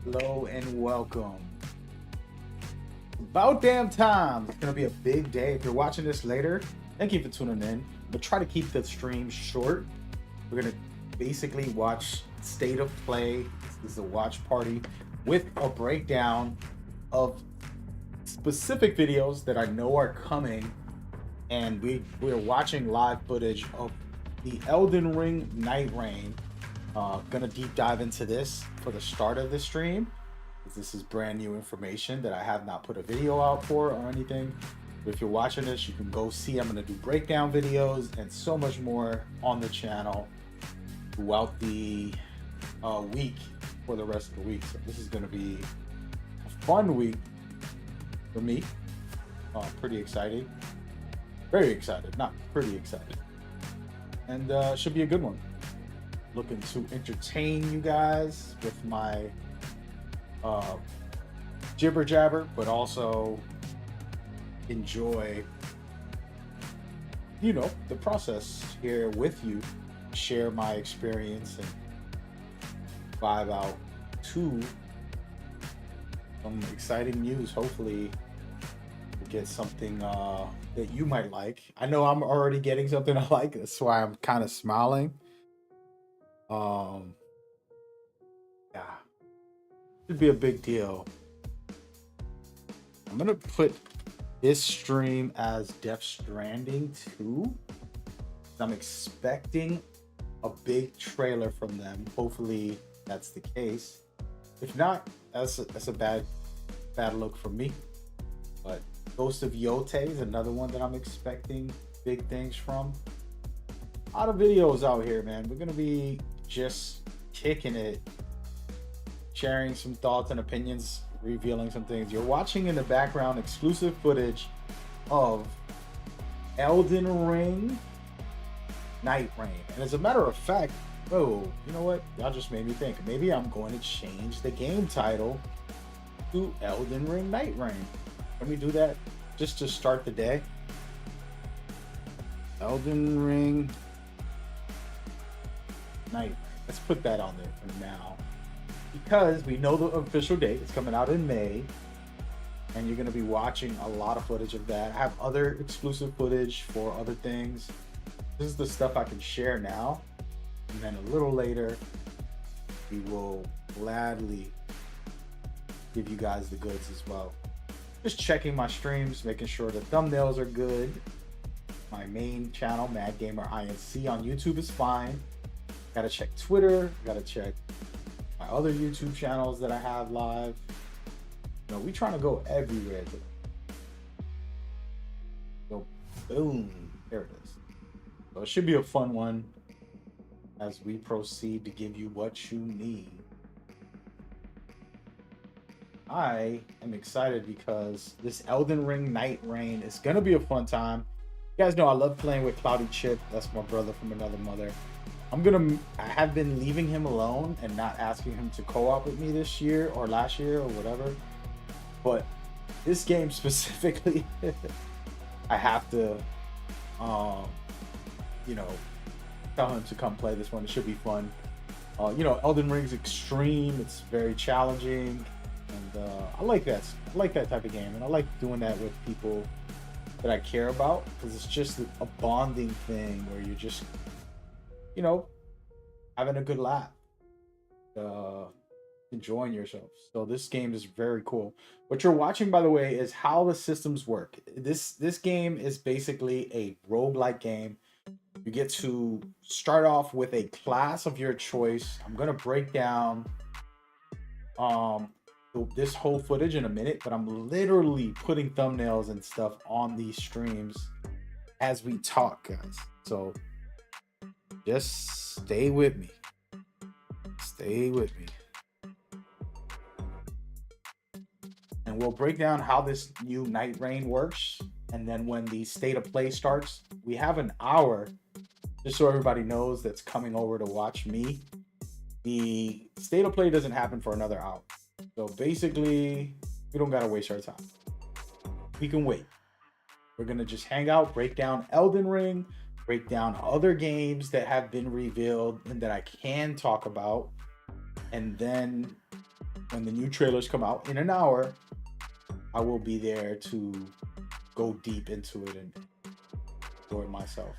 Hello and welcome. About damn time. It's gonna be a big day. If you're watching this later, thank you for tuning in. But try to keep the stream short. We're gonna basically watch State of Play. This is a watch party with a breakdown of specific videos that I know are coming, and we're watching live footage of the Elden Ring Night Rain. Gonna deep dive into this for the start of the stream. This is brand new information that I have not put a video out for or anything. But if you're watching this, you can go see. I'm gonna do breakdown videos and so much more on the channel throughout the week for the rest of the week. So this is gonna be a fun week for me. Pretty exciting. Very excited, not pretty excited. And should be a good one. Looking to entertain you guys with my jibber jabber, but also enjoy, the process here with you, share my experience and vibe out to some exciting news. Hopefully we'll get something that you might like. I know I'm already getting something I like. That's why I'm kind of smiling. Yeah, should be a big deal. I'm gonna put this stream as Death Stranding 2. I'm expecting a big trailer from them. Hopefully that's the case. If not, that's a bad look for me. But Ghost of Yote is another one that I'm expecting big things from. A lot of videos out here, man. We're gonna be just kicking it, sharing some thoughts and opinions, revealing some things. You're watching in the background exclusive footage of Elden Ring Night Rain. And as a matter of fact, oh, you know what? Y'all just made me think. Maybe I'm going to change the game title to Elden Ring Night Rain. Can we do that just to start the day? Elden Ring Night. Let's put that on there for now, because we know the official date. It's coming out in May, and you're going to be watching a lot of footage of that. I have other exclusive footage for other things. This is the stuff I can share now, and then a little later we will gladly give you guys the goods as well. Just checking my streams, making sure the thumbnails are good. My main channel, Mad Gamer INC on YouTube, is fine. Gotta check Twitter, gotta check my other YouTube channels that I have live. We trying to go everywhere. So boom, there it is. So it should be a fun one as we proceed to give you what you need. I am excited because this Elden Ring Night Rain is gonna be a fun time. You guys know I love playing with Cloudy Chip. That's my brother from another mother. I have been leaving him alone and not asking him to co-op with me this year or last year or whatever. But this game specifically, I have to, tell him to come play this one. It should be fun. Elden Ring's extreme. It's very challenging, and I like that. I like that type of game, and I like doing that with people that I care about, because it's just a bonding thing where you're just, having a good laugh, enjoying yourself. So this game is very cool. What you're watching, by the way, is how the systems work. This game is basically a roguelike game. You get to start off with a class of your choice. I'm gonna break down this whole footage in a minute, but I'm literally putting thumbnails and stuff on these streams as we talk, guys. So just stay with me. Stay with me. And we'll break down how this new Night Rain works. And then when the State of Play starts, we have an hour, just so everybody knows that's coming over to watch me. The State of Play doesn't happen for another hour. So basically, we don't gotta waste our time. We can wait. We're gonna just hang out, break down Elden Ring, break down other games that have been revealed and that I can talk about, and then when the new trailers come out in an hour, I will be there to go deep into it and enjoy myself.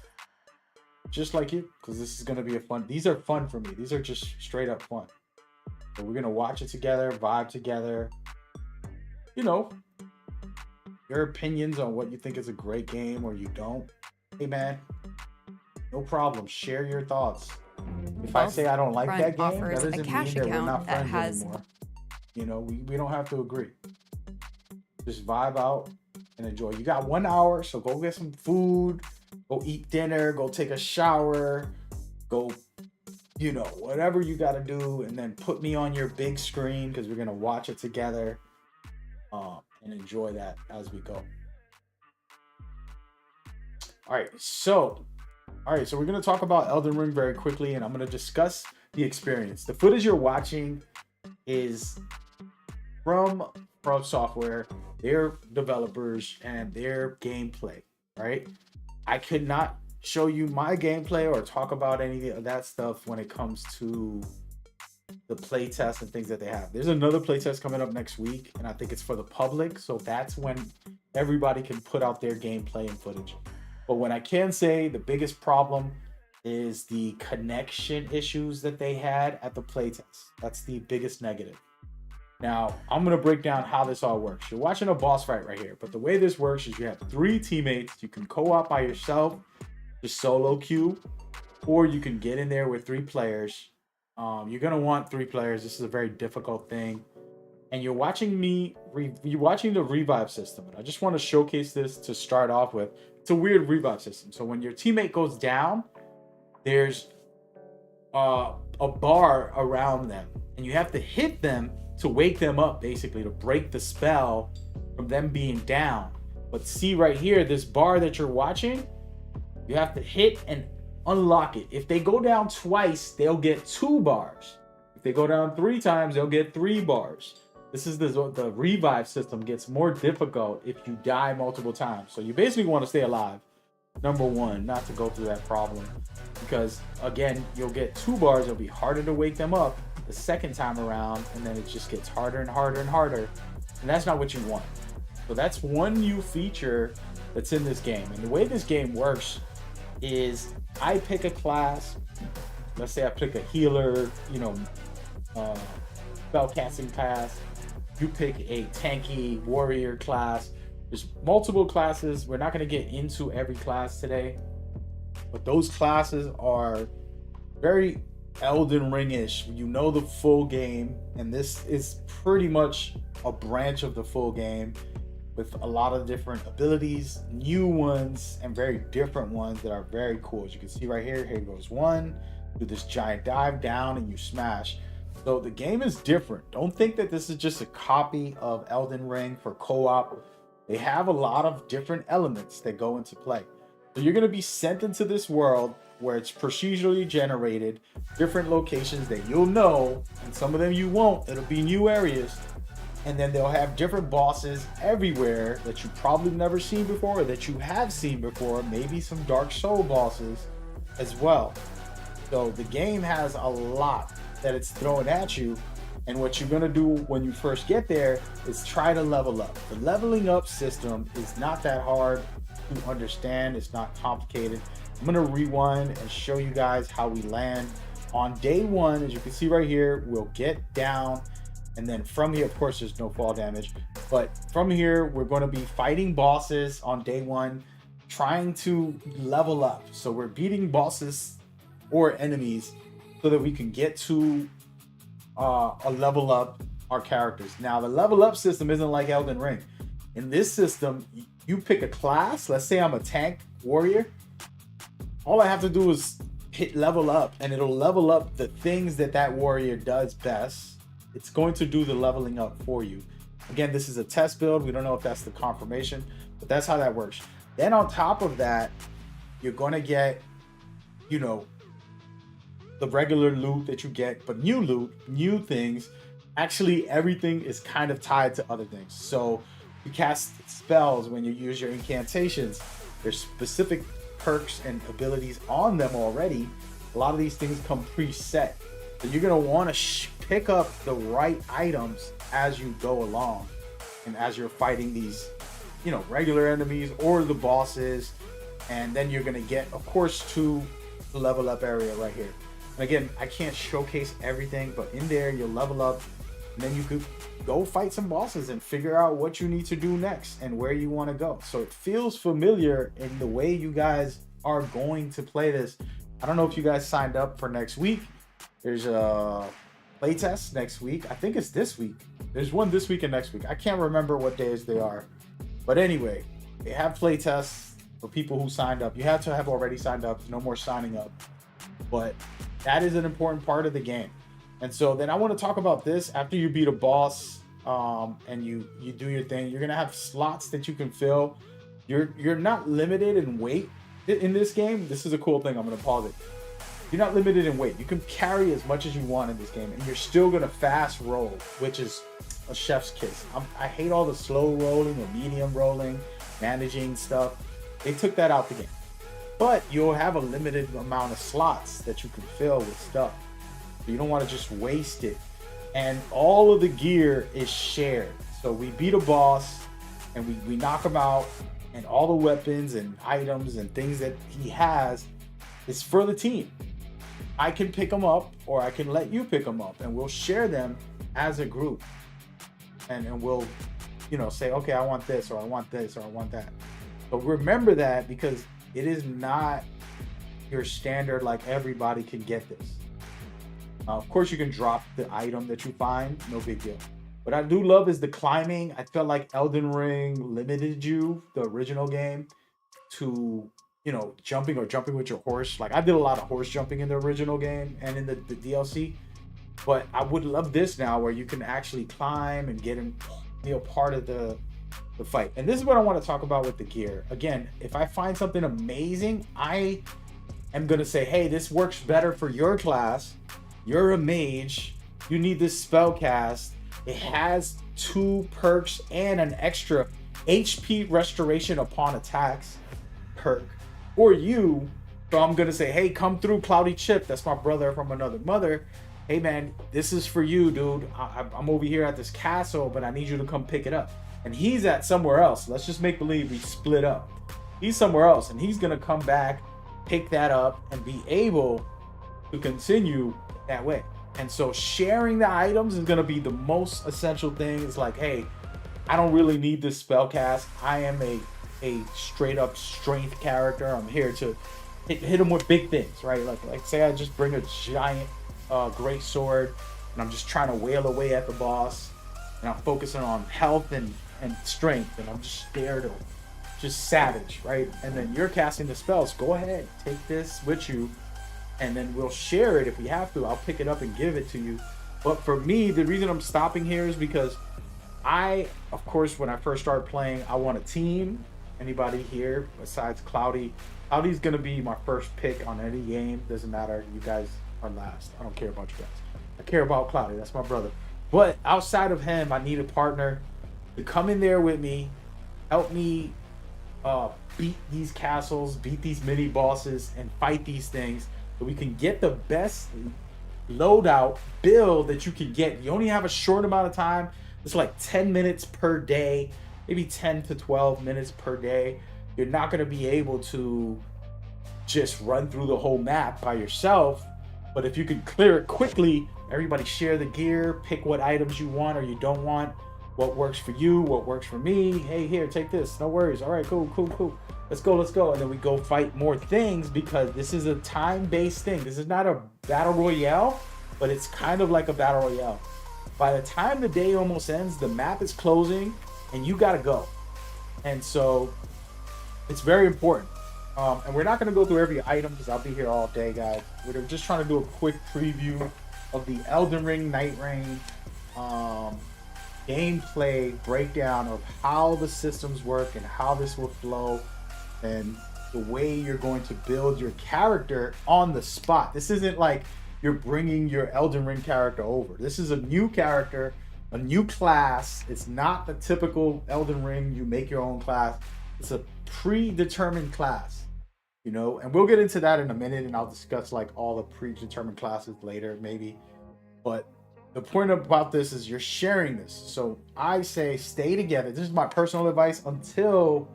Just like you, because this is going to be a fun. These are fun for me. These are just straight up fun. So we're going to watch it together, vibe together. You know, your opinions on what you think is a great game or you don't. Hey, man, no problem. Share your thoughts. If I say I don't like that game, that doesn't mean that we're not friends anymore. You know, we don't have to agree. Just vibe out and enjoy. You got 1 hour, so go get some food, go eat dinner, go take a shower, go, you know, whatever you got to do, and then put me on your big screen because we're going to watch it together and enjoy that as we go. All right, so we're going to talk about Elden Ring very quickly, and I'm going to discuss the experience. The footage you're watching is from Software, their developers, and their gameplay, right? I could not show you my gameplay or talk about any of that stuff when it comes to the playtest and things that they have. There's another playtest coming up next week, and I think it's for the public, so that's when everybody can put out their gameplay and footage. But what I can say, the biggest problem is the connection issues that they had at the playtest. That's the biggest negative. Now, I'm going to break down how this all works. You're watching a boss fight right here, but the way this works is you have 3 teammates. You can co-op by yourself, just solo queue, or you can get in there with 3 players. You're going to want 3 players. This is a very difficult thing. And you're watching you're watching the revive system. And I just want to showcase this to start off with. It's a weird revive system. So when your teammate goes down, there's a bar around them, and you have to hit them to wake them up, basically to break the spell from them being down. But see right here, this bar that you're watching, you have to hit and unlock it. If they go down twice, they'll get 2 bars. If they go down 3 times, they'll get 3 bars. This is the revive system gets more difficult if you die multiple times. So you basically want to stay alive. Number 1, not to go through that problem, because again, you'll get 2 bars. It'll be harder to wake them up the second time around, and then it just gets harder and harder and harder, and that's not what you want. So that's one new feature that's in this game. And the way this game works is I pick a class. Let's say I pick a healer, spell casting class. You pick a tanky warrior class. There's multiple classes. We're not going to get into every class today, but those classes are very Elden Ring-ish. You know the full game, and this is pretty much a branch of the full game with a lot of different abilities, new ones, and very different ones that are very cool. As you can see right here, here goes 1, do this giant dive down and you smash. So the game is different. Don't think that this is just a copy of Elden Ring for co-op. They have a lot of different elements that go into play. So you're going to be sent into this world where it's procedurally generated, different locations that you'll know, and some of them you won't. It'll be new areas. And then they'll have different bosses everywhere that you've probably never seen before, or that you have seen before, maybe some Dark Soul bosses as well. So the game has a lot that it's throwing at you, and what you're going to do when you first get there is try to level up. The leveling up system is not that hard to understand. It's not complicated. I'm going to rewind and show you guys how we land. On day 1, as you can see right here, we'll get down, and then from here, of course, there's no fall damage, but from here, we're going to be fighting bosses on day 1, trying to level up. So we're beating bosses or enemies so that we can get to a level up our characters. Now, the level up system isn't like Elden Ring. In this system, you pick a class. Let's say I'm a tank warrior. All I have to do is hit level up, and it'll level up the things that warrior does best. It's going to do the leveling up for you. Again, this is a test build. We don't know if that's the confirmation, but that's how that works. Then on top of that, you're going to get, the regular loot that you get, but new loot, new things. Actually, everything is kind of tied to other things. So you cast spells when you use your incantations. There's specific perks and abilities on them already. A lot of these things come preset. So you're gonna want to pick up the right items as you go along, and as you're fighting these, regular enemies or the bosses, and then you're gonna get, of course, to the level up area right here. And again, I can't showcase everything, but in there you'll level up, and then you could go fight some bosses and figure out what you need to do next and where you want to go. So it feels familiar in the way you guys are going to play this. I don't know if you guys signed up for next week. There's a playtest next week. I think it's this week. There's one this week and next week. I can't remember what days they are. But anyway, they have playtests for people who signed up. You have to have already signed up. There's no more signing up. But that is an important part of the game. And so then I want to talk about this after you beat a boss, and you do your thing. You're gonna have slots that you can fill. You're not limited in weight in this game. This is a cool thing. I'm gonna pause it. You're not limited in weight. You can carry as much as you want in this game, and you're still gonna fast roll, which is a chef's kiss. I hate all the slow rolling or medium rolling, managing stuff. They took that out the game. But you'll have a limited amount of slots that you can fill with stuff. You don't want to just waste it. And all of the gear is shared. So we beat a boss and we knock him out, and all the weapons and items and things that he has is for the team. I can pick them up, or I can let you pick them up, and we'll share them as a group. And we'll, say, okay, I want this, or I want this, or I want that. But remember that, because it is not your standard, like everybody can get this. Of course, you can drop the item that you find, no big deal. What I do love is the climbing. I felt like Elden Ring limited you, the original game, to, jumping with your horse. Like, I did a lot of horse jumping in the original game and in the DLC. But I would love this now, where you can actually climb and get in, part of the fight. And this is what I want to talk about with the gear. Again, if I find something amazing, I am going to say, hey, this works better for your class. You're a mage. You need this spell cast. It has 2 perks and an extra HP restoration upon attacks perk for you. So I'm going to say, hey, come through, Cloudy Chip. That's my brother from another mother. Hey, man, this is for you, dude. I'm over here at this castle, but I need you to come pick it up. And he's at somewhere else. Let's just make believe we split up. He's somewhere else, and he's going to come back, pick that up, and be able to continue that way. And so sharing the items is going to be the most essential thing. It's like, hey, I don't really need this spell cast. I am a straight up strength character. I'm here to hit him with big things, right? Like say I just bring a giant great sword, and I'm just trying to wail away at the boss, and I'm focusing on health and strength, and I'm just there to just savage, right? And then you're casting the spells. Go ahead, take this with you, and then we'll share it if we have to. I'll pick it up and give it to you. But for me, the reason I'm stopping here is because of course, when I first started playing, I want a team. Anybody here besides Cloudy? Cloudy's gonna be my first pick on any game. Doesn't matter. You guys are last. I don't care about you guys. I care about Cloudy. That's my brother. But outside of him, I need a partner to come in there with me, help me beat these castles, beat these mini bosses, and fight these things, so we can get the best loadout build that you can get. You only have a short amount of time. It's like 10 minutes per day, maybe 10 to 12 minutes per day. You're not going to be able to just run through the whole map by yourself. But if you can clear it quickly, everybody share the gear, pick what items you want or you don't want, what works for you, what works for me. Hey, here, take this. No worries. All right, cool. Let's go. And then we go fight more things, because this is a time-based thing. This is not a battle royale, but it's kind of like a battle royale. By the time the day almost ends, the map is closing and you got to go. And so it's very important. And we're not going to go through every item, because I'll be here all day, guys. We're just trying to do a quick preview of the Elden Ring Night Rain gameplay breakdown of how the systems work and how this will flow, and the way you're going to build your character on the spot. This isn't like you're bringing your Elden Ring character over. This is a new character, a new class. It's not the typical Elden Ring, you make your own class. It's a predetermined class, and we'll get into that in a minute, and I'll discuss like all the predetermined classes later, maybe But the point about this is you're sharing this. So I say stay together. This is my personal advice until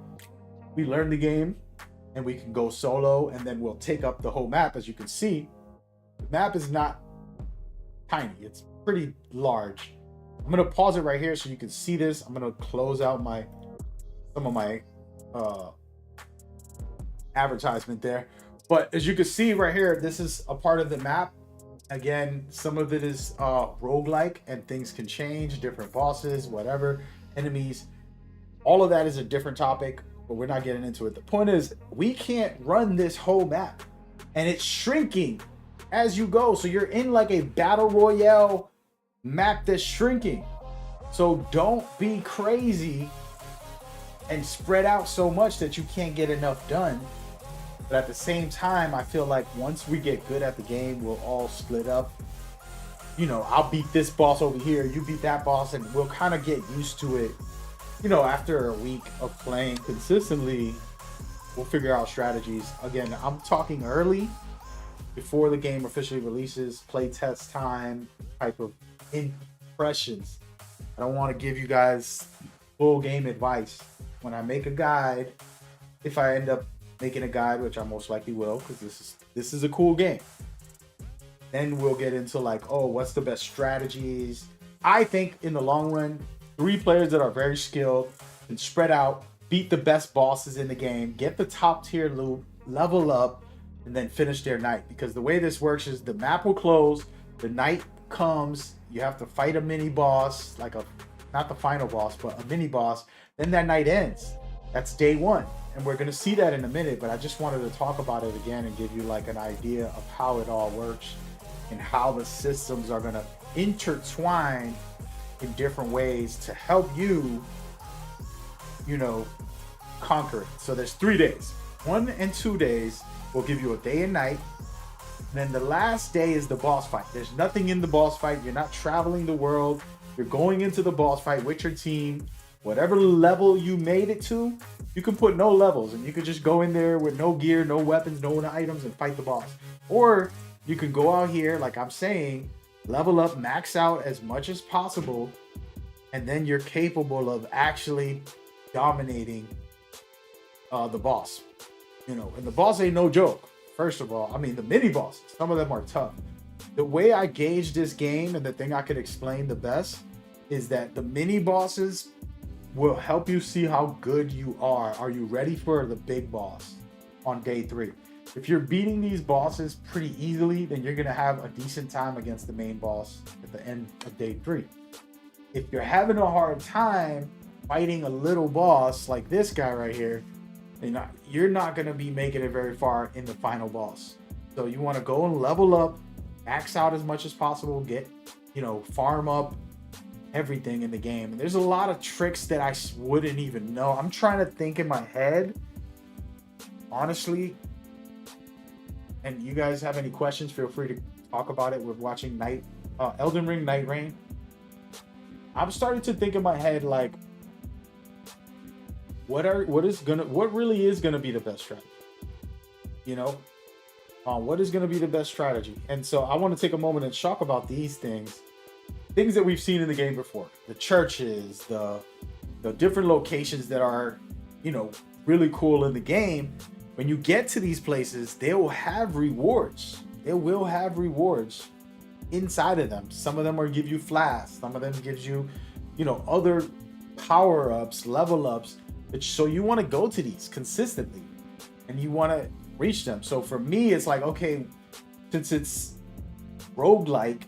we learn the game and we can go solo, and then we'll take up the whole map. As you can see, the map is not tiny, it's pretty large. I'm gonna pause it right here so you can see this. I'm gonna close out some of my advertisement there. But as you can see right here, this is a part of the map. Again, some of it is roguelike and things can change, different bosses, whatever, enemies. All of that is a different topic, but we're not getting into it. The point is, we can't run this whole map, and it's shrinking as you go. So you're in like a battle royale map that's shrinking. So don't be crazy and spread out so much that you can't get enough done. But at the same time, I feel like once we get good at the game, we'll all split up. You know, I'll beat this boss over here, you beat that boss, and we'll kind of get used to it. You know, after a week of playing consistently, we'll figure out strategies. Again, I'm talking early, before the game officially releases, play test time type of impressions. I don't want to give you guys full game advice. When I make a guide, if I end up making a guide, which I most likely will, because this is a cool game, then we'll get into like, oh, what's the best strategies? I think in the long run, 3 players that are very skilled and spread out, beat the best bosses in the game, get the top tier loot, level up, and then finish their night. Because the way this works is the map will close, the night comes, you have to fight a mini boss, like not the final boss, but a mini boss, then that night ends. That's day 1. And we're going to see that in a minute, but I just wanted to talk about it again and give you like an idea of how it all works and how the systems are going to intertwine in different ways to help you, you know, conquer it. So there's 3 days. 1 and 2 days will give you a day and night. And then the last day is the boss fight. There's nothing in the boss fight. You're not traveling the world. You're going into the boss fight with your team. Whatever level you made it to, you can put no levels and you could just go in there with no gear, no weapons, no items and fight the boss. Or you can go out here, like I'm saying, level up, max out as much as possible, and then you're capable of actually dominating the boss. You know, and the boss ain't no joke. First of all, I mean, the mini bosses, some of them are tough. The way I gauge this game and the thing I could explain the best is that the mini bosses will help you see how good you are. Are you ready for the big boss on day 3? If you're beating these bosses pretty easily, then you're going to have a decent time against the main boss at the end of day 3. If you're having a hard time fighting a little boss like this guy right here, then you're not going to be making it very far in the final boss. So you want to go and level up, max out as much as possible, get, you know, farm up everything in the game. And there's a lot of tricks that I wouldn't even know. I'm trying to think in my head, honestly. And you guys have any questions, feel free to talk about it. We're watching Elden Ring Night Rain. I'm starting to think in my head, like, what really is gonna be the best strategy? You know, what is gonna be the best strategy? And so I want to take a moment and talk about these things that we've seen in the game before. The churches, the different locations that are, you know, really cool in the game. When you get to these places, they will have rewards. They will have rewards inside of them. Some of them will give you flasks. Some of them gives you, you know, other power-ups, level ups. So you want to go to these consistently and you want to reach them. So for me, it's like, okay, since it's roguelike,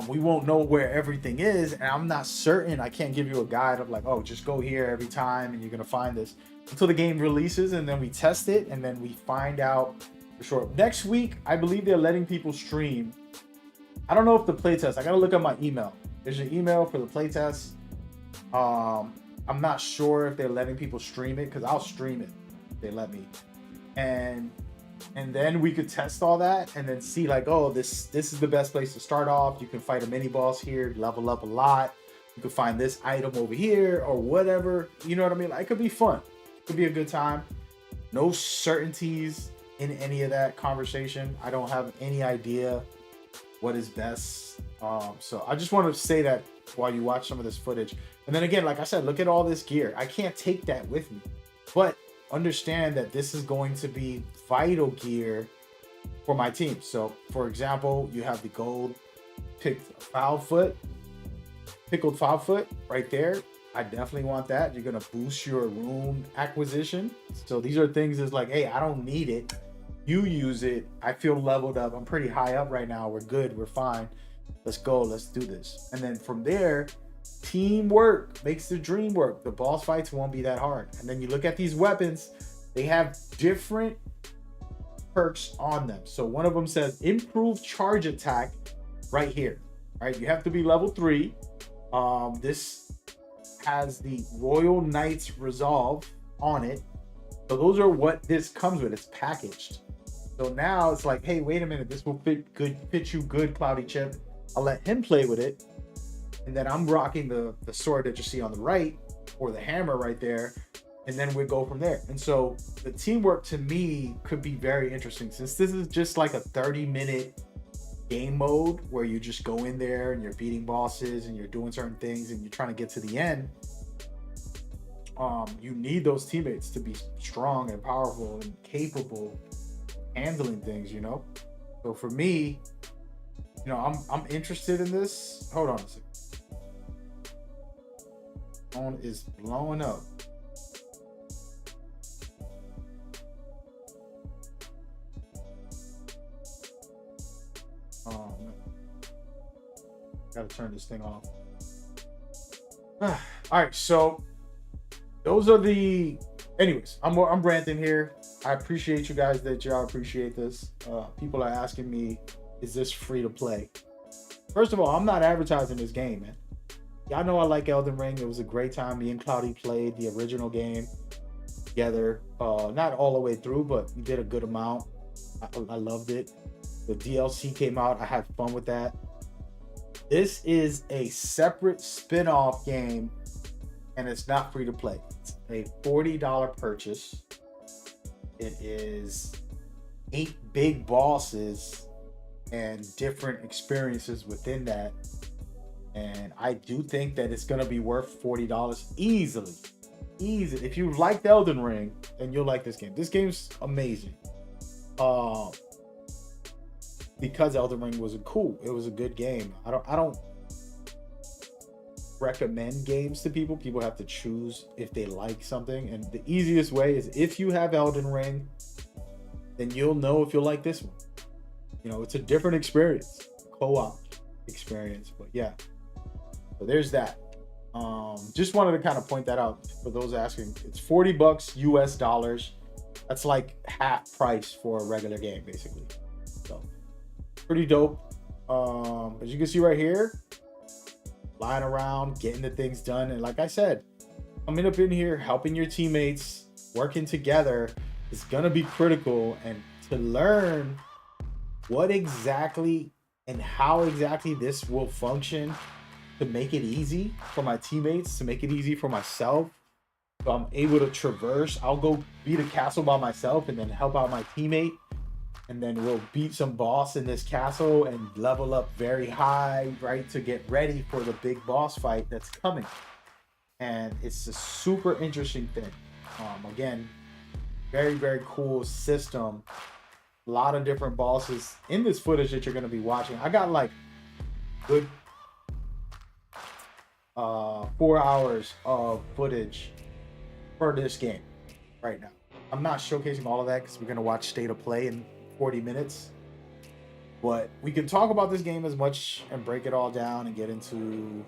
we won't know where everything is, and I'm not certain. I can't give you a guide of like, oh, just go here every time and you're gonna find this until the game releases, and then we test it and then we find out for sure. Next week, I believe they're letting people stream. I don't know if the playtest, I gotta look at my email. There's an email for the playtest. I'm not sure if they're letting people stream it, because I'll stream it if they let me. And then we could test all that and then see like, oh, this is the best place to start off. You can fight a mini boss here, level up a lot. You can find this item over here or whatever. You know what I mean? Like, it could be fun. It could be a good time. No certainties in any of that conversation. I don't have any idea what is best. So I just wanted to say that while you watch some of this footage. And then again, like I said, look at all this gear. I can't take that with me, but understand that this is going to be vital gear for my team. So for example, you have the gold picked foul foot, pickled foul foot right there. I definitely want that. You're gonna boost your rune acquisition. So these are things that's like, hey, I don't need it. You use it. I feel leveled up. I'm pretty high up right now. We're good. We're fine. Let's go. Let's do this. And then from there, teamwork makes the dream work. The boss fights won't be that hard. And then you look at these weapons, they have different perks on them. So one of them says improve charge attack right here. Right? You have to be level 3. This has the Royal Knight's Resolve on it. So those are what this comes with. It's packaged. So now it's like, hey, wait a minute. This will fit you good, Cloudy Chip. I'll let him play with it. And then I'm rocking the sword that you see on the right, or the hammer right there. And then we go from there. And so the teamwork to me could be very interesting, since this is just like a 30-minute game mode where you just go in there and you're beating bosses and you're doing certain things and you're trying to get to the end. You need those teammates to be strong and powerful and capable of handling things, you know? So for me, you know, I'm interested in this. Hold on a second. Phone is blowing up. Oh man. Gotta turn this thing off. All right, so those are the, anyways, I'm ranting here. I appreciate you guys that y'all appreciate this. People are asking me, is this free to play? First of all, I'm not advertising this game, man. Y'all know I like Elden Ring. It was a great time. Me and Cloudy played the original game together. Not all the way through, but we did a good amount. I loved it. The DLC came out. I had fun with that. This is a separate spin-off game, and it's not free to play. It's a $40 purchase. It is 8 big bosses and different experiences within that. And I do think that it's going to be worth $40 easily. Easy. If you liked Elden Ring, then you'll like this game. This game's amazing. Because Elden Ring was cool. It was a good game. I don't recommend games to people. People have to choose if they like something. And the easiest way is, if you have Elden Ring, then you'll know if you'll like this one. You know, it's a different experience. Co-op experience. But yeah. So there's that. Just wanted to kind of point that out for those asking. It's $40 US dollars. That's like half price for a regular game, basically. So pretty dope. As you can see right here, flying around, getting the things done. And like I said, coming up in here, helping your teammates, working together is gonna be critical. And to learn what exactly and how exactly this will function, to make it easy for my teammates, to make it easy for myself, so I'm able to traverse. I'll go beat a castle by myself and then help out my teammate, and then we'll beat some boss in this castle and level up very high, right, to get ready for the big boss fight that's coming. And it's a super interesting thing. Again, very, very cool system. A lot of different bosses in this footage that you're going to be watching. I got like good 4 hours of footage for this game right now. I'm not showcasing all of that because we're going to watch State of Play in 40 minutes. But we can talk about this game as much and break it all down and get into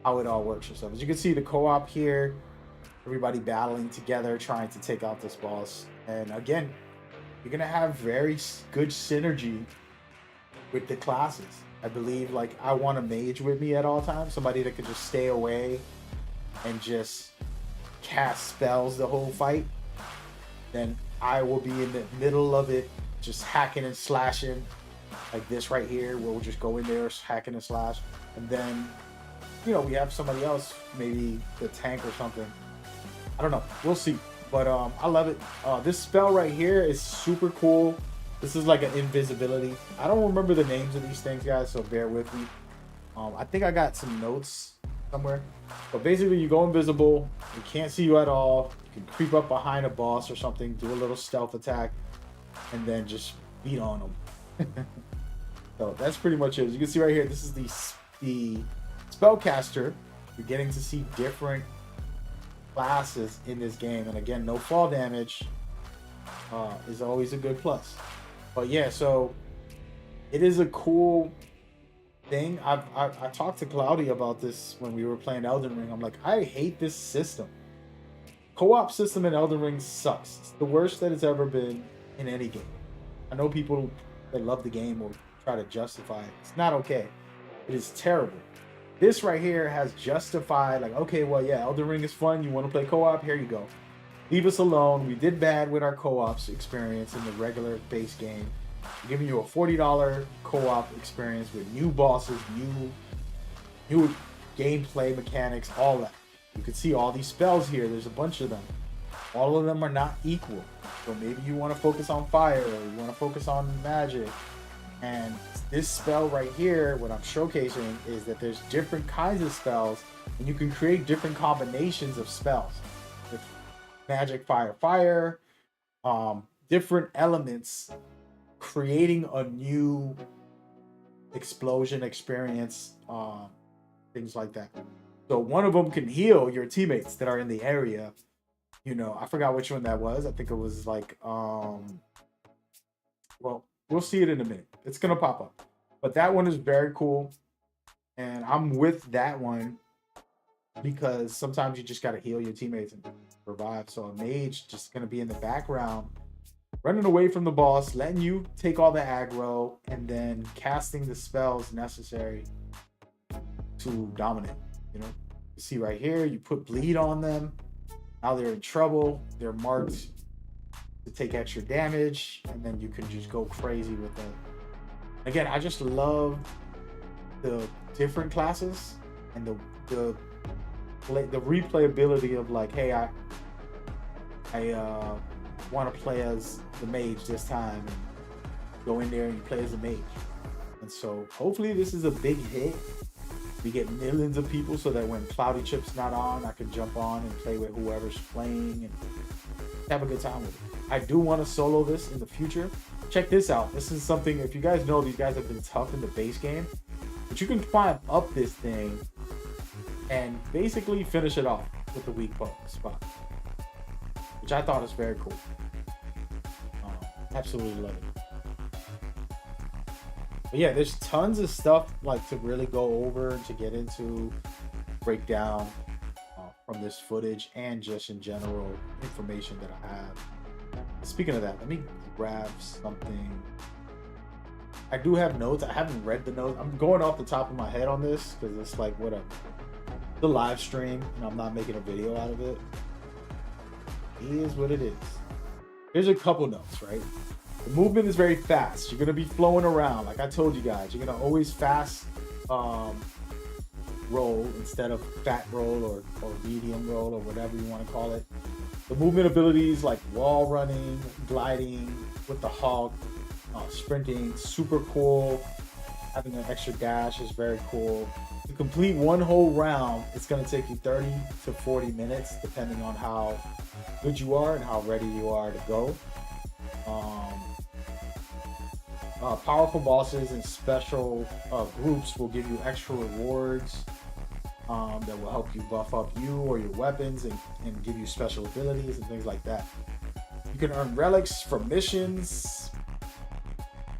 how it all works and stuff. As you can see, the co-op here, everybody battling together, trying to take out this boss. And again, you're going to have very good synergy with the classes. I believe, like, I want a mage with me at all times, somebody that could just stay away and just cast spells the whole fight. Then I will be in the middle of it, just hacking and slashing, like this right here, where we'll just go in there, hacking and slash. And then, you know, we have somebody else, maybe the tank or something. I don't know. We'll see. But I love it. This spell right here is super cool. This is like an invisibility. I don't remember the names of these things, guys, so bear with me. I think I got some notes somewhere. But basically, you go invisible. You can't see you at all. You can creep up behind a boss or something, do a little stealth attack, and then just beat on them. So that's pretty much it. As you can see right here, this is the spellcaster. You're getting to see different classes in this game, and again, no fall damage is always a good plus. But yeah, so it is a cool thing. I talked to Cloudy about this when we were playing Elden Ring. I'm like, I hate this system. Co-op system in Elden Ring sucks. It's the worst that it's ever been in any game. I know people that love the game will try to justify it. It's not okay. It is terrible. This right here has justified, like, okay, well, yeah, Elden Ring is fun. You want to play co-op? Here you go. Leave us alone. We did bad with our co-ops experience in the regular base game. We're giving you a $40 co-op experience with new bosses, new gameplay mechanics, all that. You can see all these spells here. There's a bunch of them. All of them are not equal. So maybe you want to focus on fire, or you want to focus on magic. And this spell right here, what I'm showcasing is that there's different kinds of spells, and you can create different combinations of spells. With magic, fire, different elements, creating a new explosion experience, things like that. So one of them can heal your teammates that are in the area. You know, I forgot which one that was. I think it was like, well, we'll see it in a minute. It's going to pop up. But that one is very cool. And I'm with that one because sometimes you just got to heal your teammates and revive. So a mage just going to be in the background, running away from the boss, letting you take all the aggro, and then casting the spells necessary to dominate. You know, you see right here, you put bleed on them. Now they're in trouble. They're marked to take extra damage, and then you can just go crazy with them. Again, I just love the different classes and the replayability of, like, hey, I want to play as the mage this time, and go in there and you play as a mage. And so hopefully this is a big hit. We get millions of people so that when Cloudy Chip's not on, I can jump on and play with whoever's playing and have a good time with it. I do want to solo this in the future. Check this out. This is something, if you guys know, these guys have been tough in the base game, but you can climb up this thing and basically finish it off with the weak spot, which I thought is very cool. Absolutely love it. But yeah, there's tons of stuff like to really go over and to get into, break down from this footage and just in general information that I have. Speaking of that, let me grab something. I do have notes. I haven't read the notes. I'm going off the top of my head on this because it's like whatever. The live stream, and I'm not making a video out of it. It is what it is. Here's a couple notes, right? The movement is very fast. You're going to be flowing around. Like I told you guys, you're going to always fast roll instead of fat roll or medium roll or whatever you want to call it. The movement abilities like wall running, gliding with the Hulk, sprinting, super cool. Having an extra dash is very cool. To complete one whole round, it's going to take you 30 to 40 minutes, depending on how good you are and how ready you are to go. Powerful bosses and special groups will give you extra rewards that will help you buff up you or your weapons and give you special abilities and things like that. You can earn relics from missions,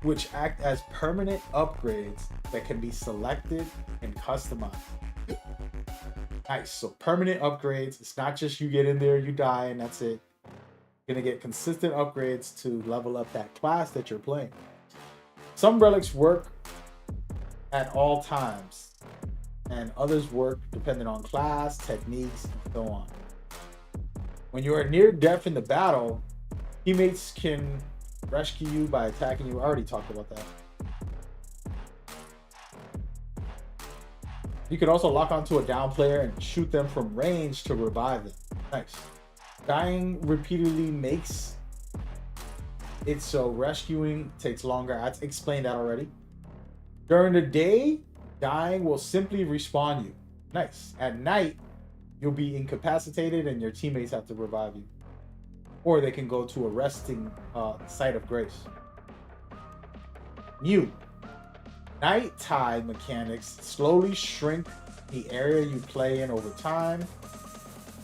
which act as permanent upgrades that can be selected and customized. Nice. So permanent upgrades. It's not just you get in there, you die, and that's it. You're going to get consistent upgrades to level up that class that you're playing. Some relics work at all times, and others work depending on class, techniques, and so on. When you are near death in the battle, teammates can rescue you by attacking you. I already talked about that. You can also lock onto a down player and shoot them from range to revive them. Nice. Dying repeatedly makes It's so rescuing takes longer. I explained that already. During the day, dying will simply respawn you. Nice. At night, you'll be incapacitated and your teammates have to revive you. Or they can go to a resting site of grace. New. Nighttime mechanics slowly shrink the area you play in over time,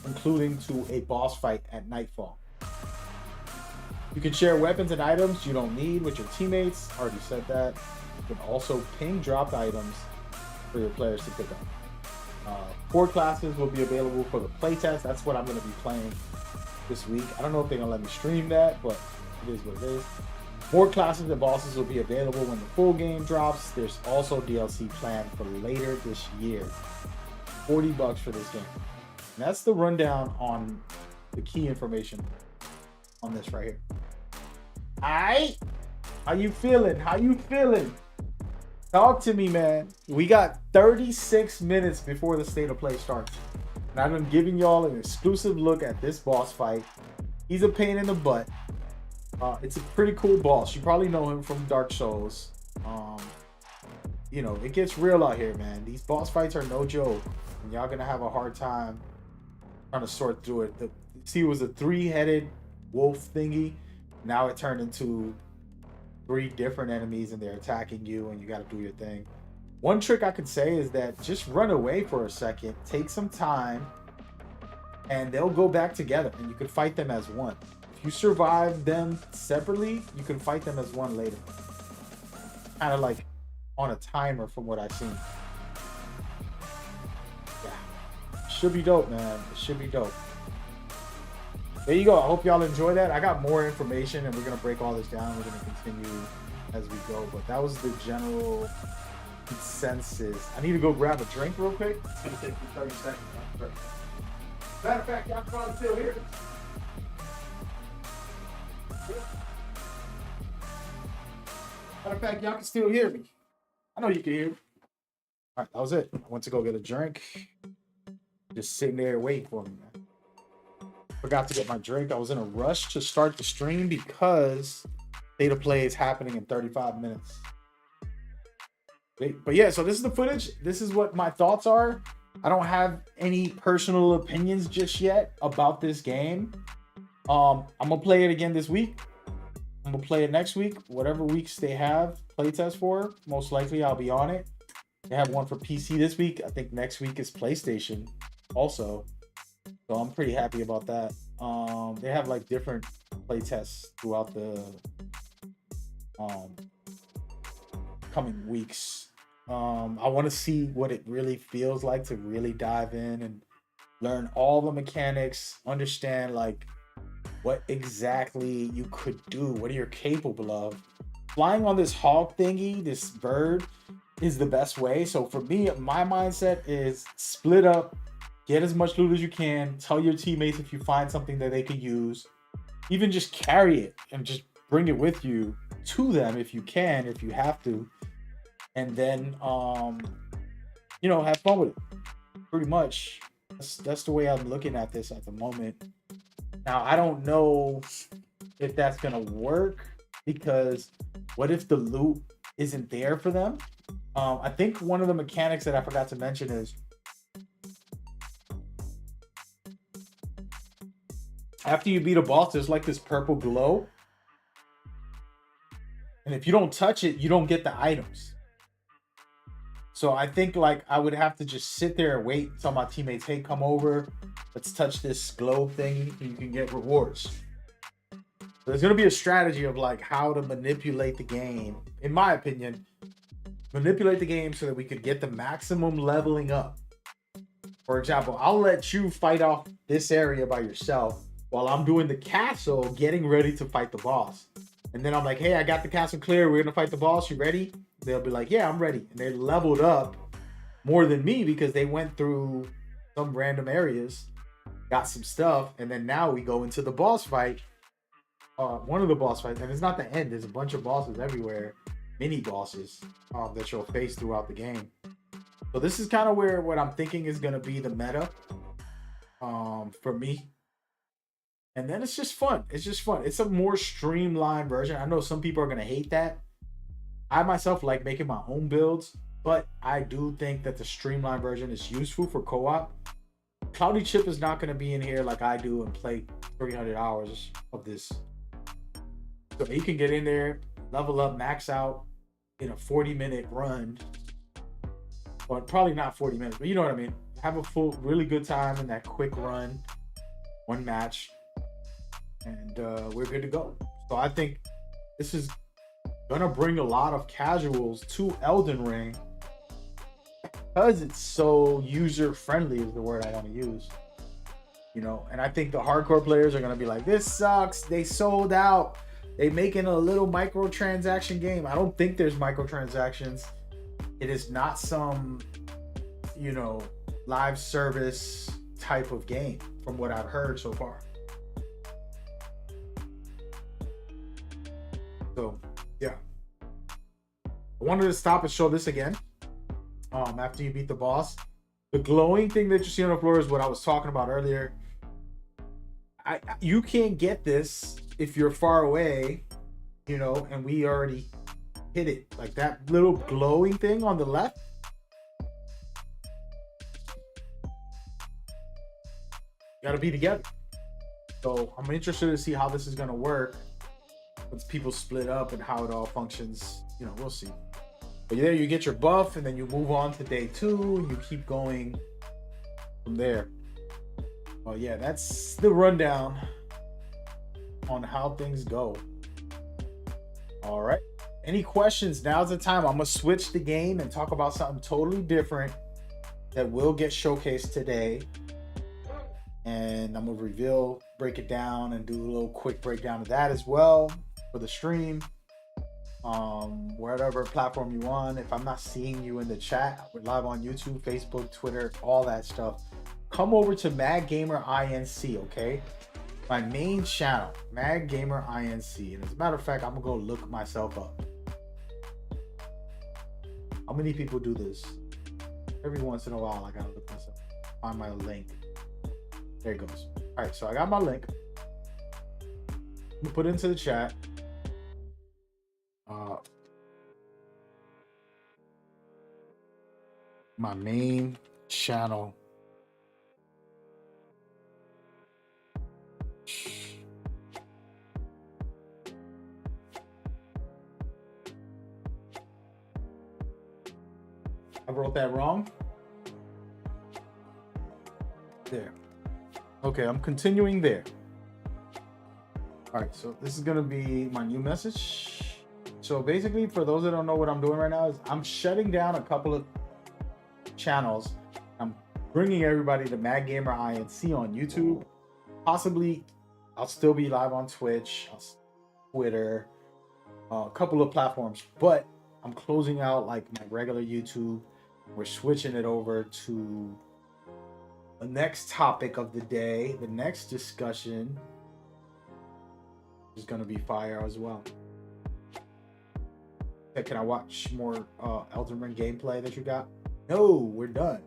including to a boss fight at nightfall. You can share weapons and items you don't need with your teammates. Already said that. You can also ping dropped items for your players to pick up. 4 classes will be available for the playtest. That's what I'm going to be playing this week. I don't know if they're going to let me stream that, but it is what it is. More classes and bosses will be available when the full game drops. There's also DLC planned for later this year. $40 for this game. And that's the rundown on the key information on this right here. Alright? How you feeling? How you feeling? Talk to me, man. We got 36 minutes before the state of play starts. And I've been giving y'all an exclusive look at this boss fight. He's a pain in the butt. It's a pretty cool boss. You probably know him from Dark Souls. You know, it gets real out here, man. These boss fights are no joke. And y'all gonna have a hard time trying to sort through it. See, it was a 3-headed wolf thingy. Now it turned into 3 different enemies and they're attacking you and you got to do your thing. One trick I could say is that just run away for a second, take some time, and they'll go back together and you can fight them as one. If you survive them separately, you can fight them as one later. Kind of like on a timer from what I've seen. Yeah. Should be dope, man. It should be dope. There you go. I hope y'all enjoy that. I got more information and we're going to break all this down. We're going to continue as we go. But that was the general consensus. I need to go grab a drink real quick. It's going to take me 30 seconds. Matter of fact, y'all can probably still hear it. Matter of fact, y'all can still hear me. I know you can hear me. All right, that was it. I went to go get a drink. Just sitting there waiting for me, man. Forgot to get my drink. I was in a rush to start the stream because State of Play is happening in 35 minutes. But yeah, so this is the footage. This is what my thoughts are. I don't have any personal opinions just yet about this game. I'm gonna play it again this week. I'm gonna play it next week. Whatever weeks they have playtest for, most likely I'll be on it. They have one for PC this week. I think next week is PlayStation also. So I'm pretty happy about that. They have like different playtests throughout the coming weeks. I want to see what it really feels like to really dive in and learn all the mechanics, understand like what exactly you could do, what you're capable of. Flying on this hawk thingy, this bird, is the best way. So for me, my mindset is split up. Get as much loot as you can. Tell your teammates if you find something that they could use. Even just carry it and just bring it with you to them if you can, if you have to. And then, you know, have fun with it. Pretty much. That's the way I'm looking at this at the moment. Now, I don't know if that's going to work because what if the loot isn't there for them? I think one of the mechanics that I forgot to mention is after you beat a boss, there's like this purple glow. And if you don't touch it, you don't get the items. So I think like I would have to just sit there and wait until my teammates, hey, come over. Let's touch this glow thing and you can get rewards. So there's going to be a strategy of like how to manipulate the game. In my opinion, manipulate the game so that we could get the maximum leveling up. For example, I'll let you fight off this area by yourself while I'm doing the castle, getting ready to fight the boss. And then I'm like, hey, I got the castle clear. We're going to fight the boss. You ready? They'll be like, yeah, I'm ready. And they leveled up more than me because they went through some random areas, got some stuff. And then now we go into the boss fight. One of the boss fights. And it's not the end. There's a bunch of bosses everywhere. Mini bosses that you'll face throughout the game. So this is kind of where what I'm thinking is going to be the meta for me. And then it's just fun. It's just fun. It's a more streamlined version. I know some people are gonna hate that. I myself like making my own builds, but I do think that the streamlined version is useful for co-op. Cloudy Chip is not gonna be in here like I do and play 300 hours of this. So he can get in there, level up, max out in a 40-minute run. Or probably not 40 minutes, but you know what I mean. Have a full, really good time in that quick run, one match, and we're good to go. So I think this is gonna bring a lot of casuals to Elden Ring because it's so user friendly is the word I want to use. You know, and I think the hardcore players are gonna be like, this sucks. They sold out. They making a little microtransaction game. I don't think there's microtransactions. It is not some, you know, live service type of game from what I've heard so far. So yeah, I wanted to stop and show this again. After you beat the boss, the glowing thing that you see on the floor is what I was talking about earlier. You can't get this if you're far away, you know, and we already hit it. Like that little glowing thing on the left. Got to be together. So I'm interested to see how this is going to work once people split up and how it all functions. You know, we'll see. But there you get your buff and then you move on to day 2 and you keep going from there. Oh yeah, that's the rundown on how things go. All right. Any questions? Now's the time. I'm going to switch the game and talk about something totally different that will get showcased today. And I'm going to reveal, break it down, and do a little quick breakdown of that as well for the stream. Whatever platform you want. If I'm not seeing you in the chat, we're live on YouTube, Facebook, Twitter, all that stuff. Come over to Mad Gamer INC, okay? My main channel, Mad Gamer INC. And as a matter of fact, I'm gonna go look myself up. How many people do this? Every once in a while, I gotta look myself. Find my link. There it goes. All right, so I got my link. I'm gonna put it into the chat. My main channel. I wrote that wrong. There. Okay, I'm continuing there. All right, so this is gonna be my new message. So basically, for those that don't know what I'm doing right now, is I'm shutting down a couple of channels. I'm bringing everybody to Mad Gamer INC on YouTube. Possibly, I'll still be live on Twitch, Twitter, a couple of platforms, but I'm closing out like my regular YouTube. We're switching it over to the next topic of the day. The next discussion is going to be fire as well. Hey, can I watch more Elden Ring gameplay that you got? No, we're done.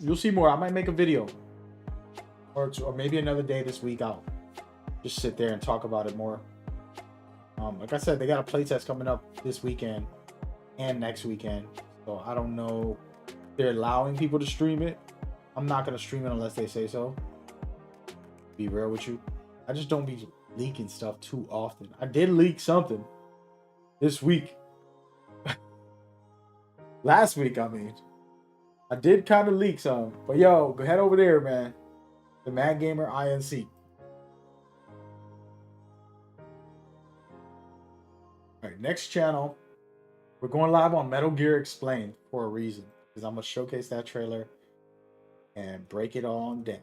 You'll see more. I might make a video or maybe another day this week. I'll just sit there and talk about it more. Like I said, they got a playtest coming up this weekend and next weekend. So I don't know if they're allowing people to stream it. I'm not going to stream it unless they say so. Be real with you. I just don't be leaking stuff too often. I did leak something this week. Last week, I mean. I did kind of leak some. But yo, go head over there, man. The Mad Gamer INC. All right, next channel. We're going live on Metal Gear Explained for a reason. Because I'm going to showcase that trailer and break it on down.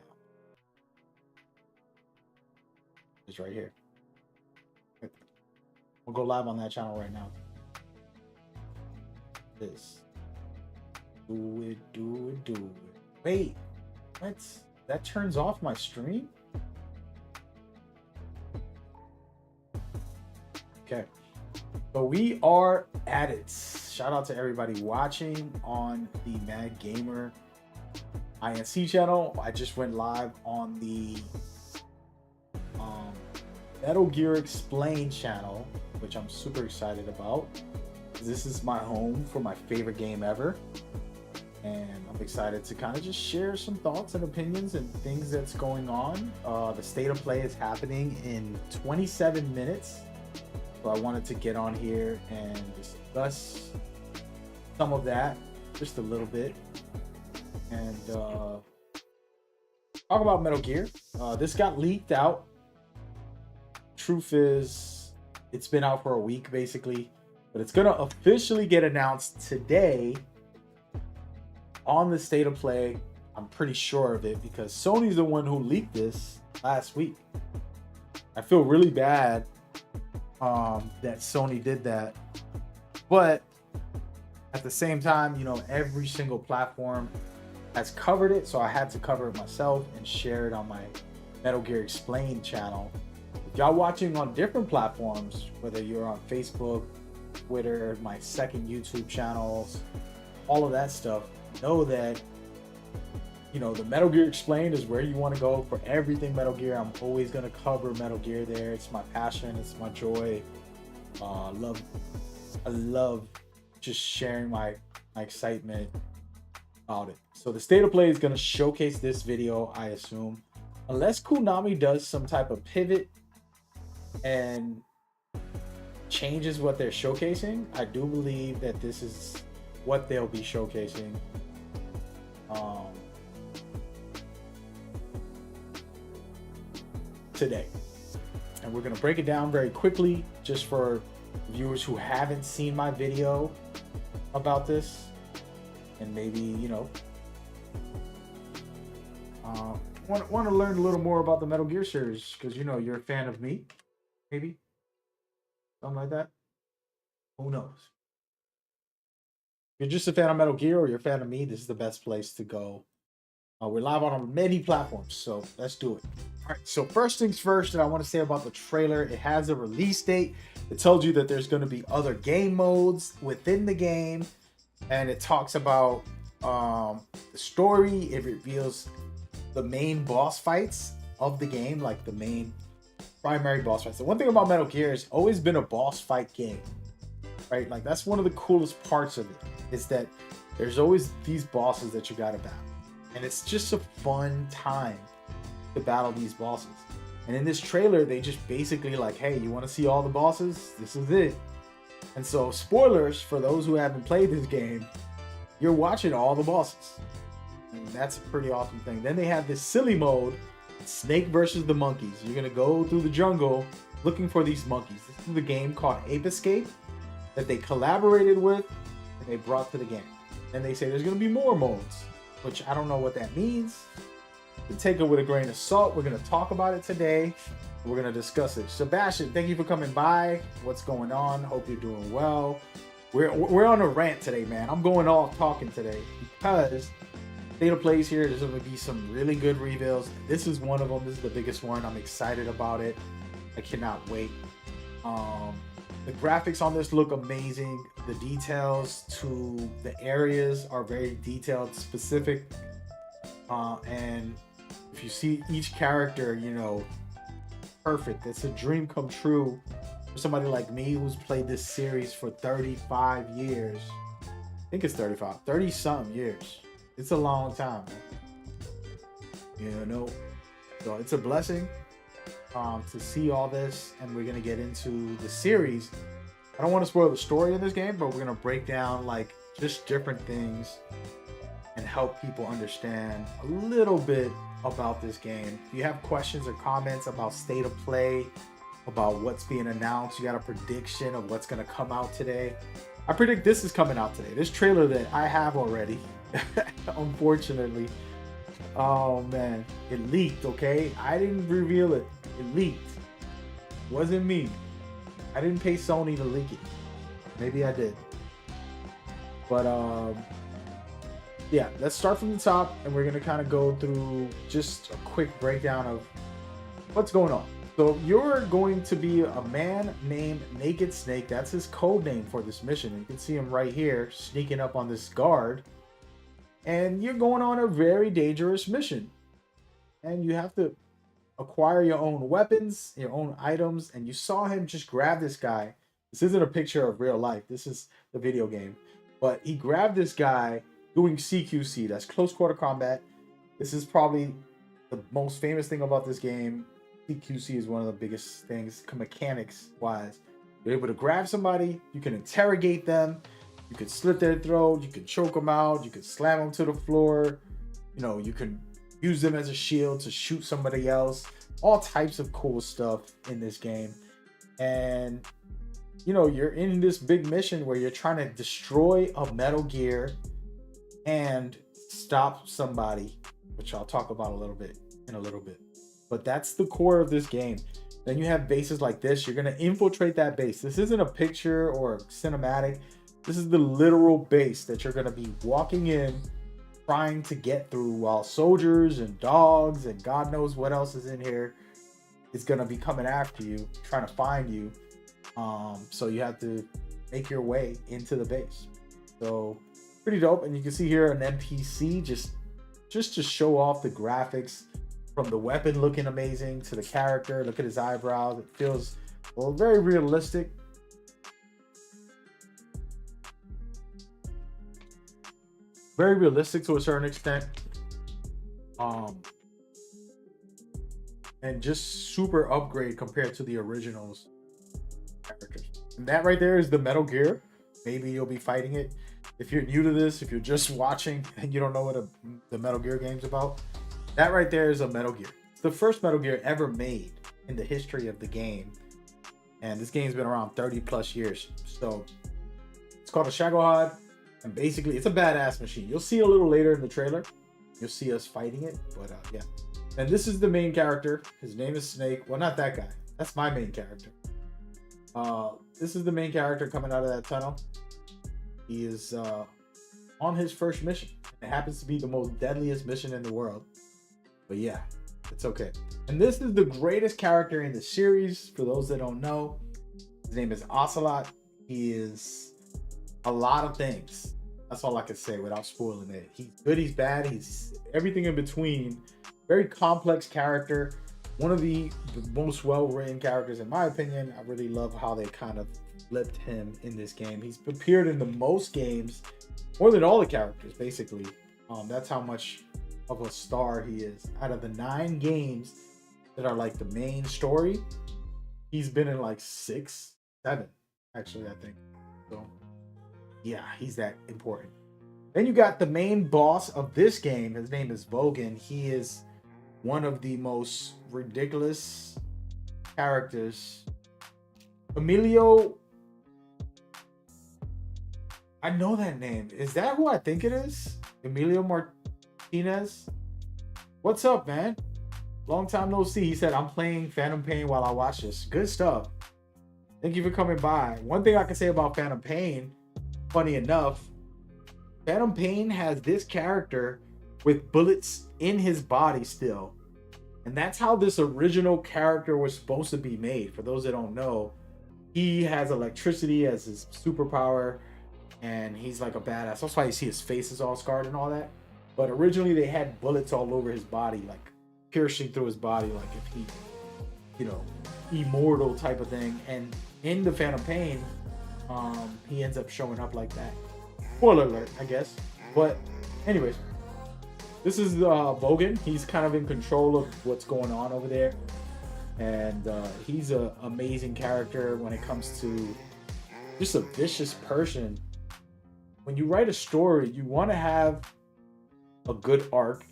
It's right here. We'll go live on that channel right now. This. Do it, do it, do it. Wait, what? That turns off my stream? Okay. So we are at it. Shout out to everybody watching on the Mad Gamer INC channel. I just went live on the Metal Gear Explained channel, which I'm super excited about. This is my home for my favorite game ever. And I'm excited to kind of just share some thoughts and opinions and things that's going on. The state of play is happening in 27 minutes. So I wanted to get on here and discuss some of that just a little bit. And talk about Metal Gear. This got leaked out. Truth is, it's been out for a week basically, but it's gonna officially get announced today on the state of play. I'm pretty sure of it because Sony's the one who leaked this last week. I feel really bad that Sony did that, but at the same time, you know, every single platform has covered it, so I had to cover it myself and share it on my Metal Gear Explained channel. If y'all watching on different platforms, whether you're on Facebook, Twitter, my second YouTube channels, all of that stuff, know that, you know, the Metal Gear Explained is where you want to go for everything Metal Gear. I'm always going to cover Metal Gear there. It's my passion. It's my joy. I love just sharing my excitement about it. So the state of play is going to showcase this video, I assume, unless Konami does some type of pivot and changes what they're showcasing. I do believe that this is what they'll be showcasing. Today, and we're going to break it down very quickly just for viewers who haven't seen my video about this, and maybe, you know, want to learn a little more about the Metal Gear series, because, you know, you're a fan of me, maybe something like that. Who knows? If you're just a fan of Metal Gear or you're a fan of me, this is the best place to go. We're live on many platforms, so let's do it. All right, so first things first that I want to say about the trailer, it has a release date. It tells you that there's going to be other game modes within the game, and it talks about the story. It reveals the main boss fights of the game, like the main primary boss fights. The one thing about Metal Gear is always been a boss fight game, right? Like that's one of the coolest parts of it, is that there's always these bosses that you got to battle. And it's just a fun time to battle these bosses. And in this trailer, they just basically like, hey, you want to see all the bosses? This is it. And so, spoilers for those who haven't played this game, you're watching all the bosses. And that's a pretty awesome thing. Then they have this silly mode, Snake versus the monkeys. You're going to go through the jungle looking for these monkeys. This is the game called Ape Escape that they collaborated with and they brought to the game. And they say there's going to be more modes, which I don't know what that means. You take it with a grain of salt. We're going to talk about it today. We're going to discuss it. Sebastian, thank you for coming by. What's going on? Hope you're doing well. We're on a rant today, man. I'm going off talking today because State of Plays here. There's going to be some really good reveals. This is one of them. This is the biggest one. I'm excited about it. I cannot wait. The graphics on this look amazing. The details to the areas are very detailed, specific. And if you see each character, you know, perfect. It's a dream come true for somebody like me who's played this series for 35 years. I think it's 30 something years. It's a long time, man. You know, so it's a blessing to see all this, and we're gonna get into the series. I don't want to spoil the story of this game, but we're gonna break down like just different things and help people understand a little bit about this game. If you have questions or comments about state of play, about what's being announced, you got a prediction of what's gonna come out today. I predict this is coming out today. This trailer that I have already, unfortunately. Oh man, it leaked, okay? I didn't reveal it. It leaked. It wasn't me. I didn't pay Sony to leak it. Maybe I did. But yeah, let's start from the top, and we're gonna kind of go through just a quick breakdown of what's going on. So you're going to be a man named Naked Snake. That's his code name for this mission. You can see him right here sneaking up on this guard. And you're going on a very dangerous mission. And you have to acquire your own weapons, your own items, and you saw him just grab this guy. This isn't a picture of real life. This is the video game. But he grabbed this guy doing CQC. That's close quarter combat. This is probably the most famous thing about this game. CQC is one of the biggest things mechanics wise. You're able to grab somebody, you can interrogate them, you can slit their throat, you can choke them out, you can slam them to the floor, you know, you can use them as a shield to shoot somebody else. All types of cool stuff in this game. And you know, you're in this big mission where you're trying to destroy a Metal Gear and stop somebody, which I'll talk about in a little bit. But that's the core of this game. Then you have bases like this. You're going to infiltrate that base. This isn't a picture or a cinematic. This is the literal base that you're going to be walking in, trying to get through, while soldiers and dogs and God knows what else is in here is going to be coming after you, trying to find you. So you have to make your way into the base. So pretty dope. And you can see here an NPC just to show off the graphics, from the weapon looking amazing to the character. Look at his eyebrows. It feels, well, very realistic. Very realistic to a certain extent. And just super upgrade compared to the originals characters. And that right there is the Metal Gear. Maybe you'll be fighting it. If you're new to this, if you're just watching and you don't know what the Metal Gear game's about, that right there is a Metal Gear. It's the first Metal Gear ever made in the history of the game. And this game's been around 30 plus years. So it's called a Shagohod. And basically, it's a badass machine. You'll see a little later in the trailer. You'll see us fighting it. But yeah. And this is the main character. His name is Snake. Well, not that guy. That's my main character. This is the main character coming out of that tunnel. He is on his first mission. It happens to be the most deadliest mission in the world. But yeah, it's okay. And this is the greatest character in the series. For those that don't know, his name is Ocelot. He is a lot of things. That's all I can say without spoiling it. He's good, he's bad, he's everything in between. Very complex character. One of the most well-written characters, in my opinion. I really love how they kind of flipped him in this game. He's appeared in the most games, more than all the characters, basically. That's how much of a star he is. Out of the 9 games that are like the main story, he's been in like 6, 7, actually, I think. So yeah, he's that important. Then you got the main boss of this game. His name is Vogan. He is one of the most ridiculous characters. Emilio, I know that name. Is that who I think it is? Emilio Martinez? What's up, man? Long time no see. He said, I'm playing Phantom Pain while I watch this. Good stuff. Thank you for coming by. One thing I can say about Phantom Pain, funny enough, Phantom Pain has this character with bullets in his body still. And that's how this original character was supposed to be made. For those that don't know, he has electricity as his superpower, and he's like a badass. That's why you see his face is all scarred and all that. But originally they had bullets all over his body, like piercing through his body, like if he, you know, immortal type of thing. And in the Phantom Pain, he ends up showing up like that. Spoiler alert, I guess. But anyways, this is Vogan. He's kind of in control of what's going on over there. And he's an amazing character when it comes to just a vicious person. When you write a story, you want to have a good arc.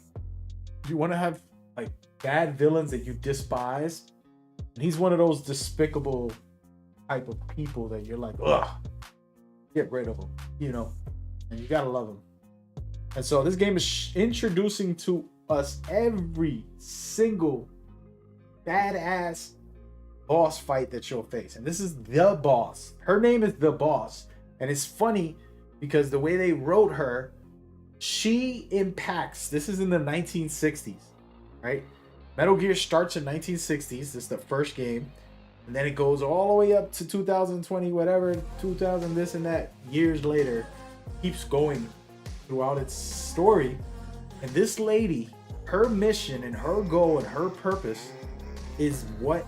You want to have like bad villains that you despise. And he's one of those despicable type of people that you're like, ugh, get rid of him, you know, and you gotta love him. And so this game is introducing to us every single badass boss fight that you'll face. And this is the boss. Her name is the boss. And it's funny because the way they wrote her, she impacts, this is in the 1960s, right? Metal Gear starts in 1960s. This is the first game. And then it goes all the way up to 2020, whatever, 2000, this and that, years later, keeps going throughout its story. And this lady, her mission and her goal and her purpose is what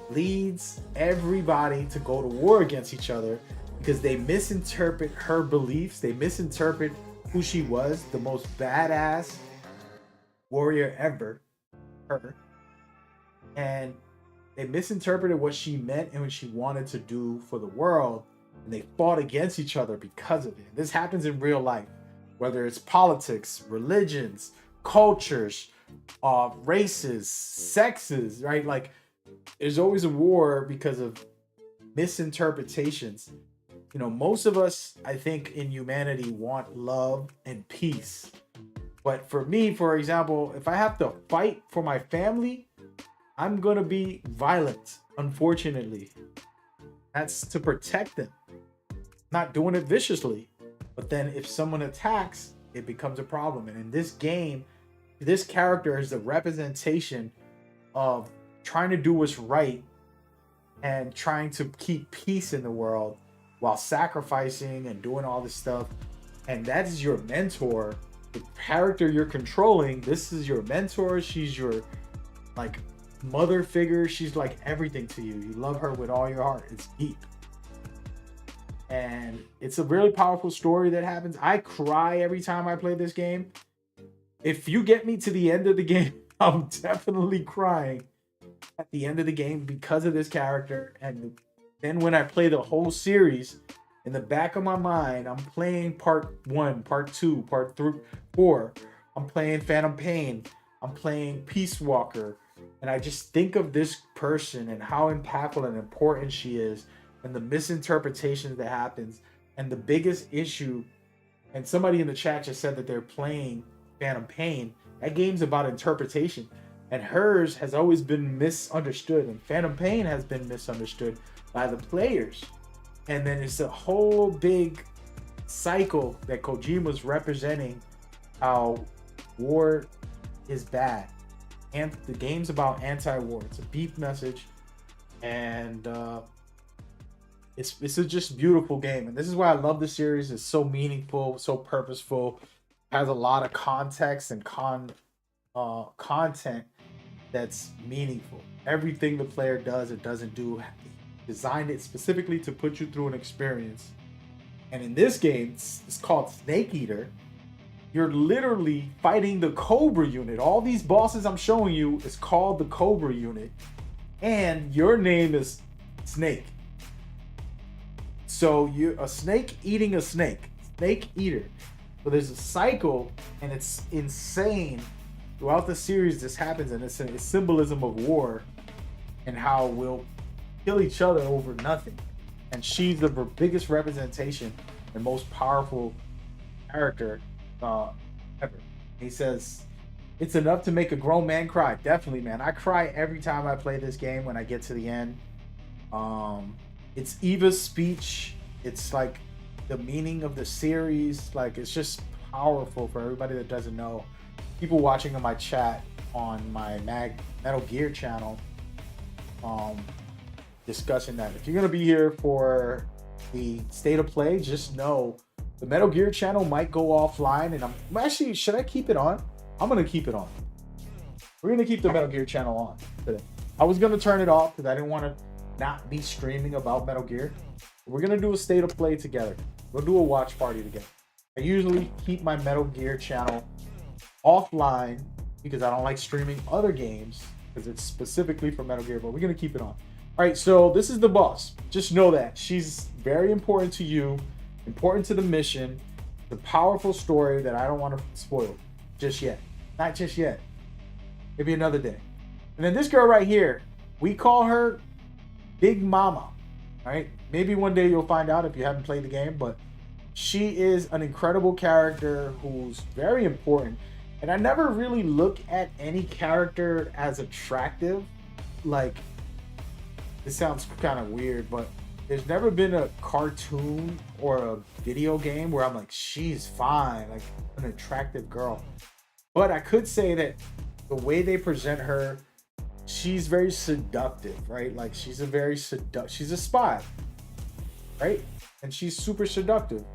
leads everybody to go to war against each other because they misinterpret her beliefs. They misinterpret who she was, the most badass warrior ever, her. And they misinterpreted what she meant and what she wanted to do for the world. And they fought against each other because of it. This happens in real life, whether it's politics, religions, cultures, races, sexes, right? Like, there's always a war because of misinterpretations. You know, most of us, I think, in humanity want love and peace. But for me, for example, if I have to fight for my family, I'm going to be violent, unfortunately. That's to protect them. Not doing it viciously. But then if someone attacks, it becomes a problem. And in this game, this character is the representation of trying to do what's right and trying to keep peace in the world while sacrificing and doing all this stuff. And that is your mentor. The character you're controlling, this is your mentor. She's your like mother figure. She's like everything to you. You love her with all your heart. It's deep. And it's a really powerful story that happens. I cry every time I play this game. If you get me to the end of the game, I'm definitely crying at the end of the game because of this character. And then when I play the whole series, in the back of my mind, I'm playing part 1, part 2, part 3, 4. I'm playing Phantom Pain. I'm playing Peace Walker. And I just think of this person and how impactful and important she is and the misinterpretations that happens. And the biggest issue, and somebody in the chat just said that they're playing Phantom Pain. That game's about interpretation. And hers has always been misunderstood. And Phantom Pain has been misunderstood by the players. And then it's a whole big cycle that Kojima's representing how war is bad. And the game's about anti-war. It's a deep message. And it's a just beautiful game. And this is why I love the series. It's so meaningful, so purposeful. Has a lot of context and content that's meaningful. Everything the player does or doesn't do, designed it specifically to put you through an experience. And in this game, it's called Snake Eater. You're literally fighting the Cobra unit. All these bosses I'm showing you is called the Cobra unit. And your name is Snake. So you're a snake eating a snake. Snake Eater. So there's a cycle, and it's insane. Throughout the series, this happens, and it's a symbolism of war and how we'll kill each other over nothing. And she's the biggest representation and most powerful character ever. He says, it's enough to make a grown man cry. Definitely, man. I cry every time I play this game when I get to the end. It's Eva's speech. It's like the meaning of the series. Like, it's just powerful for everybody that doesn't know. People watching in my chat on my Metal Gear channel discussing that. If you're gonna be here for the state of play, just know the Metal Gear channel might go offline, and I'm actually, should I keep it on? I'm gonna keep it on. We're gonna keep the Metal Gear channel on today. I was gonna turn it off because I didn't want to not be streaming about Metal Gear. We're gonna do a state of play together. We'll do a watch party together. I usually keep my Metal Gear channel offline because I don't like streaming other games because it's specifically for Metal Gear, but we're gonna keep it on. All right, so this is the boss. Just know that she's very important to you, important to the mission, the powerful story that I don't want to spoil just yet. Not just yet. Maybe another day. And then this girl right here, we call her Big Mama. All right, maybe one day you'll find out if you haven't played the game, but she is an incredible character who's very important. And I never really look at any character as attractive. Like, this sounds kind of weird, but there's never been a cartoon or a video game where I'm like, she's fine, like an attractive girl. But I could say that the way they present her, she's very seductive, right? Like, she's a spy, right? And she's super seductive.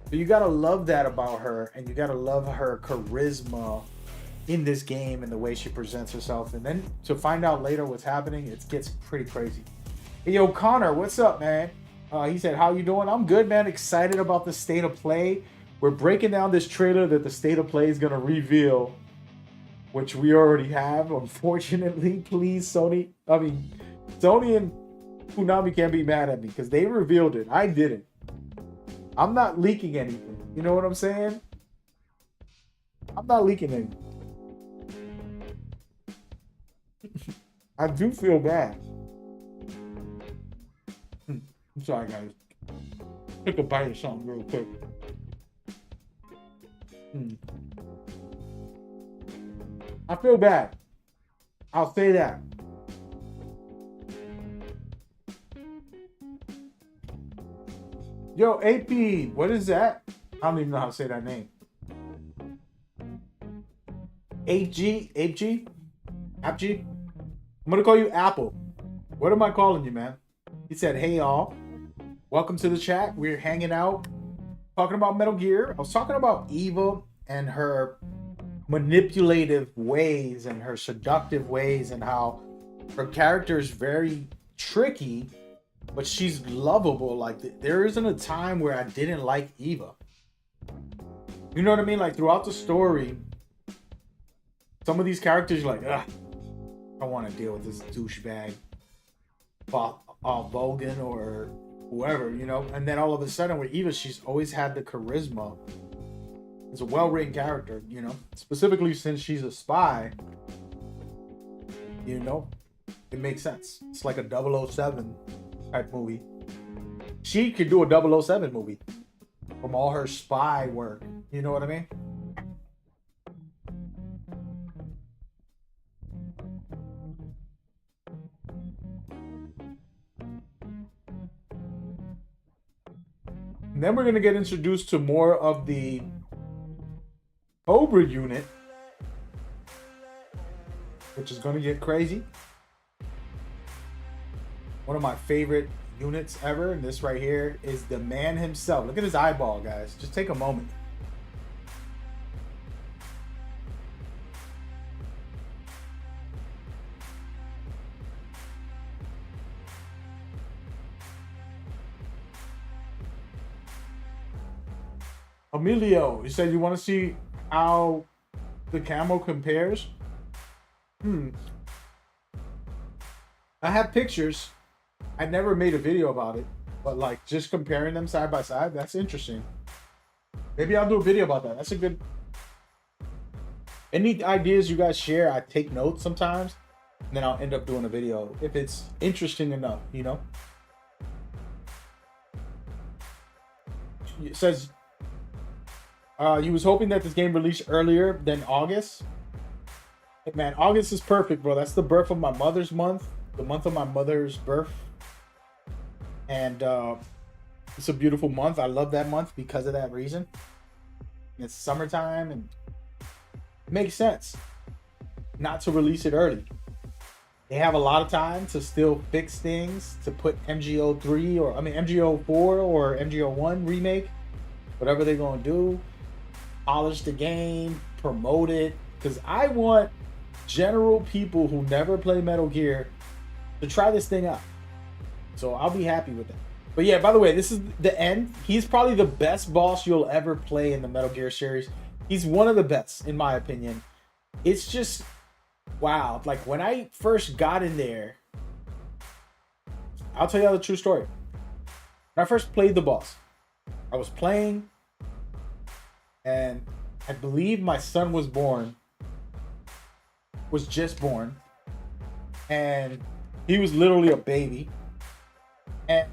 So you gotta love that about her, and you gotta love her charisma in this game and the way she presents herself. And then to find out later what's happening, it gets pretty crazy. Hey, yo, Connor, what's up, man? He said, how you doing? I'm good, man. Excited about the state of play. We're breaking down this trailer that the state of play is going to reveal, which we already have, unfortunately. Please, Sony. I mean, Sony and Konami can't be mad at me because they revealed it. I didn't. I'm not leaking anything. You know what I'm saying? I'm not leaking anything. I do feel bad. I'm sorry, guys. Take a bite of something real quick. I feel bad. I'll say that. Yo, AP, what is that? I don't even know how to say that name. APG? I'm gonna call you Apple. What am I calling you, man? He said, hey, y'all. Welcome to the chat. We're hanging out, talking about Metal Gear. I was talking about Eva and her manipulative ways and her seductive ways and how her character is very tricky, but she's lovable. Like, there isn't a time where I didn't like Eva. You know what I mean? Like, throughout the story, some of these characters are like, ugh, I don't want to deal with this douchebag Bogan or whoever, you know? And then all of a sudden with Eva, she's always had the charisma. It's a well-written character, you know? Specifically since she's a spy, you know? It makes sense. It's like a 007 type movie. She could do a 007 movie from all her spy work. You know what I mean? And then we're going to get introduced to more of the Cobra unit, which is going to get crazy. One of my favorite units ever. And this right here is the man himself. Look at his eyeball, guys. Just take a moment. Emilio, you said you want to see how the camo compares? I have pictures. I never made a video about it, but like just comparing them side by side, that's interesting. Maybe I'll do a video about that. That's a good. Any ideas you guys share, I take notes sometimes, and then I'll end up doing a video if it's interesting enough, you know? It says you was hoping that this game released earlier than August. Hey, man, August is perfect, bro. That's the birth of my mother's month, the month of my mother's birth. And it's a beautiful month. I love that month because of that reason. It's summertime and it makes sense not to release it early. They have a lot of time to still fix things, to put MGO3 or MGO4 or MGO1 remake, whatever they're going to do. Polish the game, promote it, because I want general people who never play Metal Gear to try this thing out. So I'll be happy with that. But yeah, by the way, this is the end. He's probably the best boss you'll ever play in the Metal Gear series. He's one of the best, in my opinion. It's just, wow. Like, when I first got in there, I'll tell you the true story. When I first played the boss, I was playing, and I believe my son was just born, and he was literally a baby, and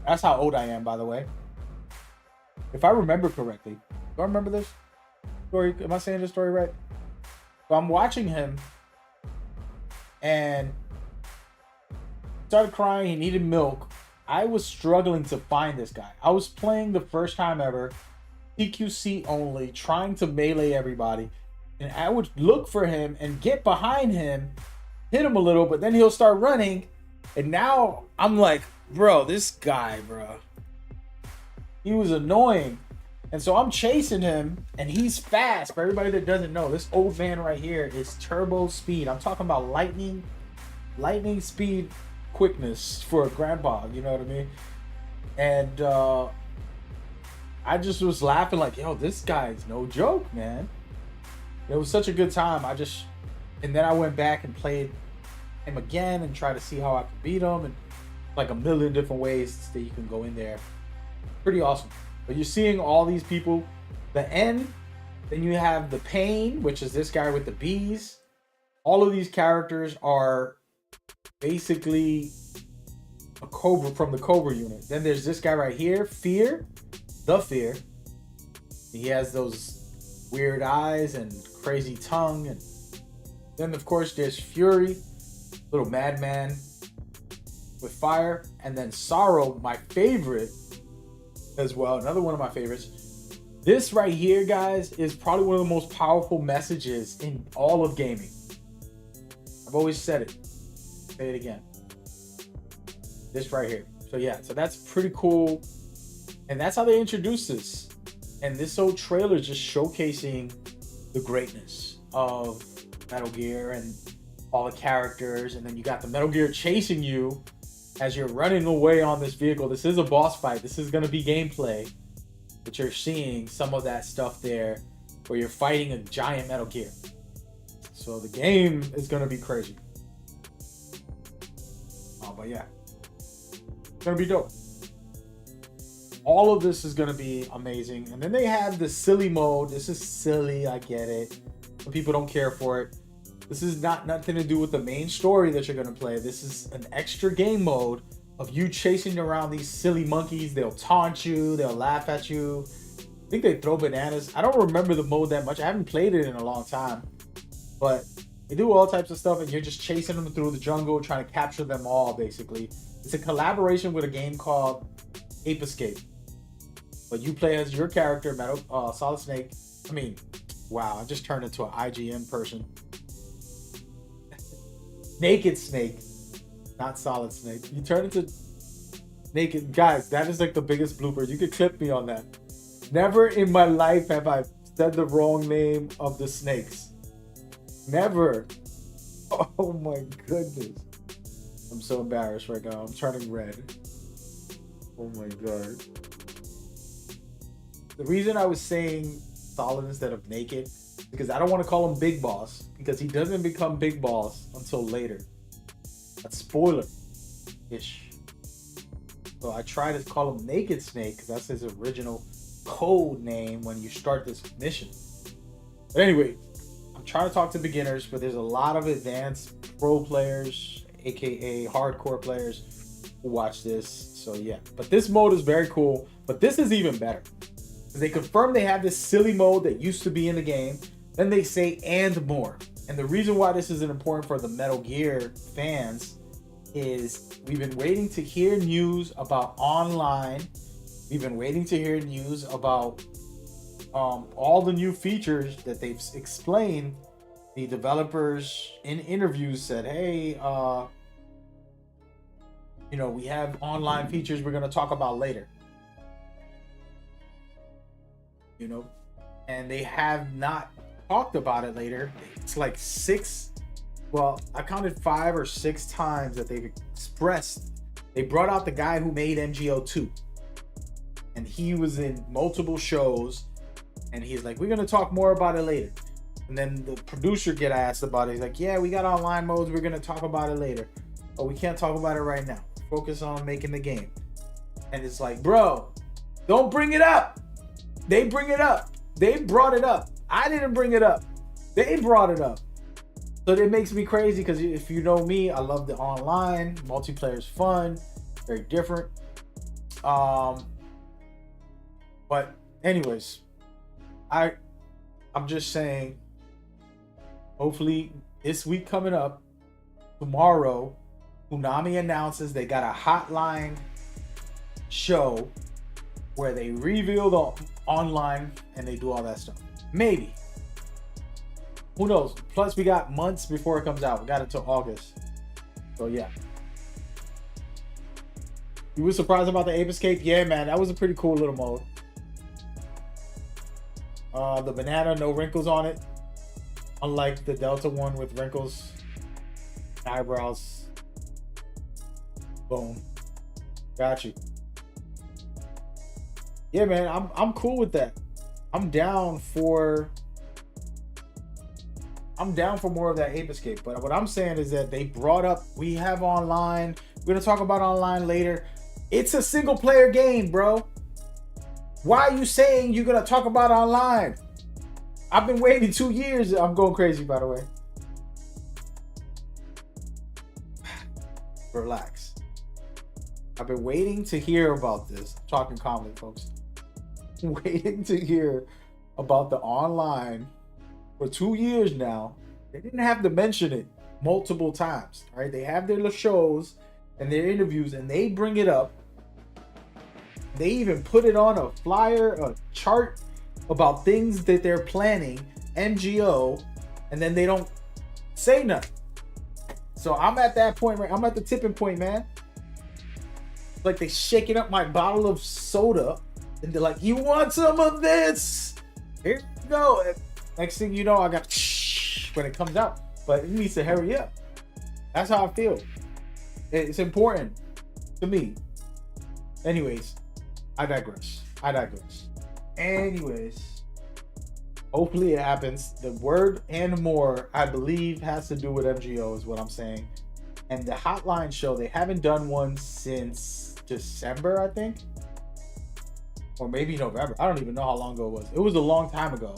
that's how old I am, by the way. If I remember correctly, do I remember this story? Am I saying this story right? So I'm watching him, and started crying. He needed milk. I was struggling to find this guy. I was playing the first time ever, CQC only, trying to melee everybody. And I would look for him and get behind him, hit him a little, but then he'll start running. And now I'm like, bro, this guy, bro, he was annoying. And so I'm chasing him, and he's fast. For everybody that doesn't know, this old man right here is turbo speed. I'm talking about lightning speed quickness for a grandpa. You know what I mean? And I just was laughing like, yo, this guy's no joke, man. It was such a good time. And then I went back and played him again and tried to see how I could beat him, and like a million different ways that you can go in there. Pretty awesome. But you're seeing all these people, the N, then you have the Pain, which is this guy with the bees. All of these characters are basically a Cobra from the Cobra unit. Then there's this guy right here, Fear, the Fear. He has those weird eyes and crazy tongue. And then of course there's Fury, little madman with fire. And then Sorrow, my favorite as well, another one of my favorites. This right here, guys, is probably one of the most powerful messages in all of gaming. I've always said it. Say it again. This right here. So yeah, so that's pretty cool. And that's how they introduced this. And this whole trailer is just showcasing the greatness of Metal Gear and all the characters. And then you got the Metal Gear chasing you as you're running away on this vehicle. This is a boss fight. This is going to be gameplay. But you're seeing some of that stuff there where you're fighting a giant Metal Gear. So the game is going to be crazy. Oh, but yeah. It's going to be dope. All of this is going to be amazing. And then they have the silly mode. This is silly. I get it. Some people don't care for it. This is nothing to do with the main story that you're going to play. This is an extra game mode of you chasing around these silly monkeys. They'll taunt you. They'll laugh at you. I think they throw bananas. I don't remember the mode that much. I haven't played it in a long time. But they do all types of stuff, and you're just chasing them through the jungle, trying to capture them all, basically. It's a collaboration with a game called Ape Escape. But you play as your character, Solid Snake. I mean, wow, I just turned into an IGN person. Naked Snake, not Solid Snake. You turn into Naked. Guys, that is like the biggest blooper. You could clip me on that. Never in my life have I said the wrong name of the snakes. Never. Oh my goodness. I'm so embarrassed right now. I'm turning red. Oh my god. The reason I was saying Solid instead of Naked, because I don't want to call him Big Boss, because he doesn't become Big Boss until later. That's spoiler-ish. So I try to call him Naked Snake, because that's his original code name when you start this mission. But anyway, I'm trying to talk to beginners, but there's a lot of advanced pro players, aka hardcore players, who watch this. So yeah, but this mode is very cool. But this is even better. They confirm they have this silly mode that used to be in the game. Then they say, and more. And the reason why this is important for the Metal Gear fans is we've been waiting to hear news about online. We've been waiting to hear news about all the new features that they've explained. The developers in interviews said, hey, we have online features we're going to talk about later. And they have not talked about it later. It's like I counted 5 or 6 times that they've expressed. They brought out the guy who made MGO2, and he was in multiple shows, and he's like, we're gonna talk more about it later. And then the producer get asked about it. He's like, yeah, we got online modes, we're gonna talk about it later, but we can't talk about it right now. Focus on making the game. And it's like, bro, don't bring it up. They bring it up. They brought it up. I didn't bring it up. They brought it up. So it makes me crazy, because if you know me, I love the online. Multiplayer is fun. Very different. But anyways, I'm just saying, hopefully this week coming up, tomorrow, Konami announces they got a hotline show where they reveal the online and they do all that stuff. Maybe. Who knows? Plus, we got months before it comes out. We got it till August. So, yeah. You were surprised about the Ape Escape? Yeah, man. That was a pretty cool little mode. The banana, no wrinkles on it. Unlike the Delta one with wrinkles. Eyebrows. Boom. Got you. Yeah, man, I'm cool with that. I'm down for more of that Ape Escape. But what I'm saying is that they brought up, we have online. We're gonna talk about online later. It's a single player game, bro. Why are you saying you're gonna talk about online? I've been waiting 2 years. I'm going crazy, by the way. Relax. I've been waiting to hear about this. I'm talking calmly, folks. Waiting to hear about the online for 2 years now. They didn't have to mention it multiple times. All right, they have their shows and their interviews, and they bring it up. They even put it on a flyer, a chart about things that they're planning, MGO, and then they don't say nothing. So I'm at that point, right? I'm at the tipping point, man. Like they shaking up my bottle of soda, and they're like, "You want some of this? Here you go." And next thing you know, I got when it comes out, but it needs to hurry up. That's how I feel. It's important to me. Anyways, I digress. Anyways, hopefully it happens. The word and more, I believe, has to do with MGO is what I'm saying. And the hotline show, they haven't done one since December, I think. Or maybe November. I don't even know how long ago it was. It was a long time ago.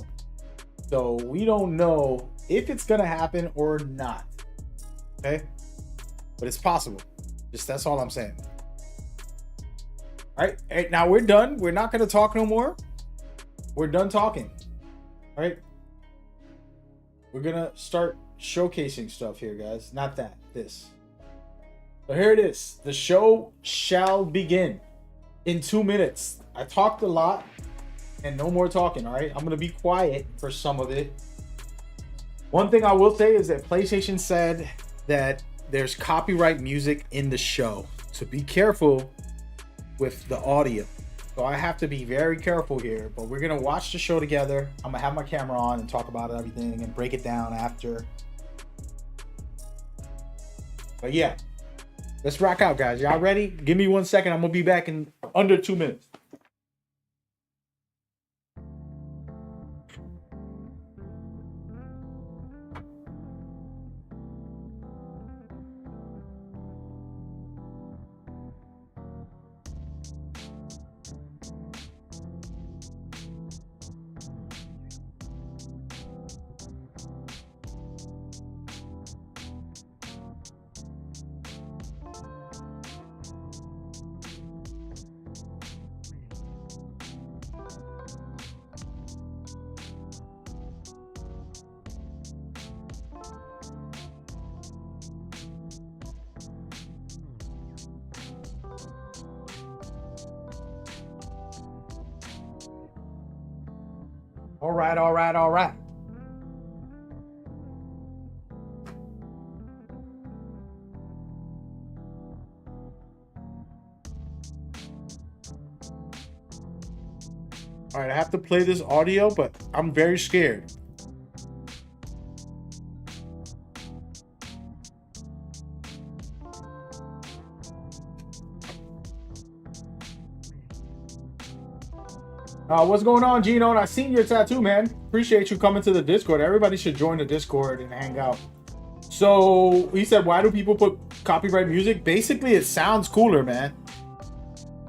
So we don't know if it's going to happen or not. Okay? But it's possible. Just that's all I'm saying. All right, now we're done. We're not going to talk no more. We're done talking. All right. We're going to start showcasing stuff here, guys. Not that, this. So here it is. The show shall begin in 2 minutes. I talked a lot and no more talking, all right? I'm going to be quiet for some of it. One thing I will say is that PlayStation said that there's copyright music in the show. So be careful with the audio. So I have to be very careful here, but we're gonna watch the show together. I'm gonna have my camera on and talk about everything and break it down after. But yeah, let's rock out, guys. Y'all ready? Give me 1 second. I'm gonna be back in under 2 minutes. All right. All right. All right, I have to play this audio, but I'm very scared. What's going on, Gino? And I seen your tattoo, man. Appreciate you coming to the Discord. Everybody should join the Discord and hang out. So he said, why do people put copyright music? Basically, it sounds cooler, man.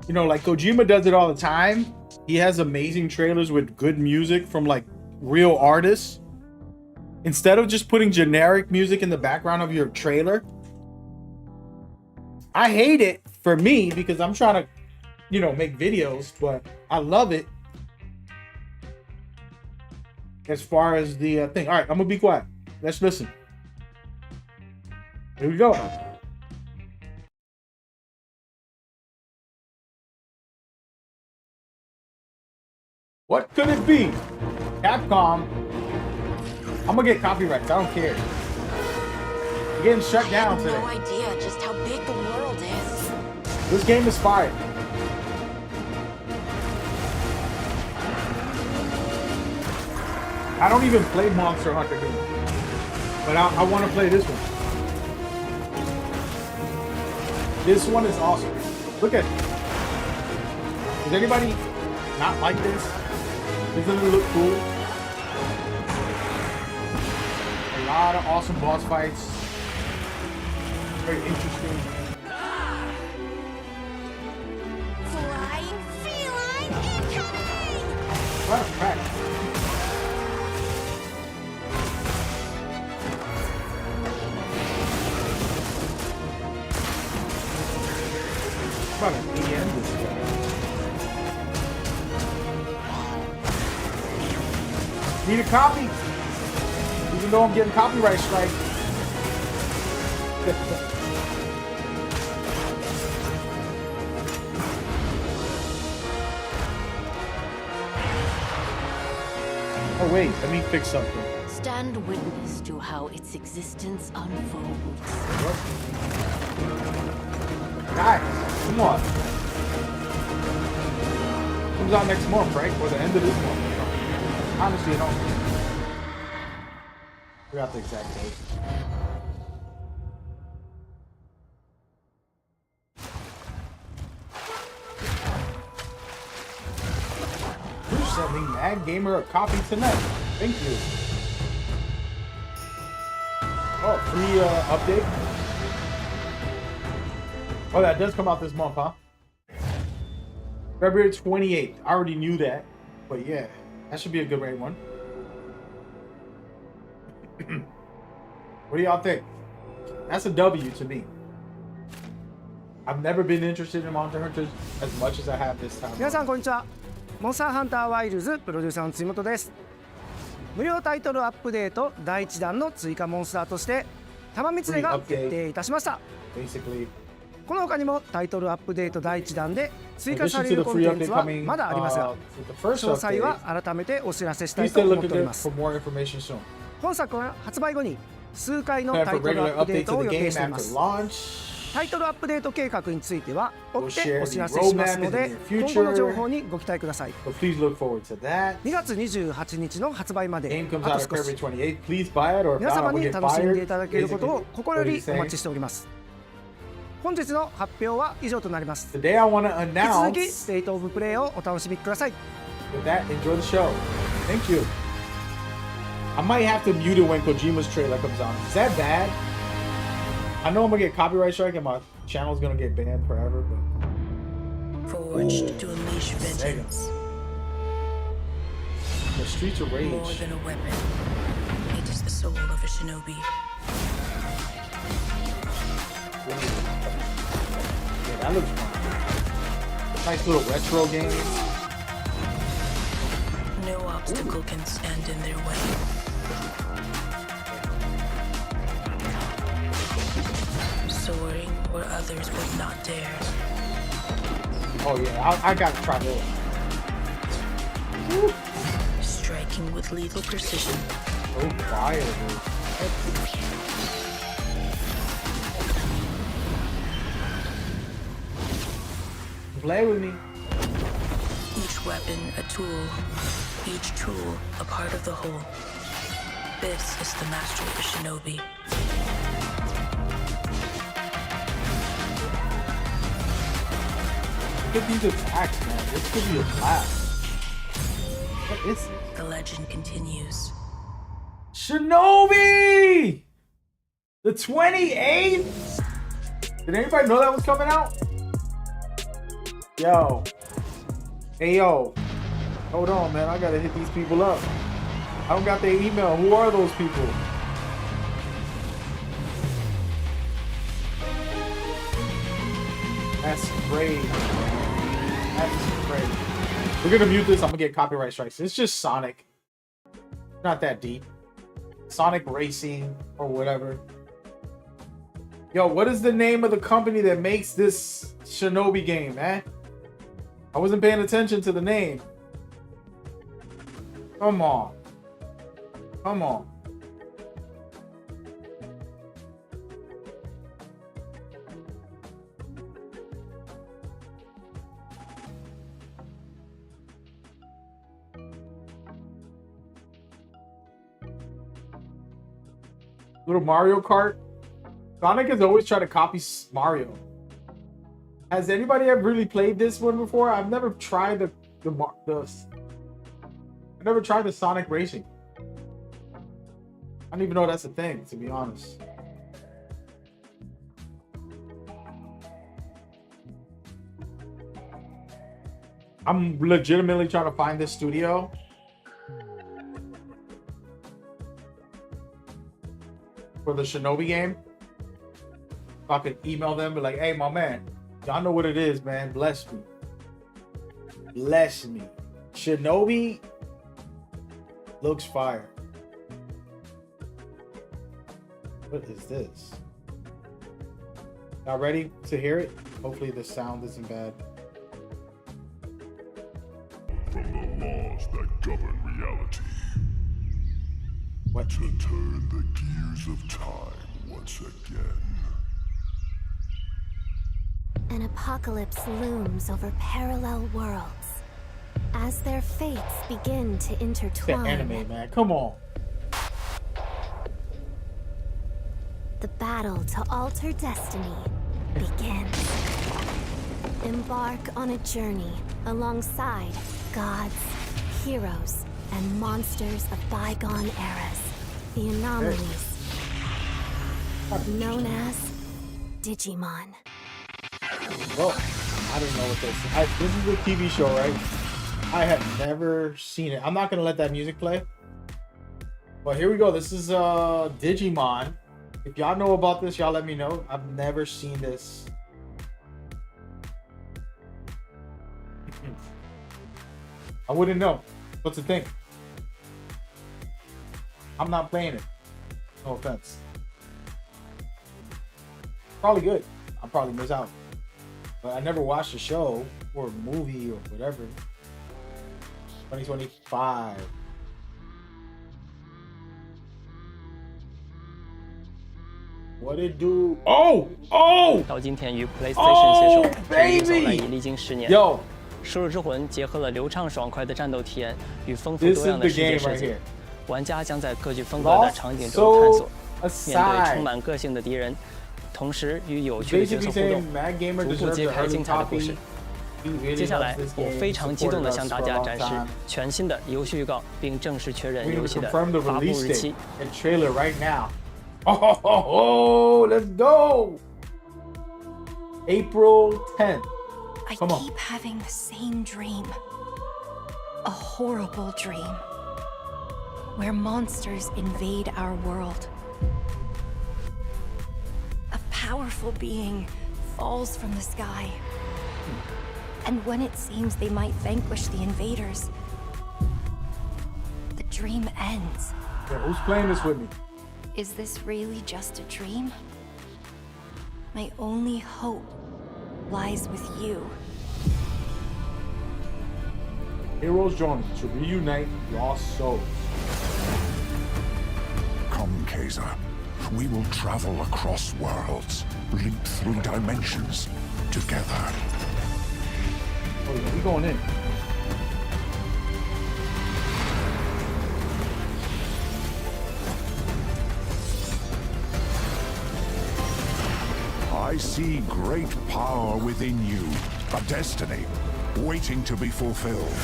You know, like Kojima does it all the time. He has amazing trailers with good music from like real artists. Instead of just putting generic music in the background of your trailer. I hate it for me because I'm trying to, you know, make videos, but I love it. As far as the thing. All right, I'm gonna be quiet. Let's listen. Here we go. What could it be? Capcom. I'm gonna get copyrights. I don't care. You're getting shut down today. I have no idea just how big the world is. This game is fire. I don't even play Monster Hunter games, but I want to play this one. This one is awesome. Look at it. Does anybody not like this? Doesn't it look cool? A lot of awesome boss fights. Very interesting. Flying feline incoming! What a crack. About an EM this guy. Need a copy. Even though I'm getting copyright strike. Oh wait, let me fix something. Stand witness to how its existence unfolds. What? Guys, come on. Comes out next month, right? Or the end of this month. Honestly, I don't. Forgot the exact date. You sent me Mad Gamer a copy tonight. Thank you. Oh, free update. Oh, that does come out this month, huh? February 28th. I already knew that, but yeah. That should be a good rate one. What do y'all think? That's a W to me. I've never been interested in Monster Hunters as much as I have this time. 皆さんこんにちは。モンスターハンターワイルズプロデューサーの辻本です。無料タイトルアップデート第1弾の追加モンスターとして玉三つが決定いたしました。Basically, この他にもタイトルアップデート第1弾で追加されるコンテンツはまだありますが、詳細は改めてお知らせしたいと思っております。本作は発売後に数回のタイトルアップデートを予定しています。タイトルアップデート計画については追ってお知らせしますので、今後の情報にご期待ください。2月28日の発売まであと少し。皆様に楽しんでいただけることを心よりお待ちしております。本日の発表は以上となります。引き続きステートオブプレイをお楽しみください。With that, enjoy the show. Thank you. I might have to mute it when Kojima's trailer comes on. Is that bad? I know I'm gonna get copyright strike and my channel's gonna get banned forever, but... Forged to unleash vengeance. The Streets of Rage. More than a weapon, it is the soul of a shinobi. Yeah, that looks fun. Nice little retro game. No obstacle can stand in their way. Soaring where others would not dare. Oh yeah, I gotta try this. Woo. Striking with lethal precision. So fire, dude. Play with me. Each weapon a tool, each tool a part of the whole. This is the mastery of a shinobi. Look at these attacks, man. This could be a blast. What is it? The legend continues. Shinobi! The 28th? Did anybody know that was coming out? Yo. Hey, yo. Hold on, man. I gotta hit these people up. I don't got their email. Who are those people? That's great. That's great. We're gonna mute this. I'm gonna get copyright strikes. It's just Sonic. Not that deep. Sonic Racing or whatever. Yo, what is the name of the company that makes this Shinobi game, man? I wasn't paying attention to the name. Come on. Come on. Little Mario Kart. Sonic has always tried to copy Mario. Has anybody ever really played this one before? I've never tried I never tried the Sonic Racing. I don't even know that's a thing, to be honest. I'm legitimately trying to find this studio. For the Shinobi game. If I could email them, be like, hey, my man, y'all know what it is, man. Bless me. Bless me. Shinobi looks fire. What is this? Y'all ready to hear it? Hopefully the sound isn't bad. From the laws that govern reality. What? To turn the gears of time once again. An apocalypse looms over parallel worlds as their fates begin to The intertwine. anime, man. Come on. The battle to alter destiny begins. Embark on a journey alongside gods, heroes, and monsters of bygone eras. The anomalies, known as Digimon. Well, I don't know what this is. This is a TV show, right? I have never seen it. I'm not gonna let that music play. But here we go. This is Digimon. If y'all know about this, y'all let me know. I've never seen this. I wouldn't know. What's the thing? I'm not playing it. No offense. Probably good. I'll probably miss out. But I never watched a show or a movie or whatever. 2025. What it do? Oh! 到今天与 PlayStation 携手， baby 走来已历经10年。 Yo, 输入之魂结合了流畅爽快的战斗体验与丰富 this 多 is 样的 the 世界 game 设 right 计 here. 玩家将在各具风格的 Lost 场景中探索， so 面对充 aside. 满个性的敌人，同时与有趣的角 Basically 色互 saying 动， Mad Gamer 逐步 deserves 揭 the 开 early 精彩的故 copy. 事。 He really 接下 loves 来， this 我 game. 非常激动 Supported 地 us 向 for 大 a 家 long 展示 time. 全新的游戏预告，并正式确认 We 游 need 戏 to 的 confirm the 发布 release 日期 date。and trailer right now. Oh, let's go! April 10th. I Come on. keep having the same dream. A horrible dream. Where monsters invade our world. A powerful being falls from the sky. And when it seems they might vanquish the invaders, the dream ends. Yeah, who's playing this with me? Is this really just a dream? My only hope lies with you. Heroes join to reunite lost souls. Come, Kaiser. We will travel across worlds, leap through dimensions, together. Oh yeah, we going in. I see great power within you, a destiny waiting to be fulfilled.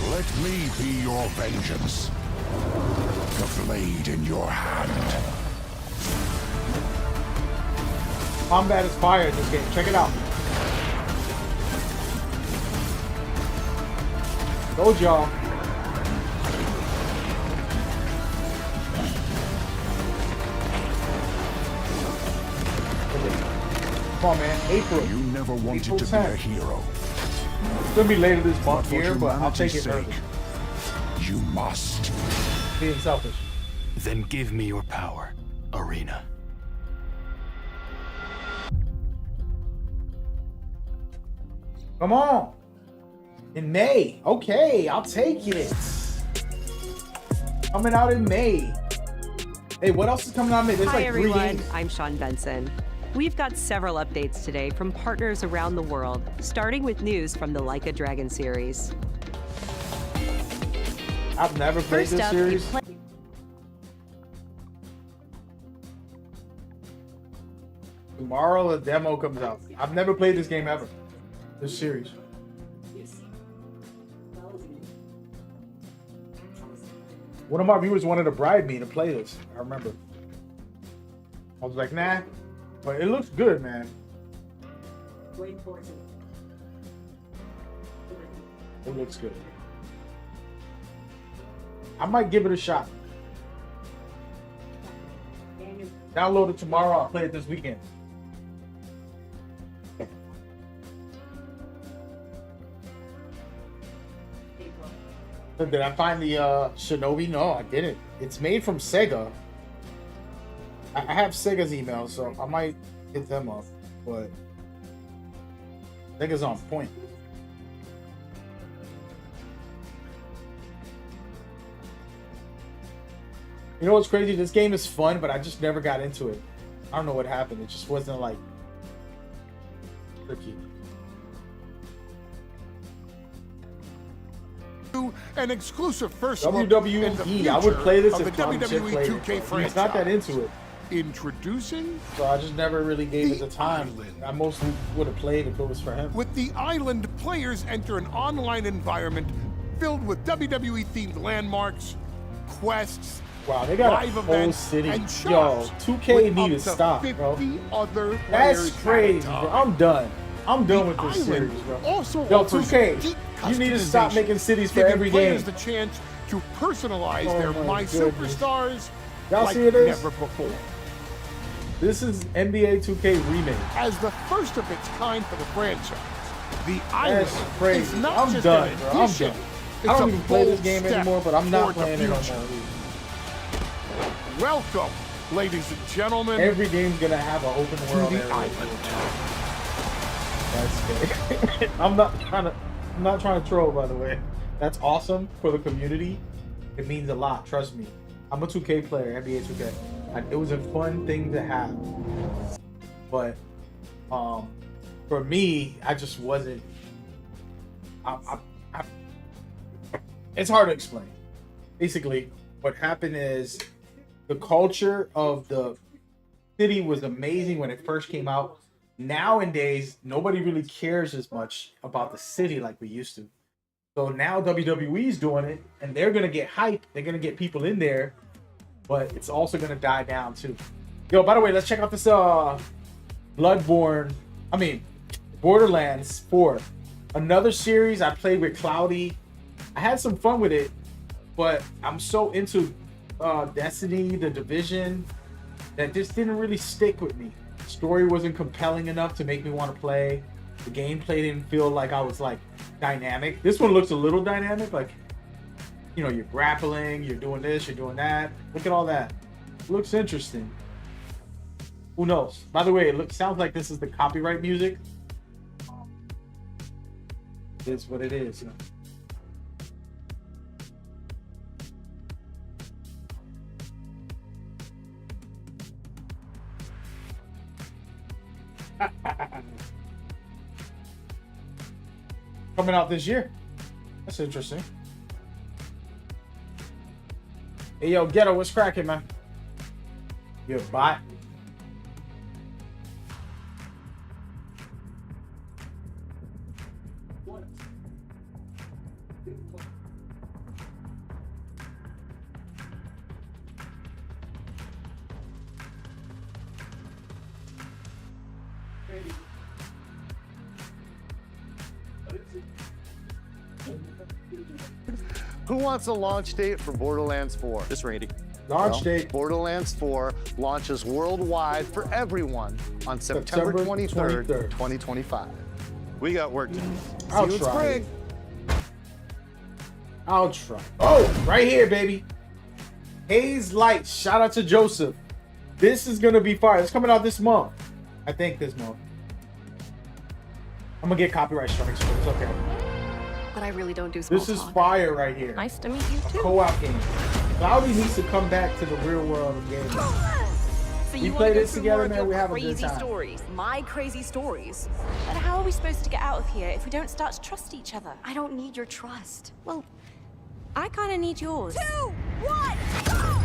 Let me be your vengeance. The blade in your hand. Combat is fire in this game. Check it out. Go, y'all. Come on, man. April. You never wanted April to be a 10th. hero. It's gonna be later this month For here, but I'll take humanity's it early. sake, you must. Being selfish. Then give me your power, Arena. Come on. In May. Okay, I'll take it. Coming out in May. Hey, what else is coming out in May? There's Hi like 3 everyone, games. I'm Sean Benson. We've got several updates today from partners around the world, starting with news from the Like a Dragon series. I've never played this series. Tomorrow a demo comes out. I've never played this game ever. This series. One of my viewers wanted to bribe me to play this. I remember. I was like, nah. But it looks good, man. It looks good. I might give it a shot. Download it tomorrow. I'll play it this weekend. Did I find the Shinobi? No, I didn't. It's made from Sega. I have Sega's email, so I might hit them up. But Sega's on point. You know what's crazy? This game is fun, but I just never got into it. I don't know what happened. It just wasn't like tricky. An exclusive first WWE. I would play this if WWE 2K franchise. He's not that into it. Introducing, so I just never really gave it the time. I mostly would have played if it was for him. With the island, players enter an online environment filled with WWE-themed landmarks, quests. Wow, they got a whole city. Yo, 2K need to stop, bro. That's crazy, bro. I'm done. I'm done with this series, bro. Yo, 2K, you need to stop making cities for every game. The chance to personalize their My Superstars like never before. This is NBA 2K remake. As the first of its kind for the franchise, the island is not I'm just done, an bro. I'm addition. done. I don't even play this game anymore, but I'm not playing it no more. Welcome, ladies and gentlemen. Every game's gonna have an open world area. That's good. I'm not trying to troll, by the way. That's awesome for the community. It means a lot, trust me. I'm a 2K player, NBA 2K. It was a fun thing to have. But for me, I just wasn't. It's hard to explain. Basically, what happened is the culture of the city was amazing when it first came out. Nowadays, nobody really cares as much about the city like we used to. So now WWE's doing it, and they're gonna get hype. They're gonna get people in there, but it's also gonna die down too. Yo, by the way, let's check out this Borderlands 4. Another series I played with Cloudy. I had some fun with it, but I'm so into Destiny, The Division, that this didn't really stick with me. The story wasn't compelling enough to make me want to play. The gameplay didn't feel like I was like dynamic. This one looks a little dynamic, like, you know, you're grappling, you're doing this, you're doing that. Look at all that. It looks interesting. Who knows? By the way, it sounds like this is the copyright music. It is what it is. You know? Coming out this year. That's interesting. Hey, yo, Ghetto, what's cracking, man? You a bot? Who wants a launch date for Borderlands 4? Just Randy. Launch date. Borderlands 4 launches worldwide for everyone on September 23rd, 2025. We got work to do. I'll See you in try. spring. I'll try. Oh, right here, baby. Haze Light. Shout out to Joseph. This is gonna be fire. It's coming out this month. I think this month. I'm gonna get copyright strikes, but it's okay. But I really don't do small This is talk. fire right here. Nice to meet you A too. co-op game. Cloudy needs to come back to the real world of gaming. So We you play want to go this through together, more of man, your we have a good crazy time. stories? My crazy stories. But how are we supposed to get out of here if we don't start to trust each other? I don't need your trust. Well, I kind of need yours. 2, 1, go!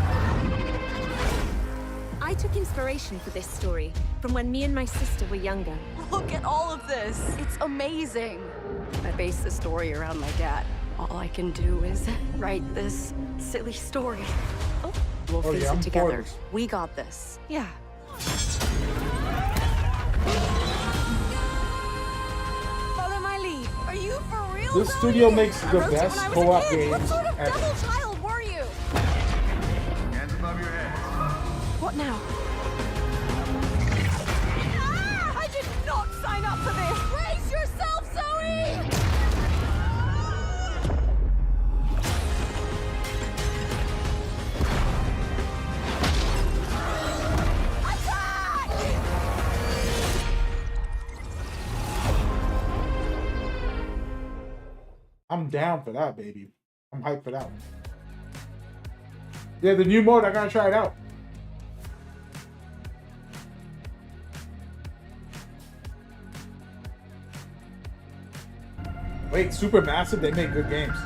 I took inspiration for this story from when me and my sister were younger. Look at all of this. It's amazing. I base the story around my dad. All I can do is write this silly story. Oh, we'll face I'm it together. for this. We got this. Yeah. Follow my lead. Are you for real? This Zoe? studio makes I the wrote it best when I was a co-op kid. games What sort of ever. devil child were you? Hands above your head. What now? Ah! I did not sign up for this. Brace yourself, Zoe! Attack! I'm down for that, baby. I'm hyped for that one. Yeah, the new mode, I gotta try it out. Wait, Supermassive, they make good games.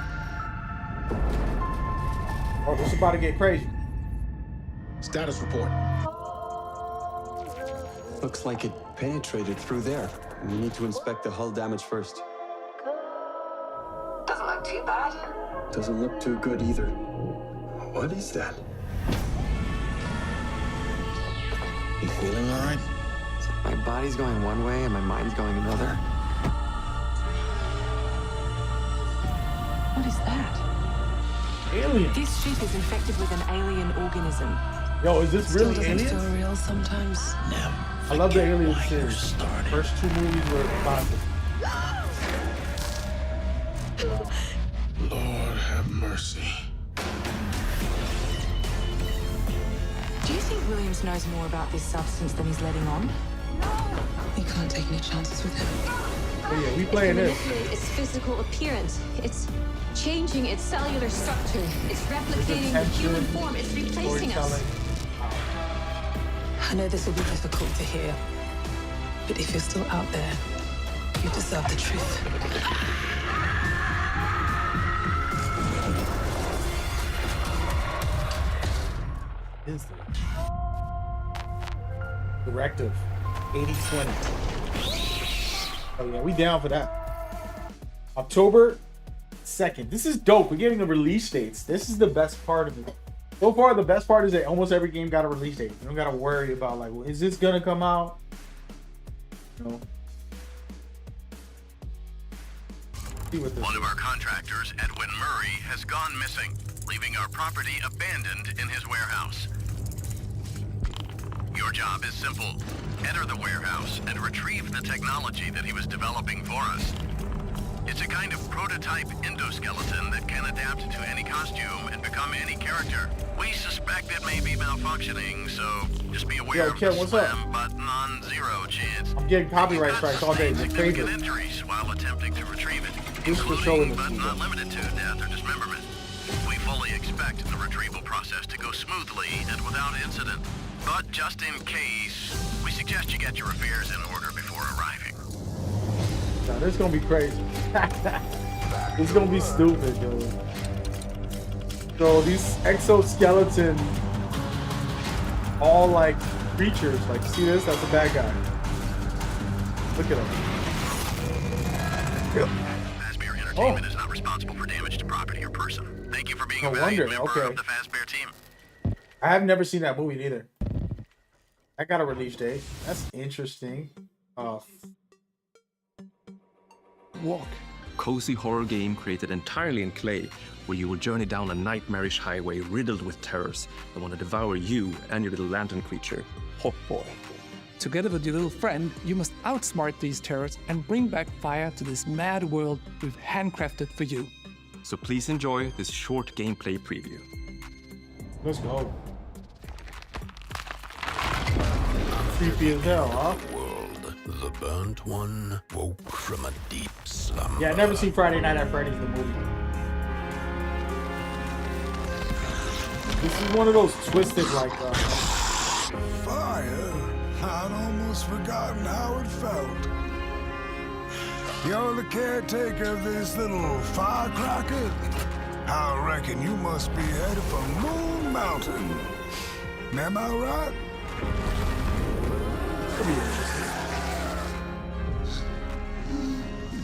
Oh, this is about to get crazy. Status report. Looks like it penetrated through there. We need to inspect the hull damage first. Doesn't look too bad. Doesn't look too good either. What is that? You feeling all right? My body's going one way and my mind's going another. What is that? Alien. This ship is infected with an alien organism. Yo, is this Still really doesn't Alien? feel real sometimes. Never. I love the Alien why you're series. starting. First 2 movies were classic. Lord have mercy. Do you think Williams knows more about this substance than he's letting on? We can't take any chances with him. Oh yeah, we playing this. Manipulate its physical appearance. It's changing its cellular structure. It's replicating the human form. It's replacing us. I know this will be difficult to hear, but if you're still out there, you deserve the truth. Is there? Directive 80/20. Oh yeah, we down for that. October 2nd. This is dope. We're getting the release dates. This is the best part of it. So far, the best part is that almost every game got a release date. You don't gotta worry about like, well, is this gonna come out? No. See what this One of our contractors, Edwin Murray, has gone missing, leaving our property abandoned in his warehouse. Your job is simple. Enter the warehouse and retrieve the technology that he was developing for us. It's a kind of prototype endoskeleton that can adapt to any costume and become any character. We suspect it may be malfunctioning, so just be aware of Ken, the what's up? slim but non-zero chance. I'm getting copyright strikes all day. It's Significant crazy. injuries while attempting to retrieve it, This for showing including this but video. not limited to death or dismemberment. We fully expect the retrieval process to go smoothly and without incident. But just in case, we suggest you get your affairs in order before arriving. Nah, this is gonna be crazy. This is gonna be stupid, dude. So these exoskeleton, all like creatures. Like, see this? That's a bad guy. Look at him. Fazbear Entertainment is not responsible for damage to property or person. Thank you for being a No valued wonder, member okay. of the Fazbear team. I have never seen that movie neither. I got a release date. That's interesting. Walk. Cozy horror game created entirely in clay, where you will journey down a nightmarish highway riddled with terrors that want to devour you and your little lantern creature. Oh boy. Together with your little friend, you must outsmart these terrors and bring back fire to this mad world we've handcrafted for you. So please enjoy this short gameplay preview. Let's go. Creepy as hell, huh? The burnt one woke from a deep slumber. Yeah, I never seen Friday Night at Freddy's the movie. This is one of those twisted like fire, I'd almost forgotten how it felt. You're the caretaker of this little firecracker? I reckon you must be headed for Moon Mountain. Am I right?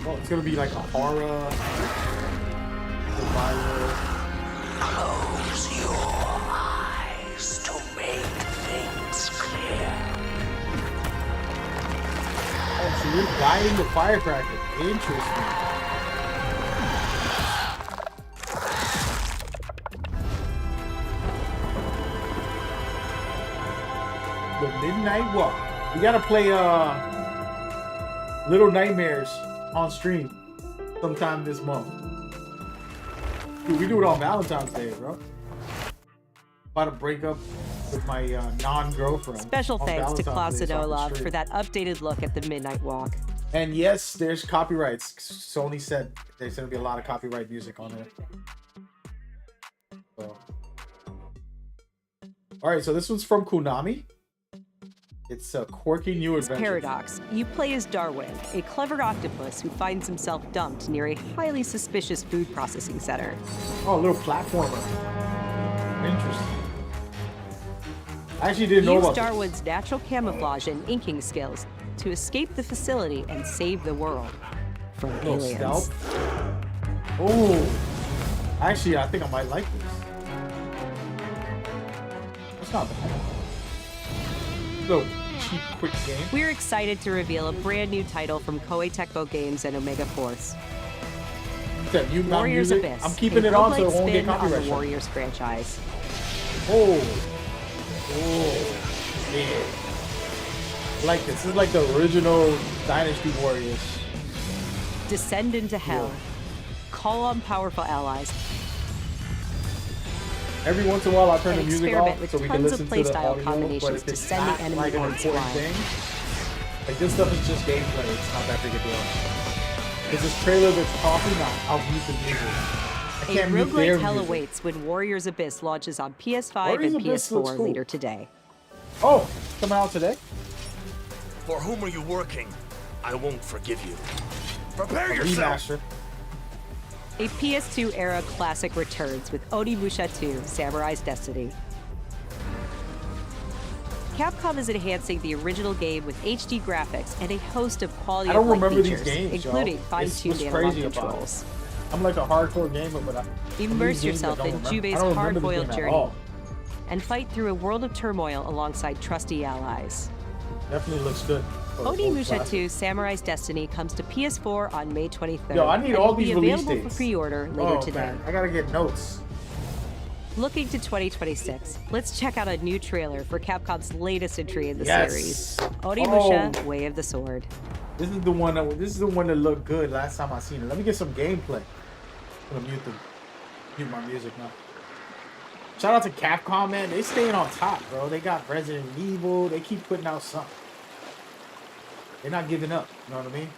Well, it's gonna be like a horror, survival. Close your eyes to make things clear. Oh, so you're guiding the firecracker. Interesting. The Midnight Walk. We gotta play Little Nightmares on stream sometime this month. Dude, we do it on Valentine's Day, bro. About to break up with my non-girlfriend. Special thanks to Klaus and Valentine's Day, so I can Olaf stream. for that updated look at the Midnight Walk. And yes, there's copyrights. Sony said there's gonna be a lot of copyright music on it. So. All right, so this one's from Konami. It's a quirky new adventure. Paradox. You play as Darwin, a clever octopus who finds himself dumped near a highly suspicious food processing center. Oh, a little platformer. Interesting. I actually didn't know Use about this. Darwin's natural camouflage and inking skills to escape the facility and save the world from Oh, aliens. stealth. Oh, actually, I think I might like this. It's not bad. Little cheap, quick game. We're excited to reveal a brand new title from Koei Tecmo Games and Omega Force. That you Warriors music. Abyss. I'm keeping a it on so it roguelike won't get spin on copyright the strike. Warriors franchise. Oh, yeah. I like this. This is like the original Dynasty Warriors. Descend into hell. Call on powerful allies. Every once in a while, I turn And the music experiment off with so we can tons listen of to the playstyle audio. But combinations if to it's send the not enemy like an on important flying. thing, like this stuff is just gameplay. It's not that big a deal. Because this trailer that's talking, I'll mute the music. I A can't mute their roguelike hell music. awaits when Warriors Abyss launches on PS5 Warriors and Abyss looks PS4 cool. later today. Oh, coming out today? For whom are you working? I won't forgive you. Prepare A yourself! remaster. A PS2 era classic returns with Onimusha 2 Samurai's Destiny. Capcom is enhancing the original game with HD graphics and a host of quality I don't of life remember features, these games, including y'all. fine-tuned It's what's analog crazy about it. controls. I'm like a hardcore gamer, but Immerse yourself in Jube's hard-boiled journey Oh, and fight through a world of turmoil alongside trusty allies. definitely looks good. for a old Onimusha classic. 2 Samurai's Destiny comes to PS4 on May 23rd. Yo, I need and all will be these release available for dates. pre-order later Oh, today. man, I gotta get notes. Looking to 2026, let's check out a new trailer for Capcom's latest entry in the Yes. series, Onimusha Oh. Way of the Sword. This is the one that looked good last time I seen it. Let me get some gameplay. I'm gonna mute my music now. Shout out to Capcom, man. They staying on top, bro. They got Resident Evil. They keep putting out something. They're not giving up. You know what I mean?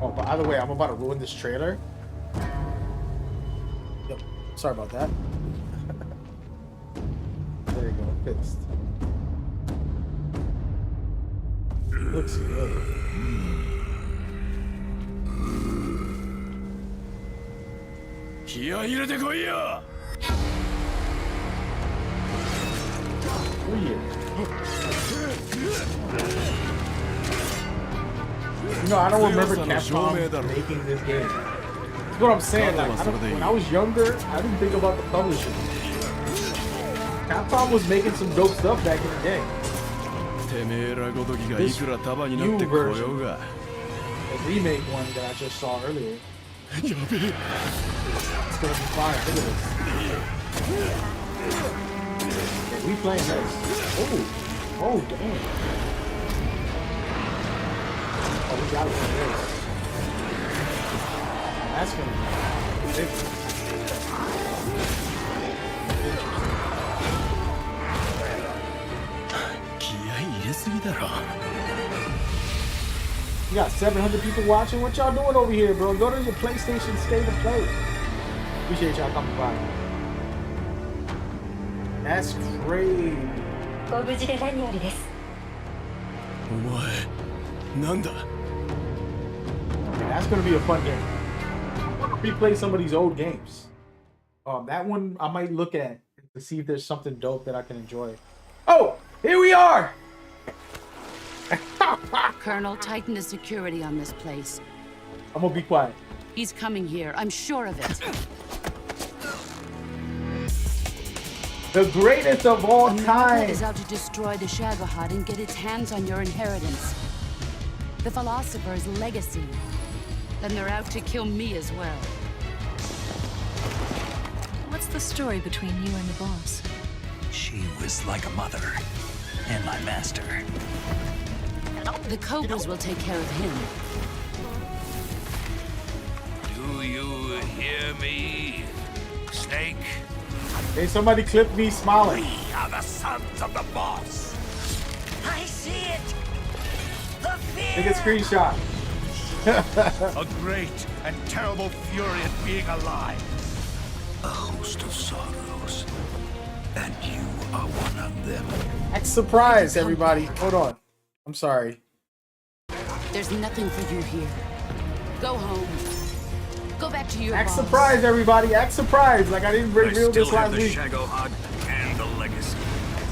Oh, by the way, I'm about to ruin this trailer. Yep. Sorry about that. There you go. Fixed. Looks good. Oh, yeah. You know, I don't remember Capcom making this game. That's what I'm saying. Like, when I was younger, I didn't think about the publishing. Capcom was making some dope stuff back in the day. This new version, the remake one that I just saw earlier. It's gonna be fire. Look at this. Yeah, we playing this. Oh, damn. Oh, we gotta play this. That's gonna be You got 700 people watching. What y'all doing over here, bro? Go to your PlayStation State of Play. Appreciate y'all coming by. That's crazy. That's gonna be a fun game. I want to replay some of these old games. That one I might look at to see if there's something dope that I can enjoy. Oh, here we are. Colonel, tighten the security on this place. I'm gonna be quiet. He's coming here. I'm sure of it. The greatest of all time is out to destroy the Shagohod and get its hands on your inheritance. The philosopher's legacy. Then they're out to kill me as well. What's the story between you and the boss? She was like a mother, and my master. The Cobras will take care of him. Do you hear me, Snake? Hey, somebody clip me smiling. We are the sons of the boss. I see it. The fear. Take a screenshot. A great and terrible fury at being alive. A host of sorrows, and you are one of them. Act surprised, everybody. Hold on. I'm sorry. There's nothing for you here. Go home. Go back to your Act boss. surprised, everybody. Act surprised. Like I didn't reveal this last week. Shagohod and the legacy.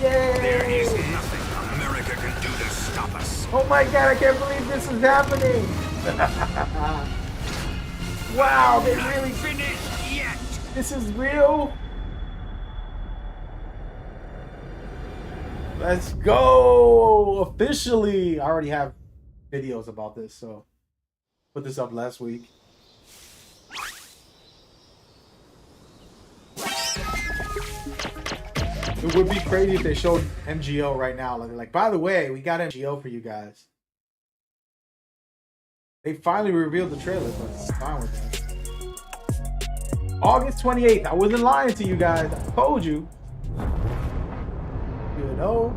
Yay! There is nothing America can do to stop us. Oh my god, I can't believe this is happening. Wow, they really finished yet. This is real. Let's go. Officially. I already have videos about this, so put this up last week. It would be crazy if they showed MGO right now. Like, by the way, we got MGO for you guys. They finally revealed the trailer, but I'm fine with that. August 28th. I wasn't lying to you guys. I told you. You know,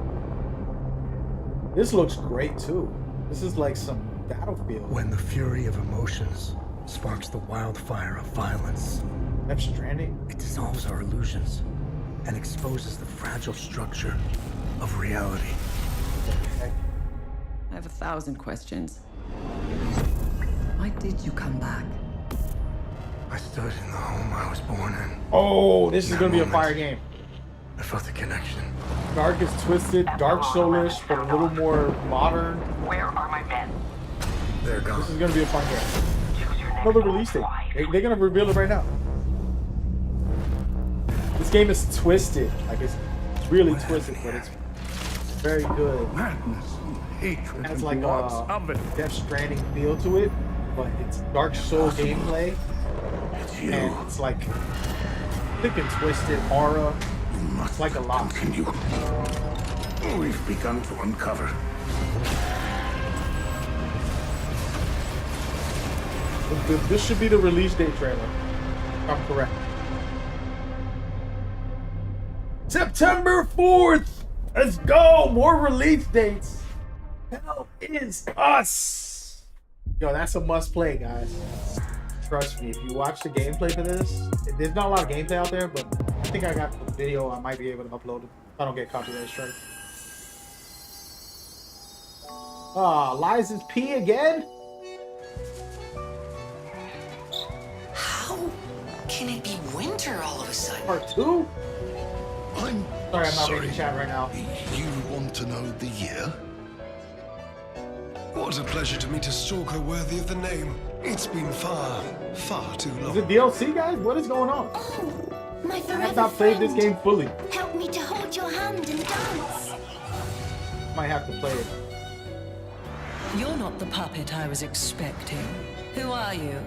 this looks great too. This is like some Battlefield. When the fury of emotions sparks the wildfire of violence, Death Stranding. It dissolves our illusions and exposes the fragile structure of reality. I have 1,000 questions. Why did you come back? I stood in the home I was born in. Oh, this is gonna be a fire game. I felt the connection. Dark is twisted, Dark Soulish, but a little more modern. Where are my men? They're gone. This is gonna be a fun game. Another release date. They're gonna reveal it right now. This game is twisted. Like it's really twisted, but it's very good. Madness, hatred, It has like a Death Stranding feel to it, but it's Dark Soul gameplay. And it's like thick and twisted aura. It's like a lot. Continue. We've begun to uncover. This should be the release date trailer, if I'm correct. September 4th! Let's go! More release dates! Hell is us! Yo, that's a must play, guys. Trust me, if you watch the gameplay for this, there's not a lot of gameplay out there, but I think I got the video. I might be able to upload it if I don't get copyright strike. Liza's P again? How can it be winter all of a sudden? Part 2? I'm Sorry, I'm not reading the chat right now. You want to know the year? What a pleasure to meet a stalker worthy of the name. It's been far, far too long. Is it DLC, guys? What is going on? Oh, my I forever have not played this game fully. Help me to hold your hand in the dance. Might have to play it. You're not the puppet I was expecting. Who are you?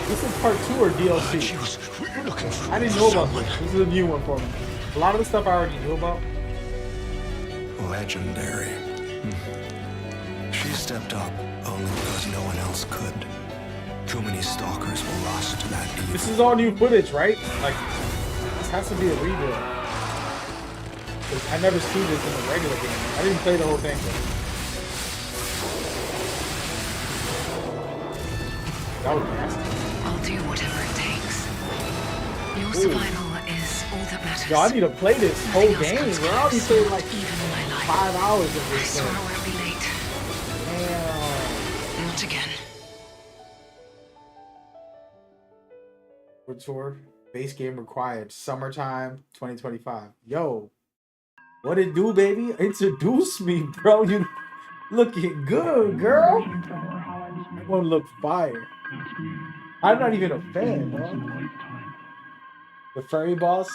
This is part 2 or DLC? I didn't know about this. This is a new one for me. A lot of the stuff I already knew about. Legendary. She stepped up only because no one else could. Too many stalkers will rush to that evil. This is all new footage, right? Like, this has to be a rebuild. 'Cause I never see this in the regular game. I didn't play the whole thing. That was nasty. I'll do whatever it takes. Your survival is all that matters. Yo, I need to play this whole game, bro. I'll be playing like Even in my life. 5 hours of I this swear I thing. won't be late. Damn. Not again. Tour. Base game required. Summertime 2025. Yo. What it do, baby? Introduce me, bro. You looking good, girl. That one look fire. I'm not even a fan, bro. The furry boss.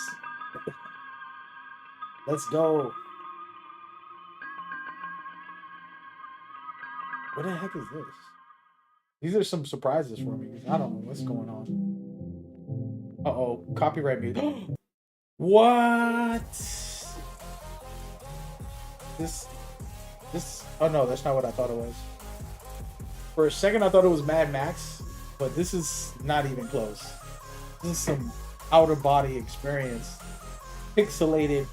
Let's go. What the heck is this? These are some surprises for me. I don't know what's going on. Uh-oh, copyright music. What? This, oh no, that's not what I thought it was. For a second, I thought it was Mad Max, but this is not even close. This is some outer body experience. Pixelated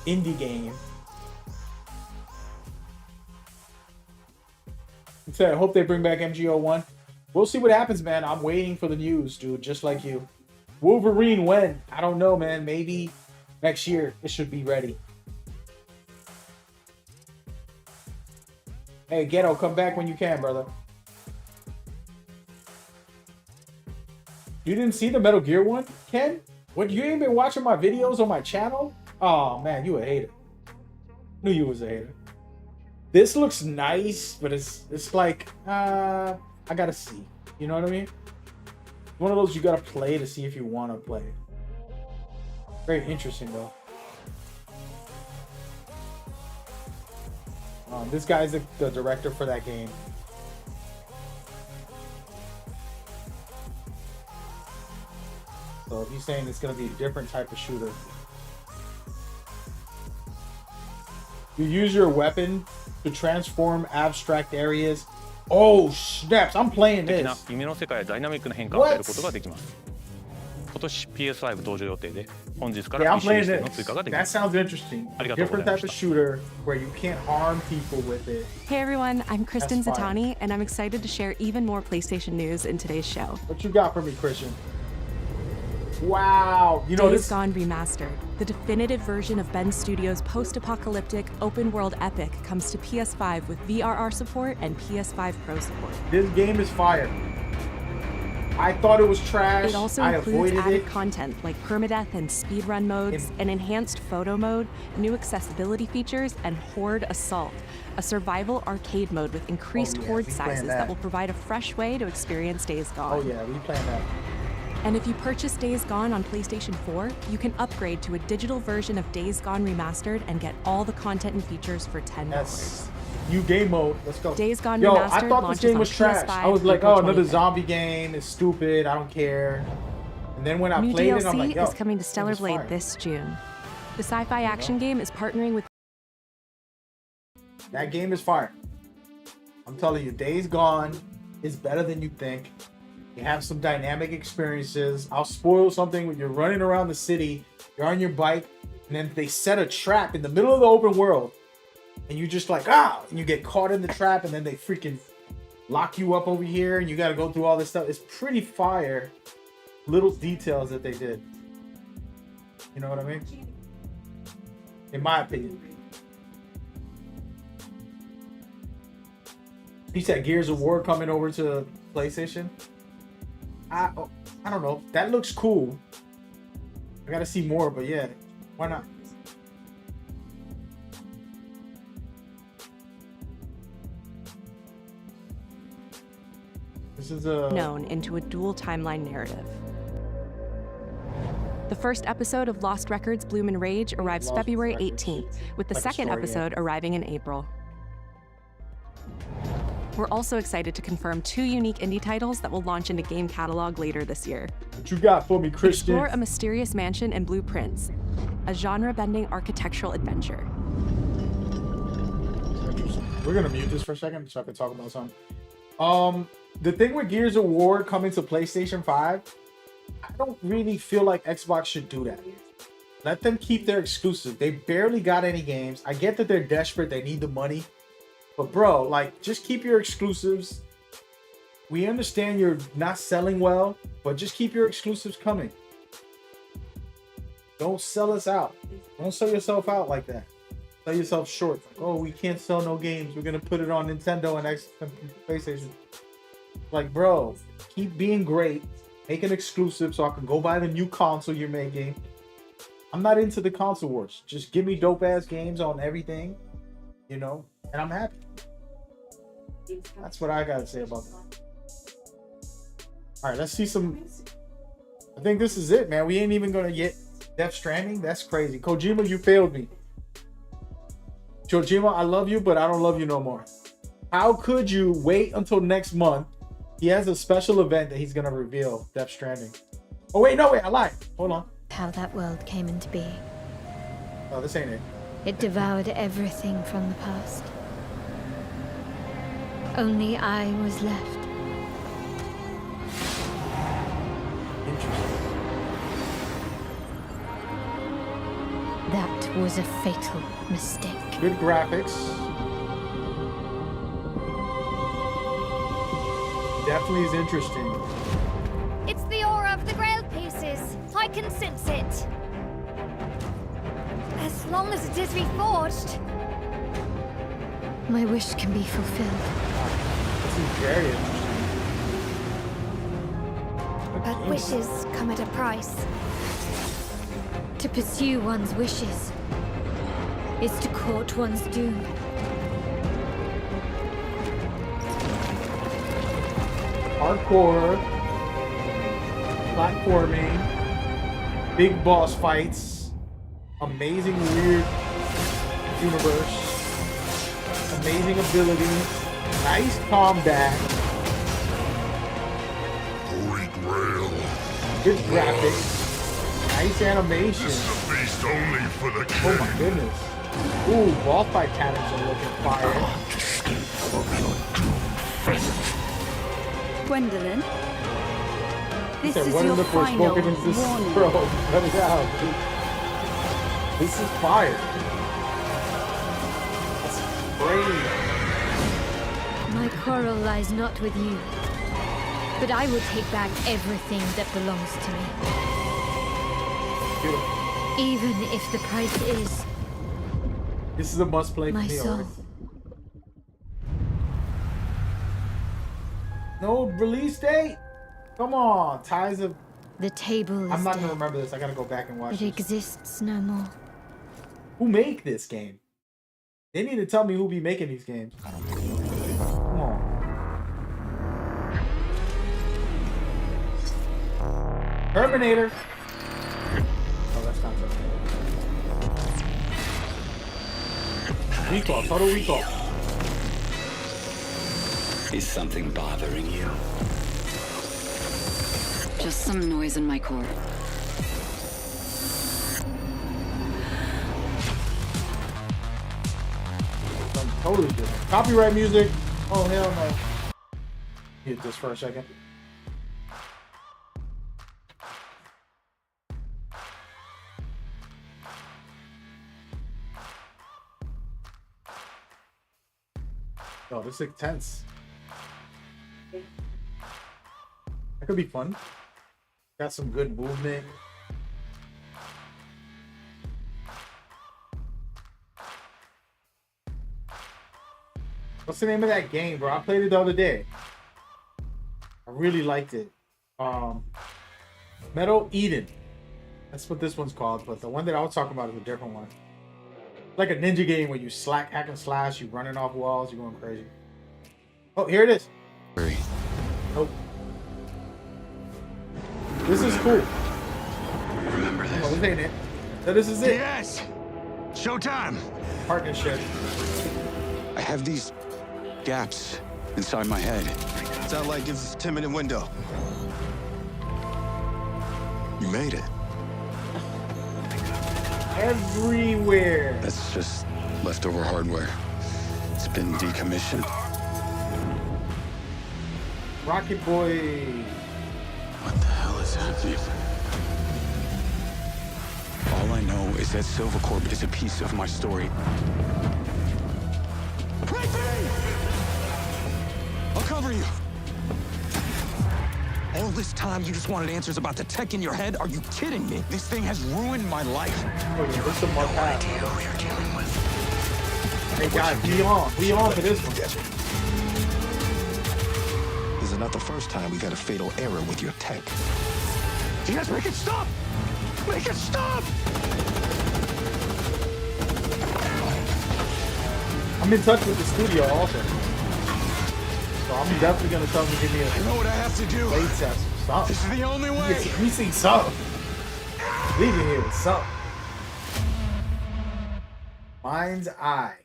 indie game. I hope they bring back MGO1. We'll see what happens, man. I'm waiting for the news, dude, just like you. Wolverine when? I don't know, man. Maybe next year it should be ready. Hey, Ghetto, come back when you can, brother. You didn't see the Metal Gear one, Ken? What, you ain't been watching my videos on my channel? Oh, man, you a hater. Knew you was a hater. This looks nice, but it's like, I gotta see. You know what I mean? One of those you gotta play to see if you want to play. Very interesting, though. This guy's the director for that game. So if he's saying it's gonna be a different type of shooter. You use your weapon to transform abstract areas. Oh snaps! I'm playing this. 夢の世界やダイナミックな変化を与えることができます。今年 PS5 登場予定で本日から I'm playing PC の this. 追加ができ That ます。 sounds interesting. ありがとうござ Different いま type し of た。 shooter where you can't harm people with it. Hey everyone, I'm Kristen That's fine. Zatani, and I'm excited to share even more PlayStation news in today's show. What you got for me, Christian? Wow, you know Days this. Gone Remastered, the definitive version of Ben Studios' post-apocalyptic open-world epic, comes to PS5 with VRR support and PS5 Pro support. This game is fire. I thought it was trash. It also I includes avoided added it. content like permadeath and speedrun modes, an enhanced photo mode, new accessibility features, and Horde Assault, a survival arcade mode with increased horde we playing sizes that. that will provide a fresh way to experience Days Gone. Oh yeah, we playing that. And if you purchase Days Gone on PlayStation 4, you can upgrade to a digital version of Days Gone Remastered and get all the content and features for $10. Yes. New game mode. Let's go. Days Gone Yo, Remastered I thought this launches game on was trash. PS5 I was like, April oh, another 25th. zombie game. It's stupid. I don't care. And then when I New played DLC it, I'm like, yo, is coming to Stellar it's fire. Blade this June. The Sci-Fi action game is partnering with That game is fire. I'm telling you, Days Gone is better than you think. You have some dynamic experiences. I'll spoil something when you're running around the city, you're on your bike, and then they set a trap in the middle of the open world. And you just like, and you get caught in the trap, and then they freaking lock you up over here, and you got to go through all this stuff. It's pretty fire. Little details that they did. You know what I mean? In my opinion. He said Gears of War coming over to PlayStation. I don't know. That looks cool. I gotta see more, but yeah, why not? This is a known into a dual timeline narrative. The first episode of Lost Records Bloom and Rage arrives Lost February Records. 18th, with the Like a second story, episode arriving in April. We're also excited to confirm 2 unique indie titles that will launch into game catalog later this year. What you got for me, Christian? Explore a mysterious mansion and blueprints, a genre-bending architectural adventure. We're gonna mute this for a second so I can talk about something. The thing with Gears of War coming to PlayStation 5, I don't really feel like Xbox should do that. Let them keep their exclusive. They barely got any games. I get that they're desperate. They need the money. But bro, like, just keep your exclusives. We understand you're not selling well, but just keep your exclusives coming. Don't sell us out. Don't sell yourself out like that. Sell yourself short. Like, oh, we can't sell no games. We're going to put it on Nintendo and PlayStation. Like, bro, keep being great. Make an exclusive so I can go buy the new console you're making. I'm not into the console wars. Just give me dope ass games on everything, you know, and I'm happy. That's what I gotta say about that. All right, let's see some. I think this is it, man. We ain't even gonna get Death Stranding. That's crazy. Kojima, you failed me. Kojima, I love you, but I don't love you no more. How could you wait until next month? He has a special event that he's gonna reveal Death Stranding. Oh wait, no, wait, I lied. Hold on. How that world came into being. Oh, this ain't it. It devoured everything from the past. Only I was left. Interesting. That was a fatal mistake. Good graphics. Definitely is interesting. It's the aura of the Grail pieces. I can sense it. As long as it is reforged. My wish can be fulfilled. This is very interesting. But wishes come at a price. To pursue one's wishes is to court one's doom. Hardcore, platforming, big boss fights, amazing weird universe, amazing abilities, nice combat, Holy Grail. good graphics, nice animation. This is a feast only for the king. Oh my goodness. Ooh, boss fight patterns are looking fire. Gwendolyn, this Said, is what your in the final Forspoken is this? warning. Bro, cut it out. Dude. This is fire. That's crazy. My quarrel lies not with you, but I will take back everything that belongs to me. Beautiful. Even if the price is This is a must play for my me soul. already. No release date? Come on, Ties of... The table is I'm not dead. gonna remember this. I gotta go back and watch It this. exists no more. Who make this game? They need to tell me who be making these games. Come on. Terminator. Oh, that's not Terminator. Recall, total recall. Is something bothering you? Just some noise in my core. Something totally different. Copyright music. Oh, hell no. Hit this for a second. Oh, this is intense. That could be fun. Got some good movement. What's the name of that game, bro? I played it the other day. I really liked it. Metal Eden. That's what this one's called, but the one that I was talking about is a different one. Like a ninja game where you hack and slash, you running off walls, you're going crazy. Oh, here it is. Nope. This is cool. Remember this? Oh, this ain't it. So this is it. Yes! Showtime! Partnership. I have these gaps inside my head. Satellite gives us a 10-minute window. You made it. Everywhere. That's just leftover hardware. It's been decommissioned. Rocket Boy. What the hell is happening? All I know is that Silvercorp is a piece of my story. I'll cover you. All this time, you just wanted answers about the tech in your head? Are you kidding me? This thing has ruined my life. Oh, yeah, what's the more No idea who you're dealing with. Hey, guys, we on for this one. This is not the first time we've had a fatal error with your tech. Yes, make it stop! Make it stop! I'm in touch with the studio also. So I'm definitely gonna tell them to give me a I know what I have to do. play test or something. This is the only way. We see something. Leave it here with something. Mind's Eye.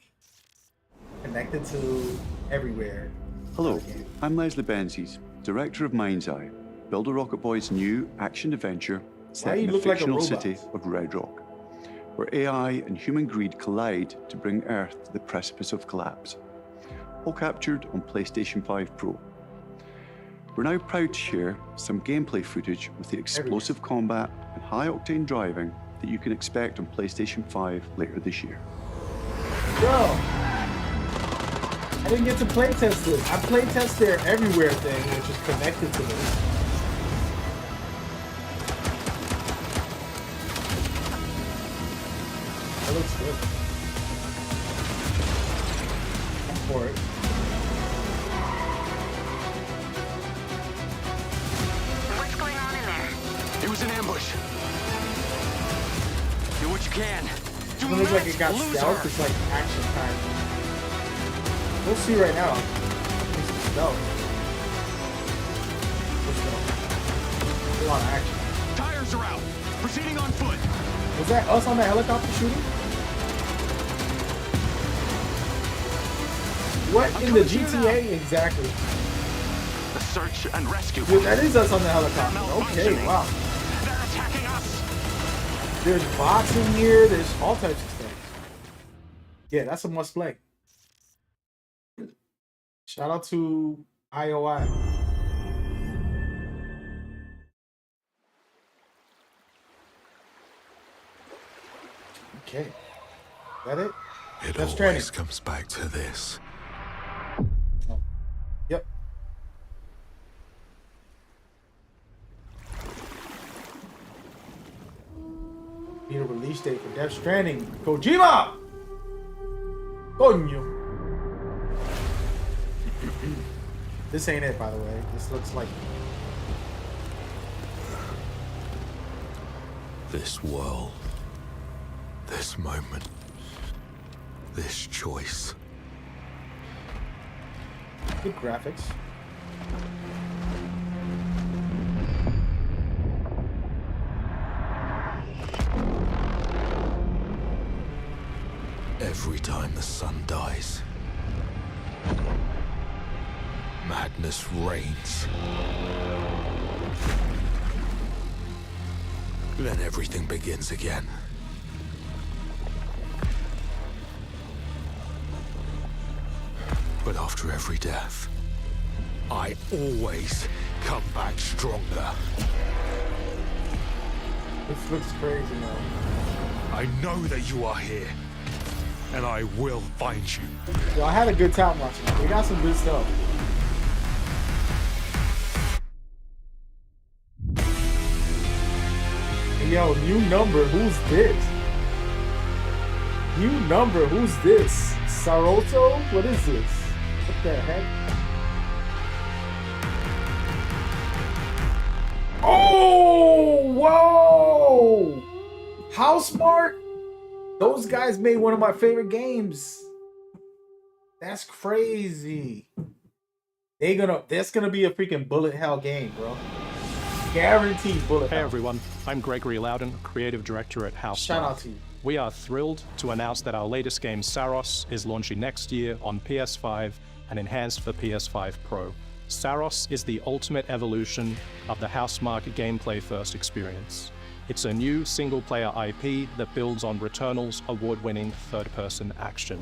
Connected to everywhere. Hello, I'm Leslie Benzies, director of Mind's Eye, Builder Rocket Boy's new action-adventure set in the fictional city of Red Rock, where AI and human greed collide to bring Earth to the precipice of collapse. All captured on PlayStation 5 Pro. We're now proud to share some gameplay footage with the explosive combat and high-octane driving that you can expect on PlayStation 5 later this year. Yo! I didn't get to playtest this. I playtest their everywhere thing, which is connected to this. That looks good. I'm for it. What's going on in there? It was an ambush. Do what you can. It doesn't look like it got stealth. It's like action time. We'll see right now. It's some stealth. What's stealth? A lot of action. Tires are out. Proceeding on foot. Was that us on the helicopter shooting? What in the GTA exactly? The search and rescue. Yeah, that is us on the helicopter. Okay, wow. They're attacking us. There's bots in here. There's all types of stuff. Yeah, that's a must play. Shout out to IOI. Okay. Is that it? It That's always comes back to this. Oh. Yep. Need a release date for Death Stranding. Kojima! Coño. This ain't it, by the way. This looks like... This world. This moment. This choice. Good graphics. Every time the sun dies, madness reigns. Then everything begins again. But after every death, I always come back stronger. This looks crazy, man. I know that you are here, and I will find you. Yo, I had a good time watching it. We got some good stuff. Yo, new number, who's this? New number, who's this? Saroto? What is this? What the heck? Oh, whoa! How smart? Those guys made one of my favorite games. That's crazy. That's gonna be a freaking bullet hell game, bro. Guaranteed bullet hell. Hey everyone, I'm Gregory Loudon, creative director at House. Shout out to you. We are thrilled to announce that our latest game, Saros, is launching next year on PS5 and enhanced for PS5 Pro. Saros is the ultimate evolution of the Housemarque gameplay-first experience. It's a new single-player IP that builds on Returnal's award-winning third-person action.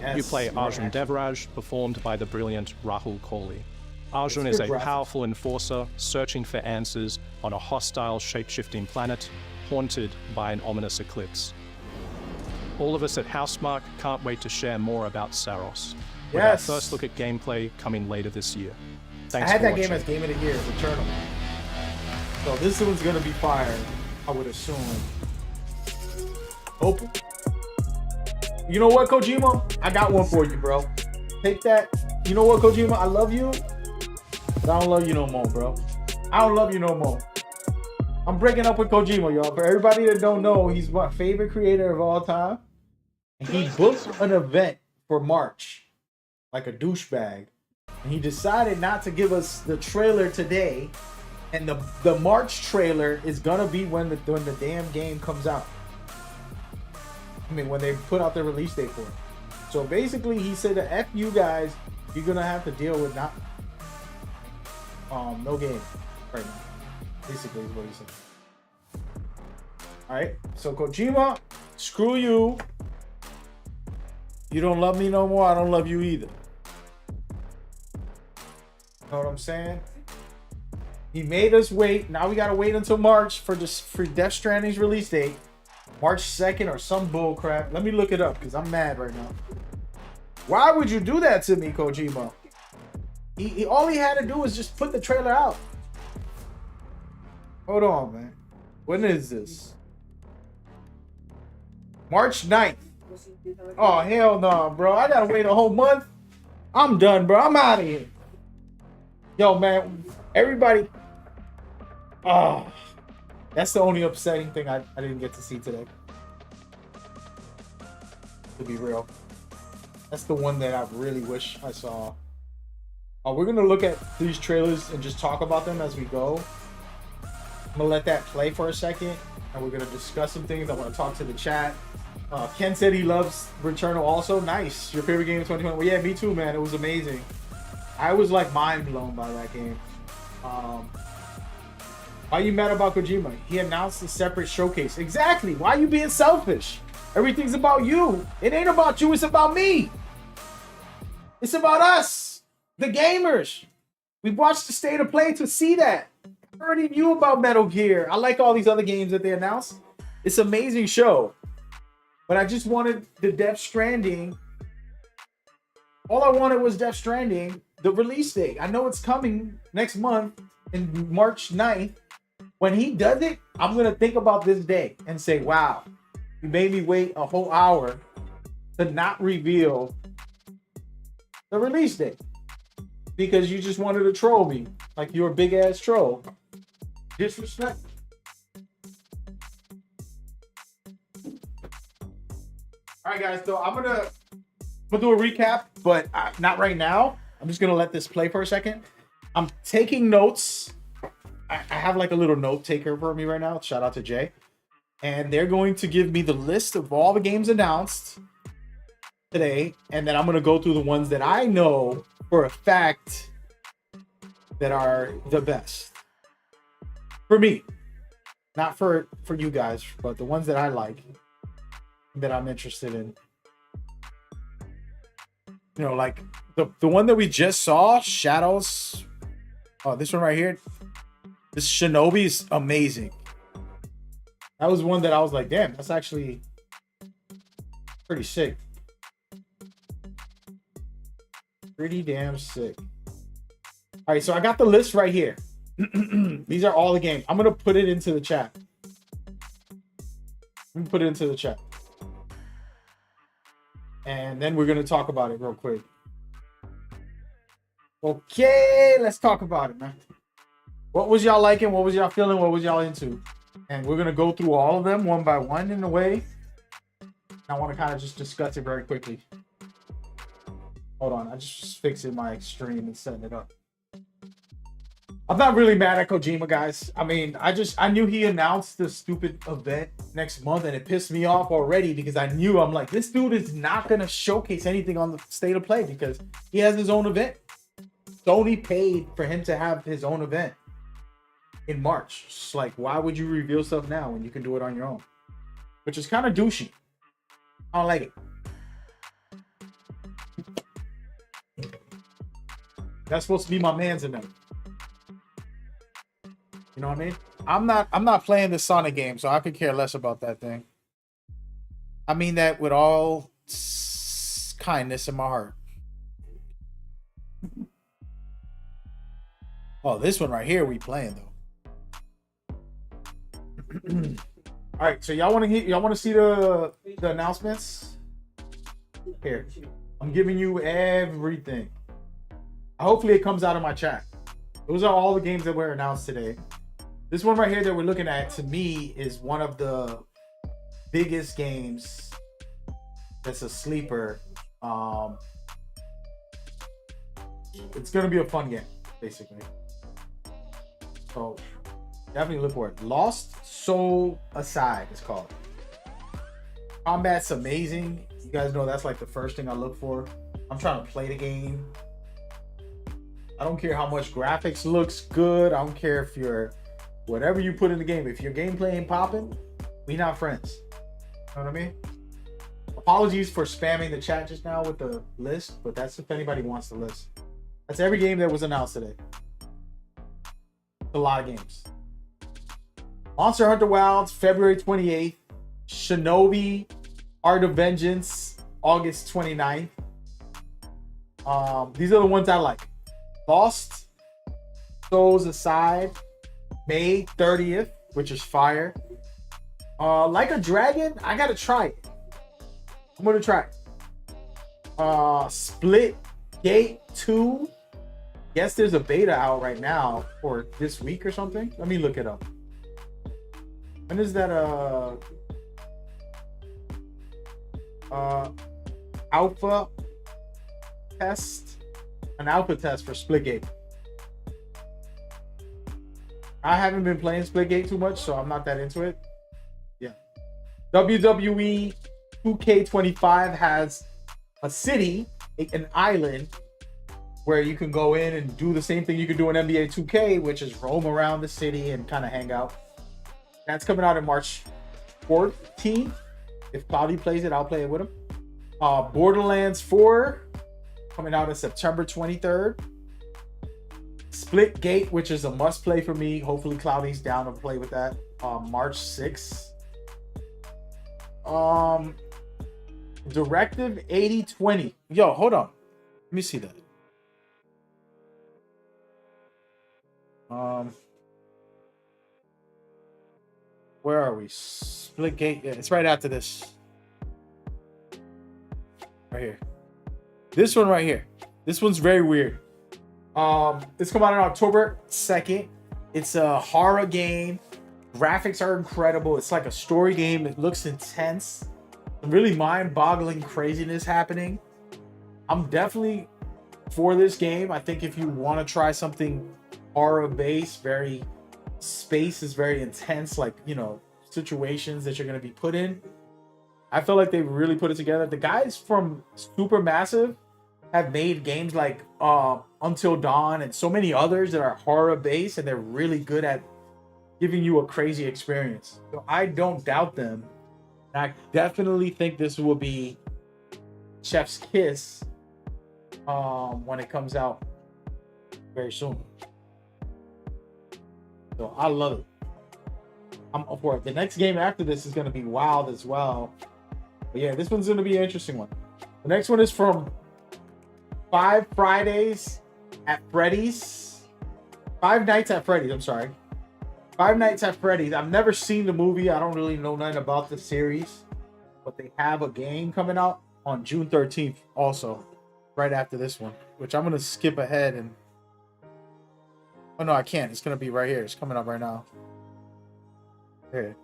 Yes, You play Arjun Devraj, performed by the brilliant Rahul Kohli. Arjun is a powerful enforcer searching for answers on a hostile, shape-shifting planet haunted by an ominous eclipse. All of us at Housemarque can't wait to share more about Saros, with our first look at gameplay coming later this year. Thanks I had for that watching. game as Game of the Year, Returnal. So this one's gonna be fire, I would assume. Open. You know what, Kojima? I got one for you, bro. Take that. You know what, Kojima? I love you, but I don't love you no more, bro. I don't love you no more. I'm breaking up with Kojima, y'all. For everybody that don't know, he's my favorite creator of all time. And he booked an event for March, like a douchebag. And he decided not to give us the trailer today. And the March trailer is gonna be when the damn game comes out. I mean, when they put out the release date for it. So basically, he said that F you guys, you're gonna have to deal with no game right now. Basically is what he said. Alright, so Kojima, screw you. You don't love me no more, I don't love you either. Know what I'm saying? He made us wait. Now we gotta wait until March for Death Stranding's release date. March 2nd or some bull crap. Let me look it up because I'm mad right now. Why would you do that to me, Kojima? All he had to do was just put the trailer out. Hold on, man. When is this? March 9th. Oh, hell no, bro. I gotta wait a whole month. I'm done, bro. I'm out of here. Yo, man. Everybody. Oh, that's the only upsetting thing I didn't get to see today. To be real. That's the one that I really wish I saw. We're going to look at these trailers and just talk about them as we go. I'm going to let that play for a second. And we're going to discuss some things. I want to talk to the chat. Ken said he loves Returnal also. Nice. Your favorite game of 2020. Well, yeah, me too, man. It was amazing. I was like mind blown by that game. Why are you mad about Kojima? He announced a separate showcase. Exactly. Why are you being selfish? Everything's about you. It ain't about you. It's about me. It's about us, the gamers. We watched the state of play to see that. I already knew about Metal Gear. I like all these other games that they announced. It's an amazing show. But I just wanted the Death Stranding. All I wanted was Death Stranding, the release date. I know it's coming next month in March 9th. When he does it, I'm going to think about this day and say, wow, you made me wait a whole hour to not reveal the release date because you just wanted to troll me like you're a big ass troll. Disrespect. All right, guys. So I'm gonna do a recap, but not right now. I'm just gonna let this play for a second. I'm taking notes. I have like a little note taker for me right now. Shout out to Jay. And they're going to give me the list of all the games announced today. And then I'm going to go through the ones that I know for a fact that are the best. For me. Not for you guys, but the ones that I like. That I'm interested in. You know, like the one that we just saw, Shadows. Oh, this one right here. This Shinobi is amazing. That was one that I was like, damn, that's actually pretty sick. Pretty damn sick. All right, so I got the list right here. These are all the games. I'm going to put it into the chat. Let me put it into the chat. And then we're going to talk about it real quick. Okay, let's talk about it, man. What was y'all liking? What was y'all feeling? What was y'all into? And we're going to go through all of them one by one in a way. I want to kind of just discuss it very quickly. Hold on. I just fixing my stream and setting it up. I'm not really mad at Kojima, guys. I mean, I knew he announced the stupid event next month and it pissed me off already because I'm like, this dude is not going to showcase anything on the state of play because he has his own event. Sony paid for him to have his own event in March. It's like, why would you reveal stuff now when you can do it on your own? Which is kind of douchey. I don't like it. That's supposed to be my man's in them. You know what I mean? I'm not playing the Sonic game, so I could care less about that thing. I mean that with all kindness in my heart. Oh, this one right here we playing though. All right, so y'all want to see the announcements? Here, I'm giving you everything. Hopefully it comes out of my chat. Those are all the games that were announced today. This one right here that we're looking at, to me, is one of the biggest games that's a sleeper. It's gonna be a fun game, basically. So definitely look for it. Lost Soul Aside, it's called. Combat's amazing. You guys know that's like the first thing I look for. I'm trying to play the game. I don't care how much graphics looks good. I don't care if you're whatever you put in the game. If your gameplay ain't popping, we not friends. You know what I mean? Apologies for spamming the chat just now with the list, but that's if anybody wants the list. That's every game that was announced today. A lot of games. Monster Hunter Wilds, February 28th. Shinobi, Art of Vengeance, August 29th. These are the ones I like. Lost Souls Aside, May 30th, which is fire. Like a Dragon, I gotta try it. I'm gonna try it. Split Gate 2. Guess there's a beta out right now, or this week or something. Let me look it up. When is that alpha test? An alpha test for Splitgate. I haven't been playing Splitgate too much, so I'm not that into it. Yeah. WWE 2K25 has a city, an island, where you can go in and do the same thing you can do in NBA 2K, which is roam around the city and kind of hang out. That's coming out in March 14th. If Cloudy plays it, I'll play it with him. Borderlands 4 coming out in September 23rd. Splitgate, which is a must play for me. Hopefully Cloudy's down to play with that. March 6th. Directive 8020. Yo, hold on. Let me see that. Where are we? Splitgate. Yeah, it's right after this. Right here. This one right here. This one's very weird. It's come out on October 2nd. It's a horror game. Graphics are incredible. It's like a story game. It looks intense. Really mind-boggling craziness happening. I'm definitely for this game. I think if you want to try something horror-based, space is very intense, like, you know, situations that you're going to be put in. I feel like they really put it together. The guys from Supermassive have made games like Until Dawn and so many others that are horror-based, and they're really good at giving you a crazy experience. So I don't doubt them. And I definitely think this will be Chef's Kiss when it comes out very soon. So I love it. I'm up for it. The next game after this is going to be wild as well. But yeah, this one's going to be an interesting one. The next one is from Five Nights at Freddy's. I'm sorry. Five Nights at Freddy's. I've never seen the movie. I don't really know nothing about the series. But they have a game coming out on June 13th also. Right after this one. Which I'm going to skip ahead and... Oh, no, I can't. It's going to be right here. It's coming up right now. Here.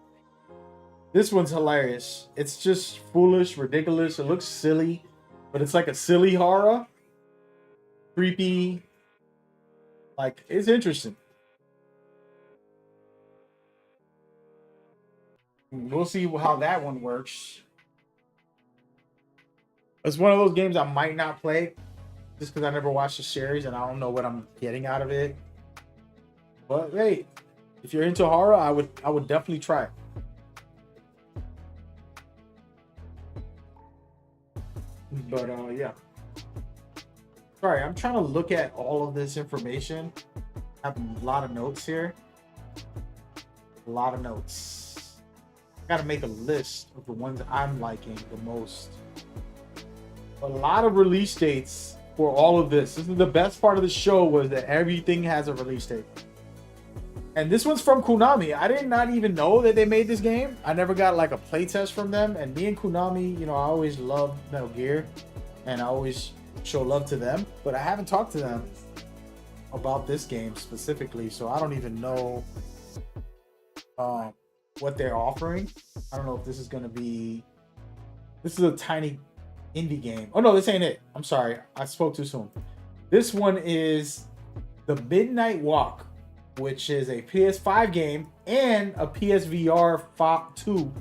This one's hilarious. It's just foolish, ridiculous. It looks silly. But it's like a silly horror. Creepy. Like, it's interesting. We'll see how that one works. It's one of those games I might not play just because I never watched the series and I don't know what I'm getting out of it. But hey, if you're into horror, I would definitely try it. But yeah. Sorry, I'm trying to look at all of this information. I have a lot of notes here. A lot of notes. Gotta make a list of the ones I'm liking the most. A lot of release dates for all of this. This is the best part of the show, was that everything has a release date. And this one's from Konami. I did not even know that they made this game. I never got like a playtest from them. And me and Konami, you know, I always loved Metal Gear, and I always show love to them. But I haven't talked to them about this game specifically, so I don't even know what they're offering. I don't know if this is going to be... This is a tiny indie game. Oh no, this ain't it. I'm sorry, I spoke too soon. This one is The Midnight Walk, which is a PS5 game and a PSVR 2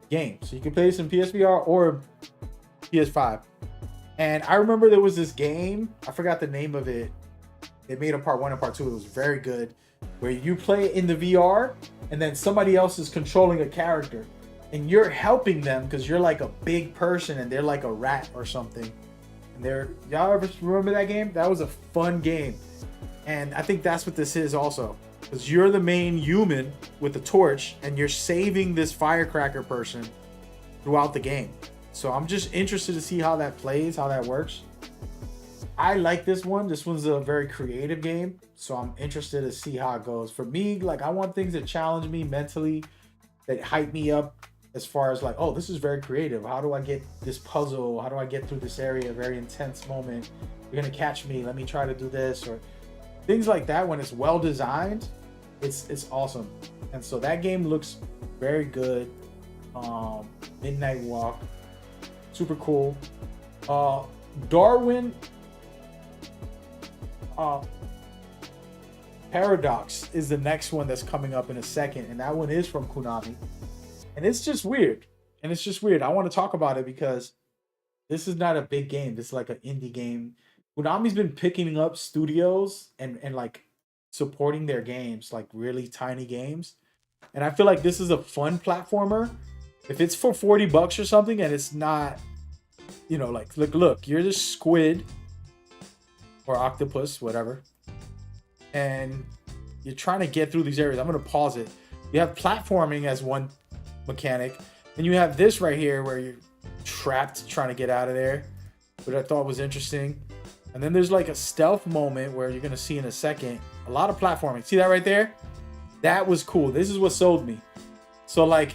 game. So you can play this in PSVR or PS5. And I remember there was this game, I forgot the name of it. They made a part 1 and part 2. It was very good, where you play in the VR and then somebody else is controlling a character and you're helping them because you're like a big person and they're like a rat or something. And y'all ever remember that game? That was a fun game. And I think that's what this is also, because you're the main human with a torch and you're saving this firecracker person throughout the game. So I'm just interested to see how that plays, how that works. I like this one. This one's a very creative game, so I'm interested to see how it goes. For me, like, I want things that challenge me mentally, that hype me up as far as like, oh, this is very creative. How do I get this puzzle? How do I get through this area? Very intense moment. You're gonna catch me. Let me try to do this, or things like that. When it's well designed, it's awesome. And so that game looks very good. Midnight Walk, super cool. Darwin Paradox is the next one that's coming up in a second, and that one is from Konami. And it's just weird. I want to talk about it because this is not a big game. This is like an indie game. Konami's been picking up studios and like supporting their games, like really tiny games. And I feel like this is a fun platformer. If it's for $40 or something and it's not, you know, like, look, you're this squid or octopus, whatever, and you're trying to get through these areas. I'm going to pause it. You have platforming as one mechanic, and you have this right here where you're trapped trying to get out of there, which I thought was interesting. And then there's like a stealth moment where you're going to see in a second a lot of platforming. See that right there? That was cool. This is what sold me. So like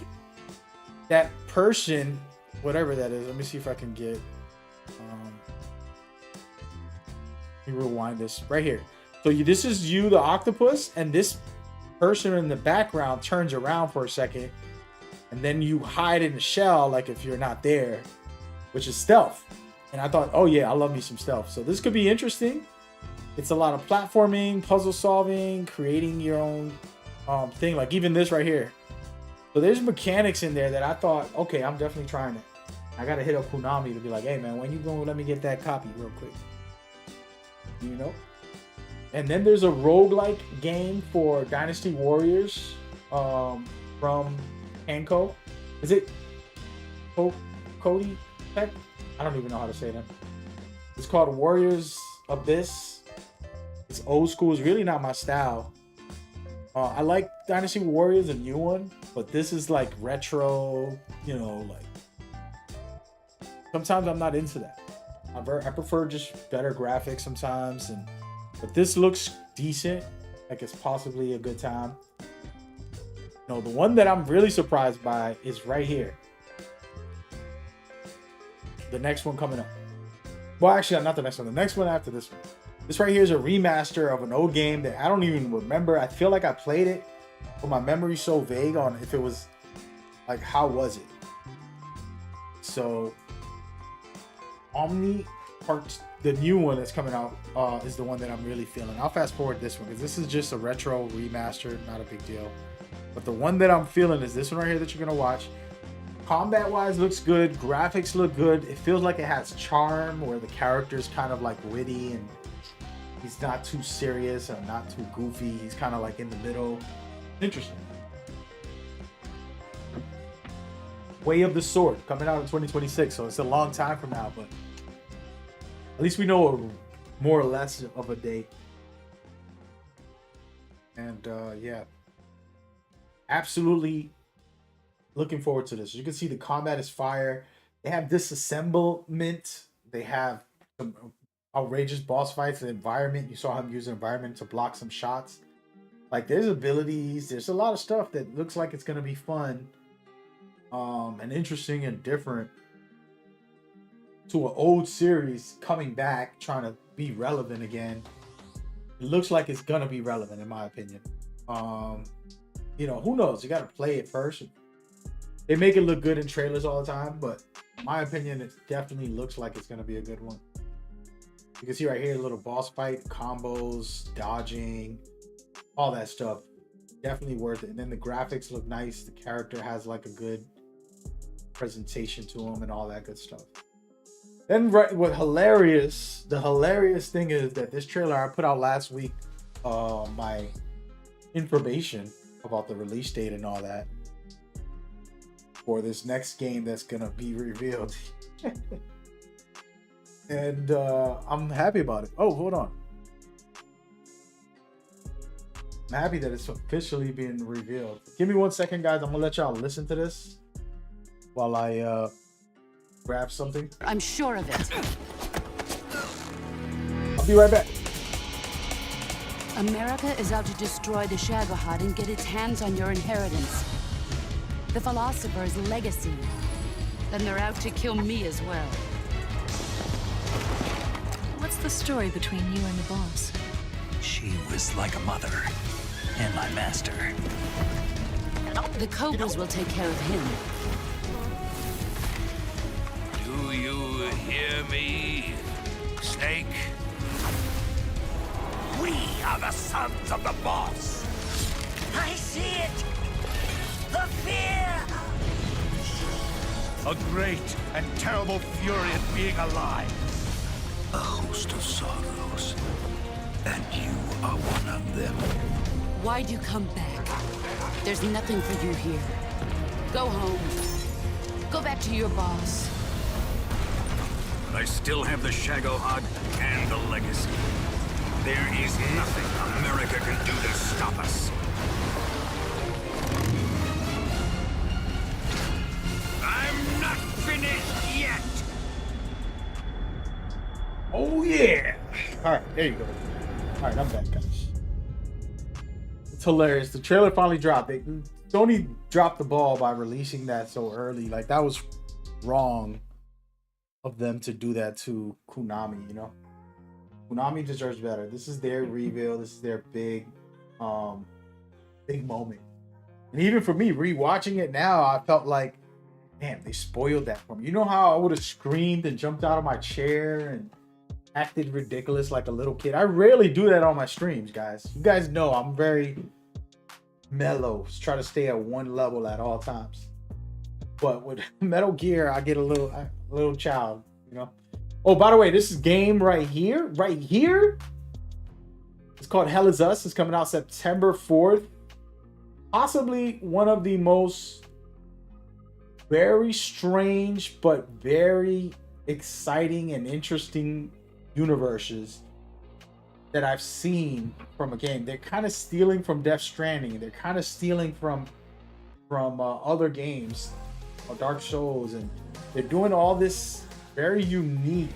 that person, whatever that is, let me see if I can get let me rewind this right here. So this is you, the octopus, and this person in the background turns around for a second, and then you hide in the shell like if you're not there, which is stealth. And I thought, oh yeah, I love me some stealth. So this could be interesting. It's a lot of platforming, puzzle solving, creating your own thing, like even this right here. So there's mechanics in there that I thought, okay, I'm definitely trying it. I gotta hit up Konami to be like, hey man, when you gonna let me get that copy real quick? You know? And then there's a roguelike game for Dynasty Warriors from Hanko. Is it Cody Peck? I don't even know how to say them. It's called Warriors Abyss. It's old school. It's really not my style. I like Dynasty Warriors, a new one, but this is like retro, you know, like sometimes I'm not into that. I prefer just better graphics sometimes, but this looks decent, like it's possibly a good time. No, the one that I'm really surprised by is right here. The next one coming up. Well, actually, not the next one. The next one after this one. This right here is a remaster of an old game that I don't even remember. I feel like I played it, but my memory's so vague on if it was, like, how was it? So, Omni Part, the new one that's coming out, is the one that I'm really feeling. I'll fast forward this one because this is just a retro remaster, not a big deal. But the one that I'm feeling is this one right here that you're gonna watch. Combat-wise, looks good. Graphics look good. It feels like it has charm, where the character's kind of like witty and he's not too serious and not too goofy. He's kind of like in the middle. Interesting. Way of the Sword coming out in 2026, so it's a long time from now, but at least we know more or less of a date. And yeah, absolutely looking forward to this. You can see the combat is fire. They have disassemblement. They have some outrageous boss fights. The environment, you saw him use the environment to block some shots. Like, there's abilities. There's a lot of stuff that looks like it's gonna be fun, and interesting and different to an old series coming back, trying to be relevant again. It looks like it's gonna be relevant, in my opinion. You know, who knows? You got to play it first. They make it look good in trailers all the time, but in my opinion, it definitely looks like it's gonna be a good one. You can see right here, a little boss fight, combos, dodging, all that stuff. Definitely worth it. And then the graphics look nice. The character has like a good presentation to him and all that good stuff. Then the hilarious thing is that this trailer I put out last week, my information about the release date and all that for this next game that's gonna be revealed. And I'm happy about it. Oh, hold on. I'm happy that it's officially being revealed. Give me 1 second, guys. I'm gonna let y'all listen to this while I grab something. I'm sure of it. I'll be right back. America is out to destroy the Shagohod and get its hands on your inheritance. The Philosopher's legacy. Then they're out to kill me as well. What's the story between you and the boss? She was like a mother, and my master. The Cobras will take care of him. Do you hear me, Snake? We are the sons of the boss. I see it! The fear! A great and terrible fury at being alive. A host of sorrows. And you are one of them. Why'd you come back? There's nothing for you here. Go home. Go back to your boss. But I still have the Shagohod and the legacy. There is nothing America can do to stop us. I'm not finished yet! Oh yeah! Alright, there you go. Alright, I'm back, guys. It's hilarious. The trailer finally dropped. Sony dropped the ball by releasing that so early. Like, that was wrong of them to do that to Konami, you know? Konami deserves better. This is their reveal. This is their big moment. And even for me, rewatching it now, I felt like, damn, they spoiled that for me. You know how I would have screamed and jumped out of my chair and acted ridiculous like a little kid? I rarely do that on my streams, guys. You guys know I'm very mellow. Just try to stay at one level at all times. But with Metal Gear, I get a little child, you know? Oh, by the way, this is game right here. It's called Hell Is Us. It's coming out September 4th. Possibly one of the most very strange but very exciting and interesting universes that I've seen from a game. They're kind of stealing from Death Stranding. They're kind of stealing from other games, Dark Souls, and they're doing all this very unique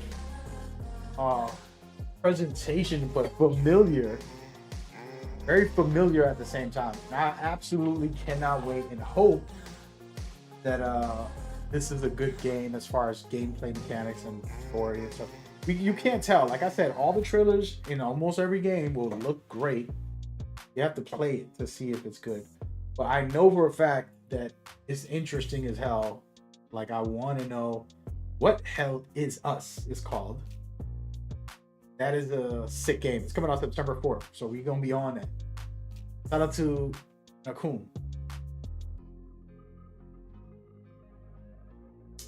presentation, but familiar, very familiar at the same time. And I absolutely cannot wait and hope that this is a good game as far as gameplay mechanics and story and stuff. You can't tell. Like I said, all the trailers in almost every game will look great. You have to play it to see if it's good. But I know for a fact that it's interesting as hell. Like, I want to know what Hell Is Us is called. That is a sick game. It's coming out September 4th, so we're going to be on that. Shout out to Nakun.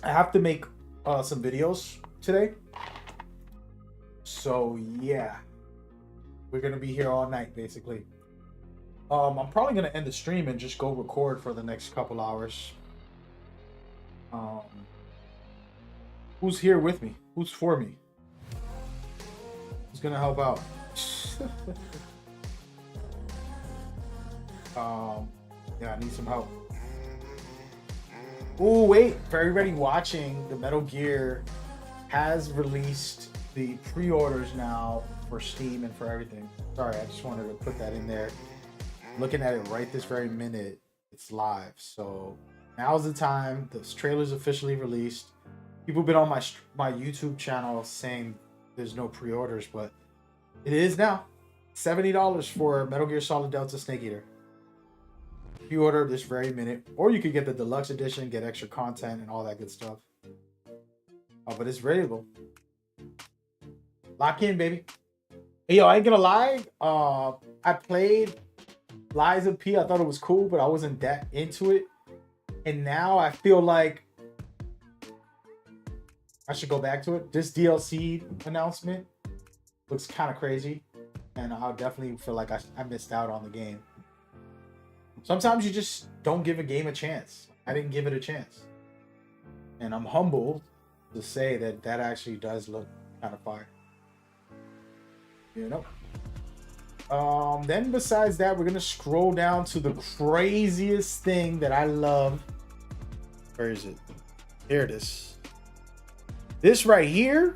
I have to make some videos today. So, yeah. We're going to be here all night, basically. I'm probably going to end the stream and just go record for the next couple hours. Who's here with me? Who's for me? Who's gonna help out? Yeah, I need some help. Oh, wait. For everybody watching, the Metal Gear has released the pre-orders now for Steam and for everything. Sorry, I just wanted to put that in there. Looking at it right this very minute, it's live. So now's the time. This trailer's officially released. People have been on my YouTube channel saying there's no pre-orders, but it is now. $70 for Metal Gear Solid Delta Snake Eater. Pre-order this very minute, or you could get the deluxe edition, get extra content and all that good stuff. Oh, but it's ready to go. Lock in, baby. Hey, yo, I ain't gonna lie. I played Lies of P. I thought it was cool, but I wasn't that into it. And now I feel like I should go back to it. This DLC announcement looks kind of crazy, and I'll definitely feel like I missed out on the game. Sometimes you just don't give a game a chance. I didn't give it a chance. And I'm humbled to say that that actually does look kind of fire. You know? Then besides that, we're going to scroll down to the craziest thing that I love. Where is it? Here it is. This right here.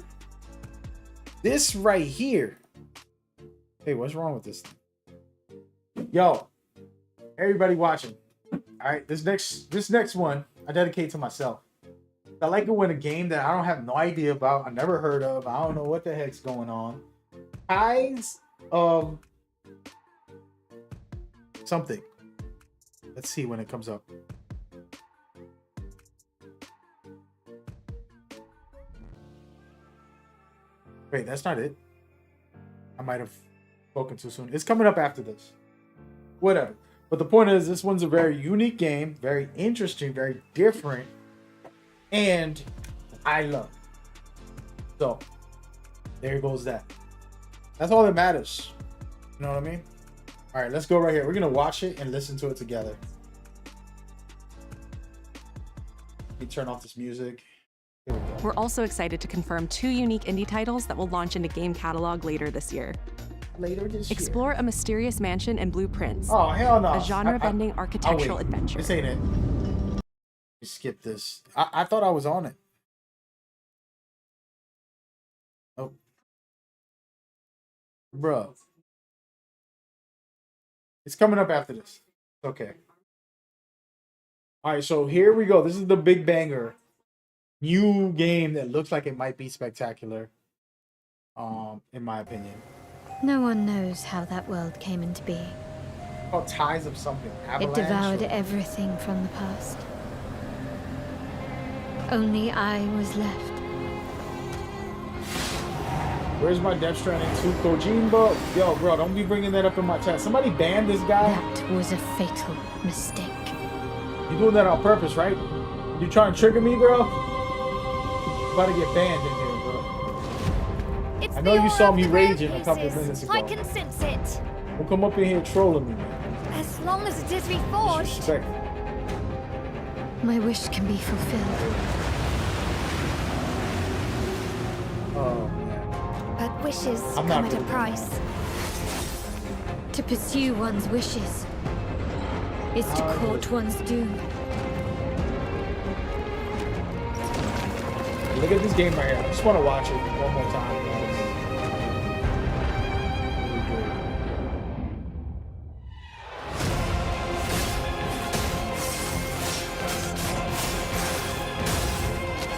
This right here. Hey, what's wrong with this thing? Yo. Everybody watching. All right, this next one I dedicate to myself. I like it when a game that I don't have no idea about, I never heard of, I don't know what the heck's going on. Ties of something. Let's see when it comes up. Wait, that's not it. I might have spoken too soon. It's coming up after this. Whatever. But the point is, this one's a very unique game, very interesting, very different, and I love it. So, there goes that. That's all that matters. You know what I mean? All right, let's go right here. We're going to watch it and listen to it together. Let me turn off this music. Here we go. We're also excited to confirm 2 unique indie titles that will launch into game catalog later this year. Explore a mysterious mansion and blueprints. Oh, hell no. A genre-bending architectural adventure. This ain't it. Skip this. I thought I was on it. Oh. Bruh. It's coming up after this. Okay. All right, so here we go. This is the big banger. New game that looks like it might be spectacular. In my opinion. No one knows how that world came into being. Oh, ties of something. Avalanche, it devoured everything from the past. Only I was left. Where's my Death Stranding 2 Kojimbo? Yo, bro, don't be bringing that up in my chat. Somebody banned this guy. That was a fatal mistake. You doing that on purpose, right? You trying to trigger me, bro? I'm about to get banned in here, bro. It's I know you saw me raging pieces. a couple of minutes ago. I can sense it. Don't come up in here trolling me, man. As long as it is reforged. Disrespect. My wish can be fulfilled. Oh, man. But wishes I'm come not at a really price. To pursue one's wishes is to court one's doom. Look at this game right here. I just want to watch it one more time, guys.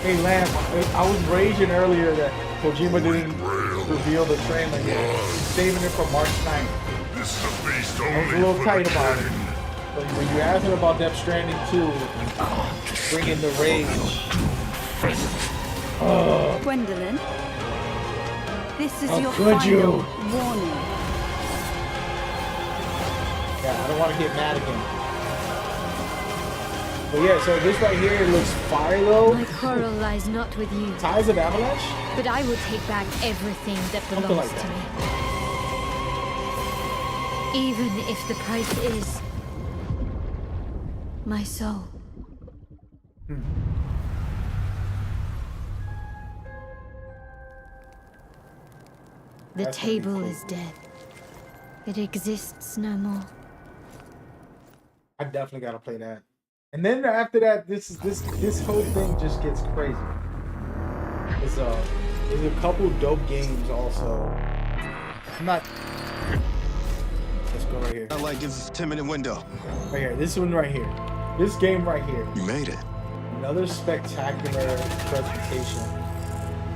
Hey, Lamb, I was raging earlier that Kojima didn't reveal the trailer yet. Saving it for March 9th. This is a beast I was a only little tight about it. But when you asked him about Death Stranding 2, bringing the rage. Gwendolyn, this is How your could final you? warning. Yeah, I don't want to get mad again. But yeah, so this right here, it looks fire though. My quarrel lies not with you. Ties of Avalanche? But I will take back everything that Something belongs like to me. Even if the price is my soul. The That's gonna be table cool. is dead. It exists no more. I definitely gotta play that. And then after that, this whole thing just gets crazy. There's a couple dope games also. I'm not. Let's go right here. I like gives us a 10-minute window. Right here. This one right here. This game right here. You made it. Another spectacular presentation.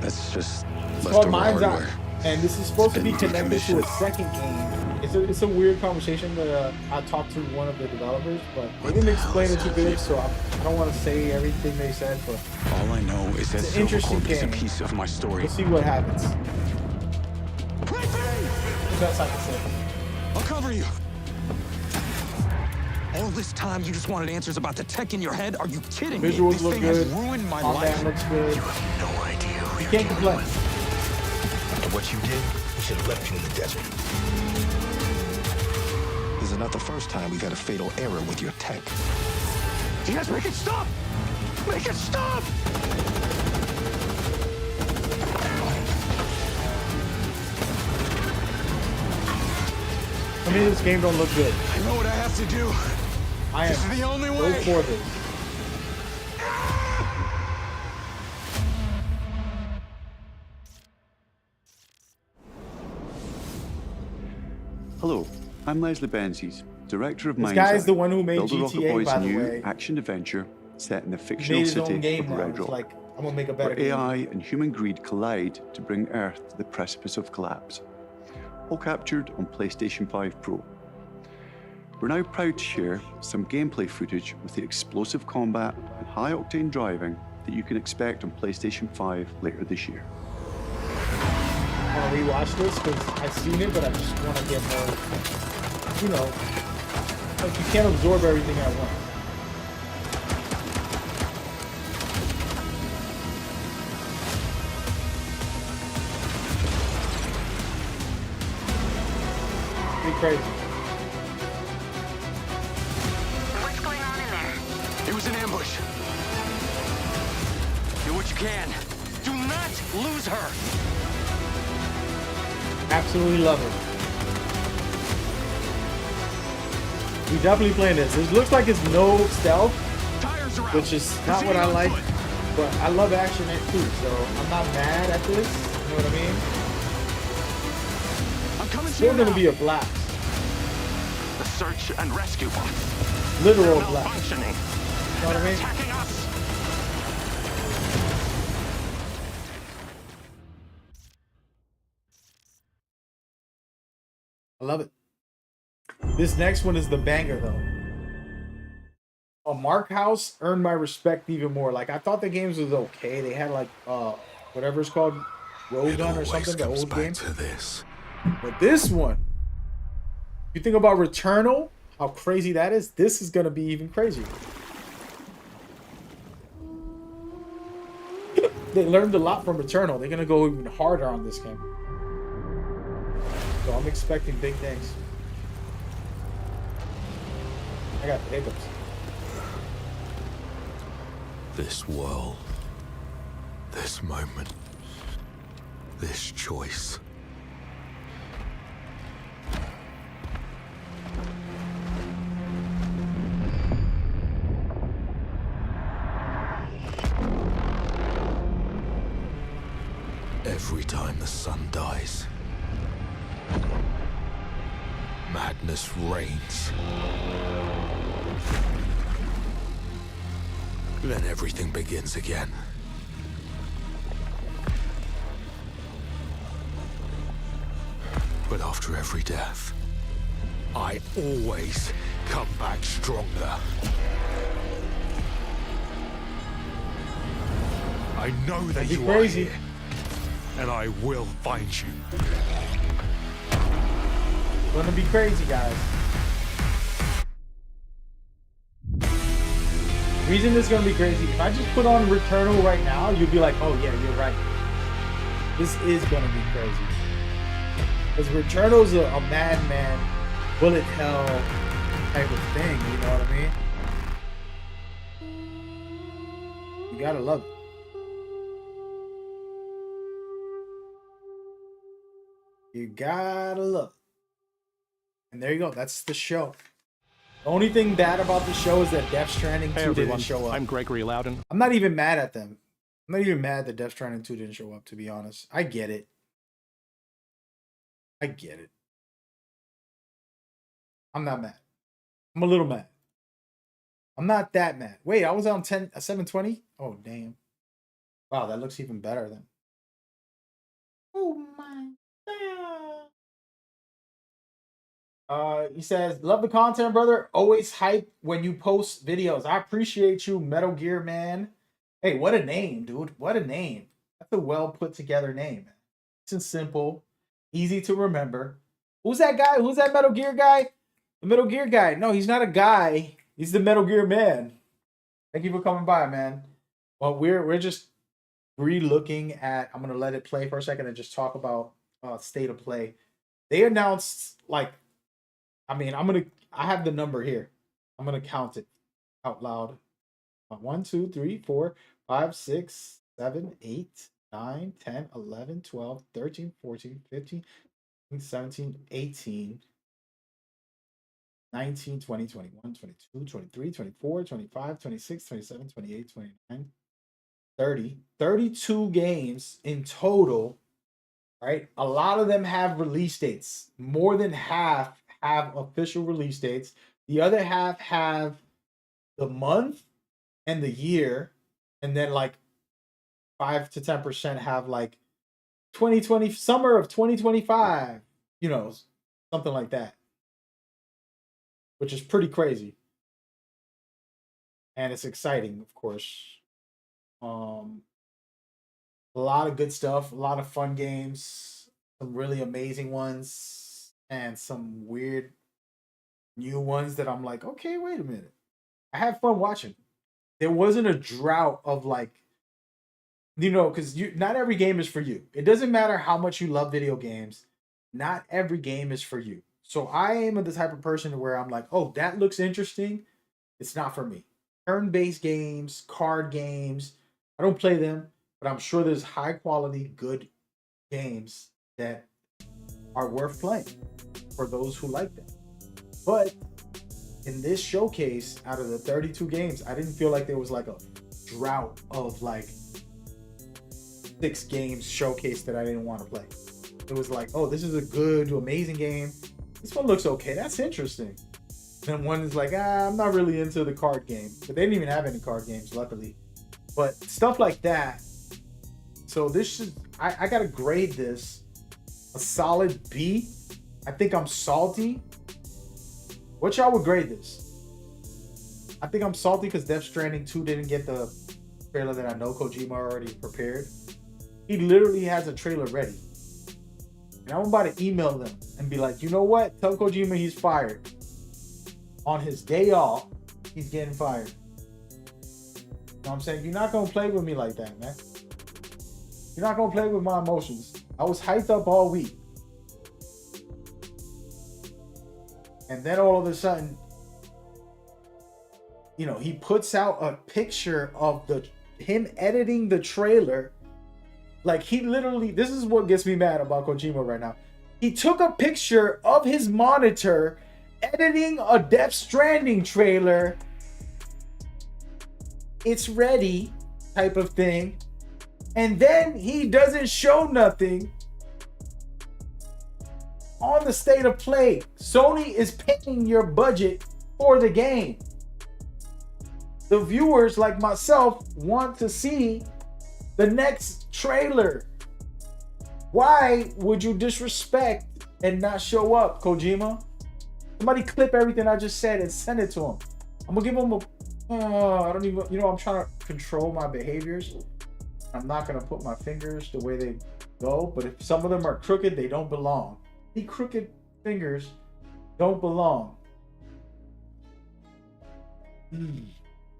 That's just It's leftover called Mind's Eye, hardware. and this is supposed to be connected to a decommissioned. second game. It's a weird conversation that I talked to one of the developers, but they didn't explain it too good, so I don't want to say everything they said. But All I know is that it's an interesting Silvercorp is a game. piece of my story. We'll see what happens. The best I can say. I'll cover you. All this time you just wanted answers about the tech in your head? Are you kidding me? Visuals This look thing good. has ruined my Combat life. looks good. You have no idea who You you're can't dealing complain. with. And what you did, we should have left you in the desert. This is not the first time we've had a fatal error with your tech. Yes, make it stop! Make it stop! I mean, this game don't look good. I know what I have to do. I am This is the only so way. for this. Hello, I'm Leslie Benzies, director of This Mind's guy is Eye, the one who made Builder Rocket GTA, Boy's by the new way. action adventure set in the He fictional made his city own game of now. Red It's Rock, like, I'm gonna make a better where game. AI and human greed collide to bring Earth to the precipice of collapse. All captured on PlayStation 5 Pro. We're now proud to share some gameplay footage with the explosive combat and high-octane driving that you can expect on PlayStation 5 later this year. I want to rewatch this because I've seen it, but I just want to get more, you know, like you can't absorb everything at once. Pretty crazy. What's going on in there? It was an ambush. Do what you can. Do not lose her. Absolutely love it. We definitely playing this. It looks like it's no stealth, which is not what I like, but I love action too, so I'm not mad at this. You know what I mean? I'm coming Still gonna be a blast. The search and rescue bots. Literal blast. Functioning. You know what I mean? Attacking us. I love it. This next one is the banger though. Mark House earned my respect even more. Like I thought the games was okay. They had like whatever it's called, Rogun or something, the old game. But this one, you think about Returnal, how crazy that is. This is gonna be even crazier. They learned a lot from Returnal. They're gonna go even harder on this game. So I'm expecting big things. I got the hiccups. This world, this moment, this choice. Every time the sun dies, madness reigns. Then everything begins again. But after every death, I always come back stronger. I know that That'd be you crazy. are here, and I will find you. Gonna be crazy, guys. Reason this is gonna be crazy. If I just put on Returnal right now, you'll be like, "Oh yeah, you're right." This is gonna be crazy. Because Returnal's a madman, bullet hell type of thing. You know what I mean? You gotta love it. You gotta love it. And there you go. That's the show. The only thing bad about the show is that Death Stranding 2 didn't show up. I'm Gregory Loudon. I'm not even mad at them. I'm not even mad that Death Stranding 2 didn't show up, to be honest. I get it. I get it. I'm not mad. I'm a little mad. I'm not that mad. Wait, I was on 720? Oh, damn. Wow, that looks even better then. Oh my God. He says, love the content, brother. Always hype when you post videos. I appreciate you, Metal Gear Man. Hey, what a name, dude. What a name. That's a well put together name. It's and simple, easy to remember. Who's that guy? Who's that Metal Gear guy? The Metal Gear guy. No, he's not a guy. He's the Metal Gear Man. Thank you for coming by, man. Well, we're just re-looking at, I'm gonna let it play for a second and just talk about state of play. They announced, like, I mean, I have the number here. I'm gonna count it out loud. 1, 2, 3, 4, 5, 6, 7, 8, 9, 10, 11, 12, 13, 14, 15, 17, 18, 19, 20, 21, 22, 23, 24, 25, 26, 27, 28, 29, 30, 32 games in total, right? A lot of them have release dates. More than half have official release dates. The other half have the month and the year, and then like 5 to 10% have like 2020, summer of 2025, you know, something like that, which is pretty crazy. And it's exciting, of course. A lot of good stuff, a lot of fun games, some really amazing ones, and some weird new ones that I'm like, okay, wait a minute. I had fun watching. There wasn't a drought of like, you know, because not every game is for you. It doesn't matter how much you love video games. Not every game is for you. So I am the type of person where I'm like, oh, that looks interesting. It's not for me. Turn-based games, card games, I don't play them, but I'm sure there's high quality, good games that are worth playing for those who like them. But in this showcase, out of the 32 games, I didn't feel like there was like a drought of like 6 games showcased that I didn't want to play. It was like, oh, this is a good, amazing game. This one looks okay. That's interesting. Then one is like, I'm not really into the card game. But they didn't even have any card games, luckily. But stuff like that. So this should, I gotta grade this a solid B. I think I'm salty. What y'all would grade this? I think I'm salty because Death Stranding 2 didn't get the trailer that I know Kojima already prepared. He literally has a trailer ready. And I'm about to email them and be like, you know what? Tell Kojima he's fired. On his day off, he's getting fired. You know what I'm saying? You're not going to play with me like that, man. You're not going to play with my emotions. I was hyped up all week. And then all of a sudden, you know, he puts out a picture of him editing the trailer. Like, he literally, this is what gets me mad about Kojima right now. He took a picture of his monitor editing a Death Stranding trailer. It's ready type of thing. And then he doesn't show nothing on the state of play. Sony is paying your budget for the game. The viewers like myself want to see the next trailer. Why would you disrespect and not show up, Kojima? Somebody clip everything I just said and send it to him. I'm gonna give him I don't even, you know, I'm trying to control my behaviors. I'm not gonna put my fingers the way they go, but if some of them are crooked, they don't belong. The crooked fingers don't belong.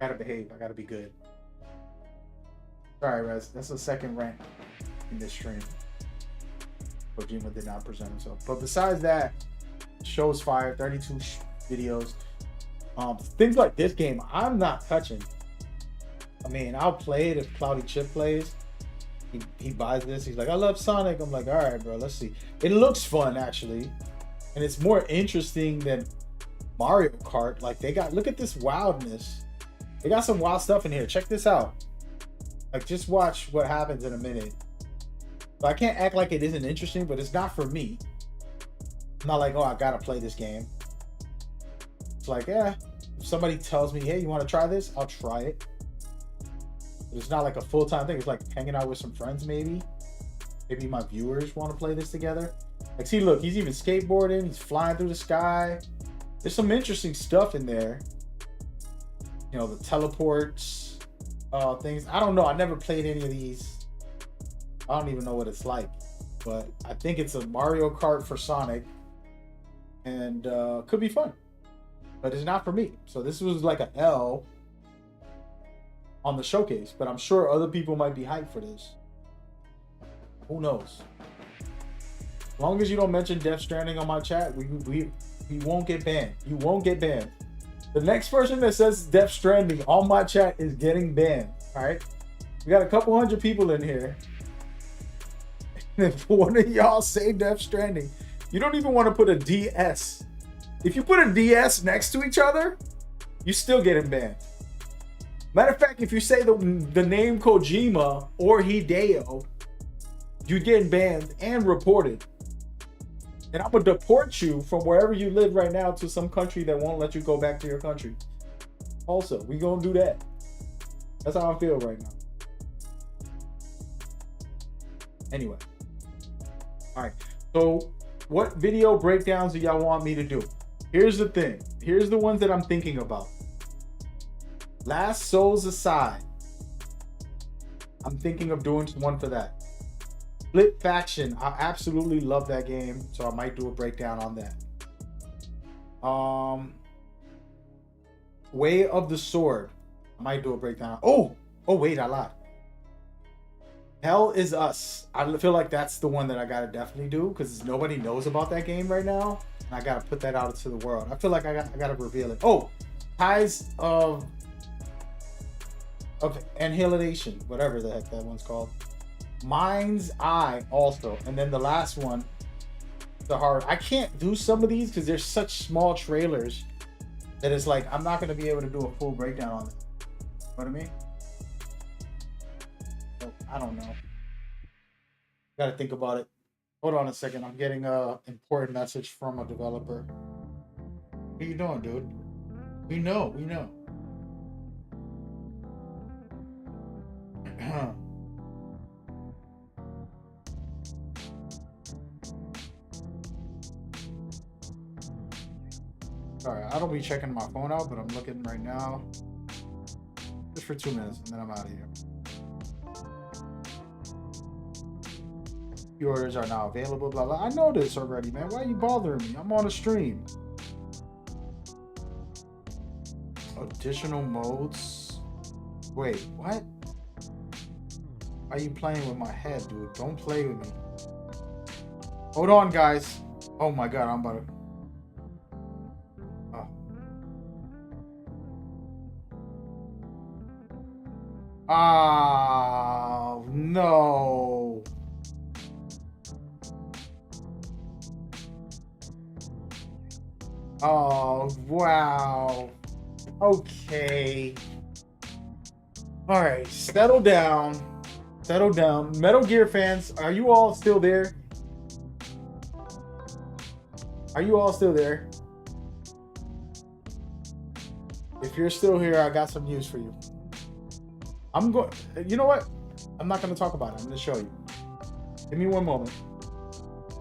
Gotta behave. I gotta be good. Sorry, Rez. That's the second rant in this stream. Kojima did not present himself. But besides that, show is fire. 32 videos. Things like this game, I'm not touching. I mean, I'll play it if Cloudy Chip plays. He buys this. He's like, I love Sonic. I'm like, all right, bro, let's see. It looks fun, actually. And it's more interesting than Mario Kart. Like they got, look at this wildness. They got some wild stuff in here. Check this out. Like just watch what happens in a minute. So I can't act like it isn't interesting, but it's not for me. I'm not like, oh, I gotta play this game. It's like, yeah, if somebody tells me, hey, you want to try this? I'll try it. But it's not like a full-time thing. It's like hanging out with some friends, maybe. Maybe my viewers want to play this together. Like, see, look, he's even skateboarding. He's flying through the sky. There's some interesting stuff in there. You know, the teleports, things. I don't know. I never played any of these. I don't even know what it's like. But I think it's a Mario Kart for Sonic. And could be fun. But it's not for me. So this was like an L on the showcase. But I'm sure other people might be hyped for this. Who knows? As long as you don't mention Death Stranding on my chat, we won't get banned. You won't get banned. The next person that says Death Stranding on my chat is getting banned. All right? We got a couple hundred people in here. And if one of y'all say Death Stranding, you don't even want to put a DS. If you put a DS next to each other, you still getting banned. Matter of fact, if you say the name Kojima or Hideo, you're getting banned and reported. And I'm going to deport you from wherever you live right now to some country that won't let you go back to your country. Also, we going to do that. That's how I feel right now. Anyway. All right. So what video breakdowns do y'all want me to do? Here's the thing. Here's the ones that I'm thinking about. Last Souls aside, I'm thinking of doing one for that. Split Faction, I absolutely love that game, so I might do a breakdown on that. Way of the Sword, I might do a breakdown. Oh wait, I lied. Hell is Us. I feel like that's the one that I gotta definitely do because nobody knows about that game right now, and I gotta put that out into the world. I feel like I gotta reveal it. Oh, Ties of Annihilation, whatever the heck that one's called. Mind's Eye also, and then the last one, the hard. I can't do some of these because they're such small trailers that it's like I'm not going to be able to do a full breakdown on it. You know what I mean? So, I don't know. Got to think about it. Hold on a second. I'm getting a important message from a developer. What are you doing, dude? We know. Sorry, I don't be checking my phone out, but I'm looking right now. Just for 2 minutes, and then I'm out of here. The orders are now available, blah, blah. I know this already, man. Why are you bothering me? I'm on a stream. Additional modes. Wait, what? Why are you playing with my head, dude? Don't play with me. Hold on, guys. Oh my god, I'm about to... Oh, no. Oh, wow. Okay. All right, settle down. Settle down. Metal Gear fans, are you all still there? Are you all still there? If you're still here, I got some news for you. I'm going, you know what? I'm not going to talk about it. I'm going to show you. Give me one moment.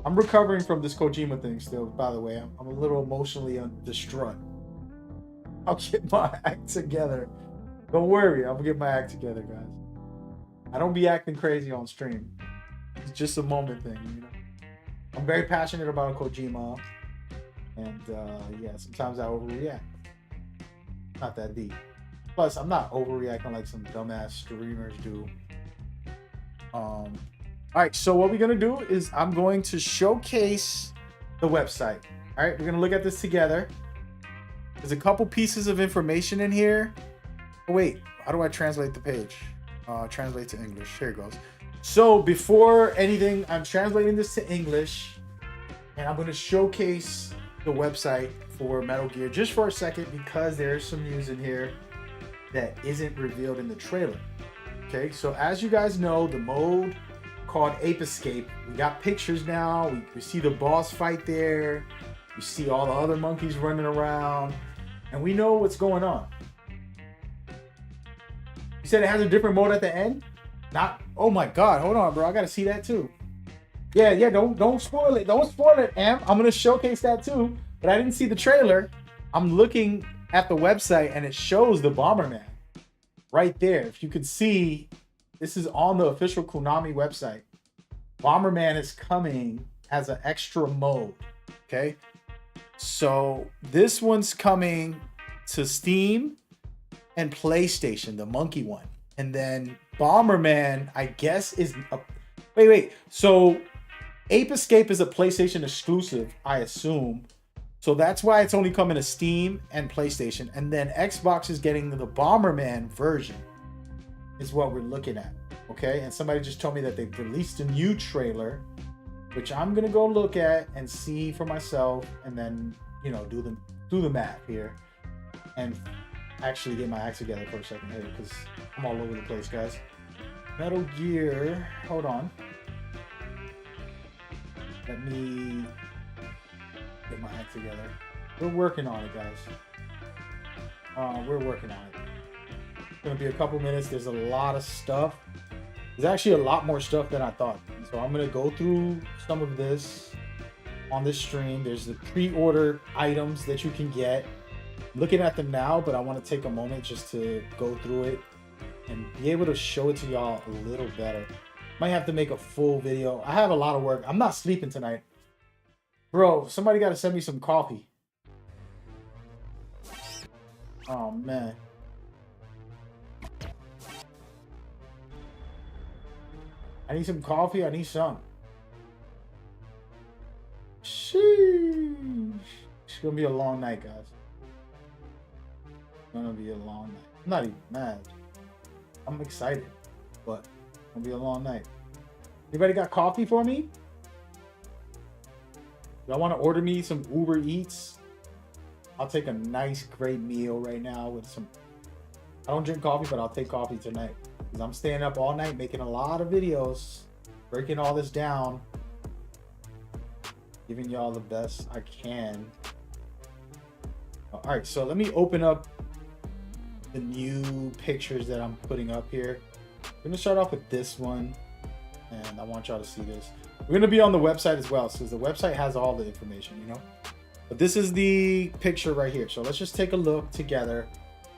I'm recovering from this Kojima thing still, by the way. I'm a little emotionally distraught. I'll get my act together. Don't worry. I'll get my act together, guys. I don't be acting crazy on stream. It's just a moment thing, you know. I'm very passionate about Kojima. And yeah, sometimes I overreact. Not that deep. Plus, I'm not overreacting like some dumbass streamers do. All right, so what we're gonna do is I'm going to showcase the website. All right, we're gonna look at this together. There's a couple pieces of information in here. Oh, wait, how do I translate the page? Translate to English. Here it goes. So before anything, I'm translating this to English, and I'm gonna showcase the website for Metal Gear just for a second because there's some news in here that isn't revealed in the trailer. Okay, so as you guys know, the mode called Ape Escape, we got pictures now. We see the boss fight there. We see all the other monkeys running around, and we know what's going on. You said it has a different mode at the end? Not, oh my God, hold on, bro. I gotta see that too. Yeah, don't spoil it. Don't spoil it, Am. I'm gonna showcase that too, but I didn't see the trailer. I'm looking at the website and it shows the Bomberman right there. If you could see, this is on the official Konami website. Bomberman is coming as an extra mode, okay? So this one's coming to Steam and PlayStation, the monkey one. And then Bomberman, I guess, is a... Wait. So Ape Escape is a PlayStation exclusive, I assume. So that's why it's only coming to Steam and PlayStation. And then Xbox is getting the Bomberman version is what we're looking at. Okay, and somebody just told me that they've released a new trailer, which I'm gonna go look at and see for myself, and then, you know, do the math here and actually get my act together for a second here, because I'm all over the place, guys. Metal Gear, hold on. Let me get my act together. We're working on it, guys. We're working on it. It's gonna be a couple minutes. There's a lot of stuff. There's actually a lot more stuff than I thought. So I'm gonna go through some of this on this stream. There's the pre-order items that you can get. I'm looking at them now, but I want to take a moment just to go through it and be able to show it to y'all a little better. Might have to make a full video. I have a lot of work. I'm not sleeping tonight. Bro, somebody got to send me some coffee. Oh, man. I need some coffee. I need some. Sheesh. It's going to be a long night, guys. It's going to be a long night. I'm not even mad. I'm excited, but it's going to be a long night. Anybody got coffee for me? Y'all want to order me some Uber Eats? I'll take a nice, great meal right now with some... I don't drink coffee, but I'll take coffee tonight. Because I'm staying up all night making a lot of videos, breaking all this down, giving y'all the best I can. All right, so let me open up the new pictures that I'm putting up here. I'm gonna start off with this one, and I want y'all to see this. We're gonna be on the website as well, so the website has all the information, you know. But this is the picture right here. So let's just take a look together.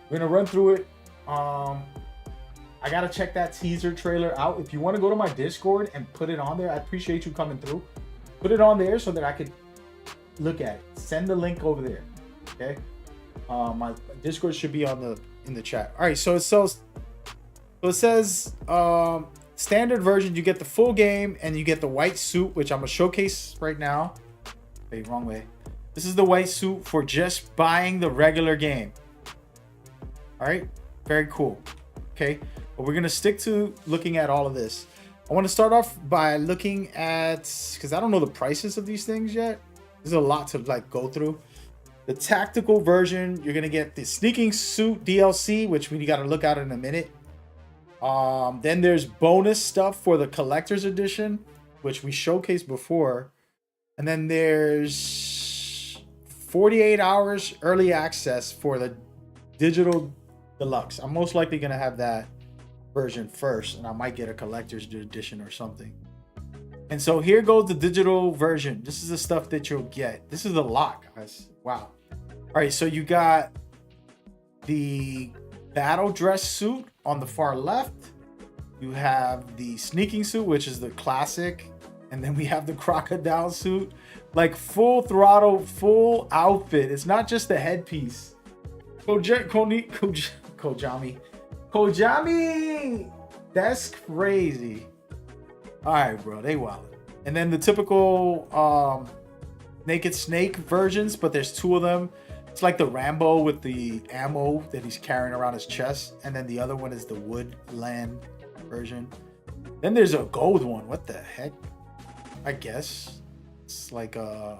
We're gonna run through it. I gotta check that teaser trailer out. If you want to go to my Discord and put it on there, I appreciate you coming through. Put it on there so that I could look at it. Send the link over there. Okay. My Discord should be on in the chat. All right. So it says standard version. You get the full game and you get the white suit, which I'm gonna showcase right now. Wait, wrong way. This is the white suit for just buying the regular game. All right. Very cool. Okay. But we're gonna stick to looking at all of this. I want to start off by looking at, because I don't know the prices of these things yet. There's a lot to like go through. The tactical version, you're gonna get the sneaking suit DLC, which we gotta look at in a minute. Then there's bonus stuff for the collector's edition, which we showcased before. And then there's 48 hours early access for the digital deluxe. I'm most likely gonna have that version first, and I might get a collector's edition or something. And so here goes the digital version. This is the stuff that you'll get. This is a lot, guys. Wow. All right, so you got the battle dress suit on the far left. You have the sneaking suit, which is the classic, and then we have the crocodile suit, like full throttle, full outfit. It's not just the headpiece. Kojami, that's crazy. All right, bro, they wild. And then the typical Naked Snake versions, but there's two of them. It's like the Rambo with the ammo that he's carrying around his chest, and then the other one is the Woodland version. Then there's a gold one. What the heck? I guess it's like a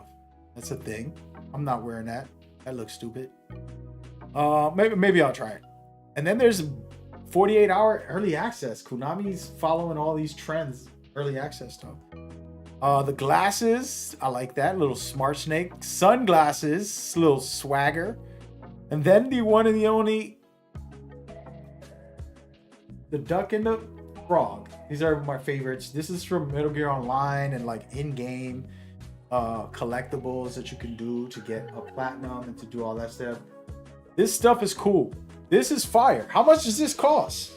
That's a thing. I'm not wearing that. That looks stupid. Maybe I'll try it. And then there's 48-hour early access. Konami's following all these trends, early access stuff. The glasses, I like that. Little smart snake. Sunglasses, little swagger. And then the one and the only, the duck and the frog. These are my favorites. This is from Metal Gear Online and like in-game collectibles that you can do to get a platinum and to do all that stuff. This stuff is cool. This is fire. How much does this cost?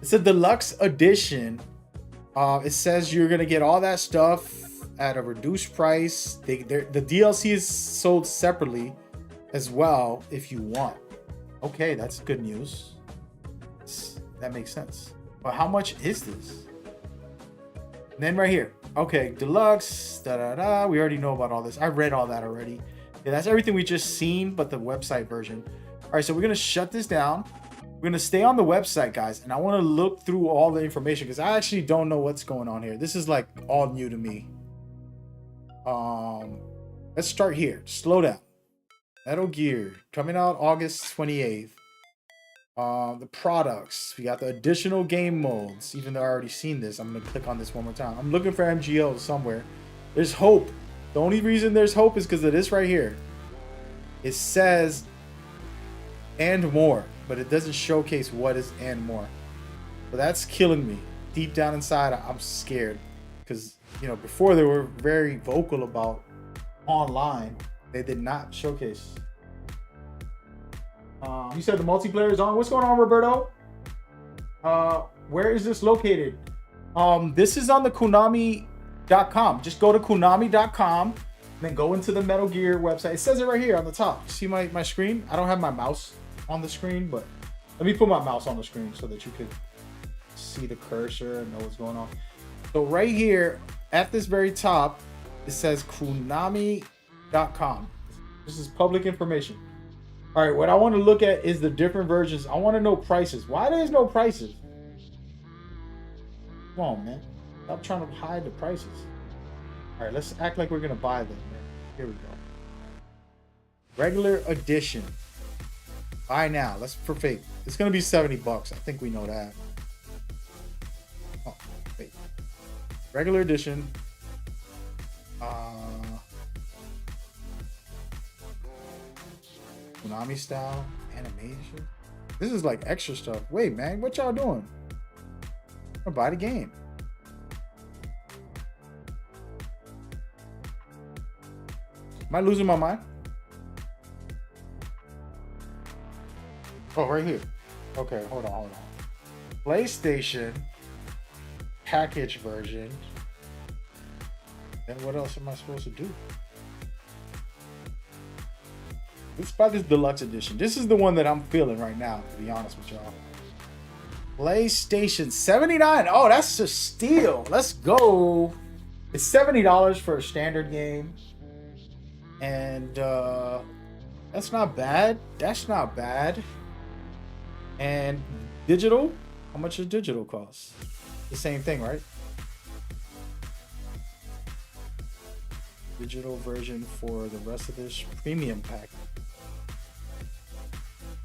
It's a deluxe edition. It says you're gonna get all that stuff at a reduced price. The DLC is sold separately as well if you want. Okay, that's good news. That makes sense. But how much is this? And then right here, okay, deluxe, we already know about all this. I read all that already. Yeah, that's everything we just seen, but the website version. All right, so we're gonna shut this down. We're gonna stay on the website, guys, and I want to look through all the information because I actually don't know what's going on here. This is like all new to me. Let's start here. Slow down. Metal Gear coming out August 28th. The products, we got the additional game modes. Even though I already seen this, I'm gonna click on this one more time. I'm looking for MGO somewhere. There's hope. The only reason there's hope is because of this right here. It says and more, but it doesn't showcase what is and more. But that's killing me. Deep down inside, I'm scared because, you know, before they were very vocal about online. They did not showcase. You said the multiplayer is on. What's going on, Roberto? Where is this located? This is on the Konami.com. Just go to Konami.com, then go into the Metal Gear website. It says it right here on the top. You see my screen? I don't have my mouse on the screen, but let me put my mouse on the screen so that you could see the cursor and know what's going on. So right here at this very top, it says Konami.com. This is public information. All right, what I want to look at is the different versions. I want to know prices. Why there's no prices? Come on, man. Stop trying to hide the prices. All right, let's act like we're going to buy them. Here we go. Regular edition. Buy now. Let's for fake. It's going to be $70. I think we know that. Oh, wait. Regular edition. Konami style animation. This is like extra stuff. Wait, man, what y'all doing? I'm gonna buy the game. Am I losing my mind? Oh, right here. Okay, hold on. PlayStation package version. Then what else am I supposed to do? Let's buy this deluxe edition. This is the one that I'm feeling right now, to be honest with y'all. PlayStation $79. Oh, that's a steal. Let's go. It's $70 for a standard game. And that's not bad. That's not bad. And digital? How much does digital cost? The same thing, right? Digital version for the rest of this premium pack.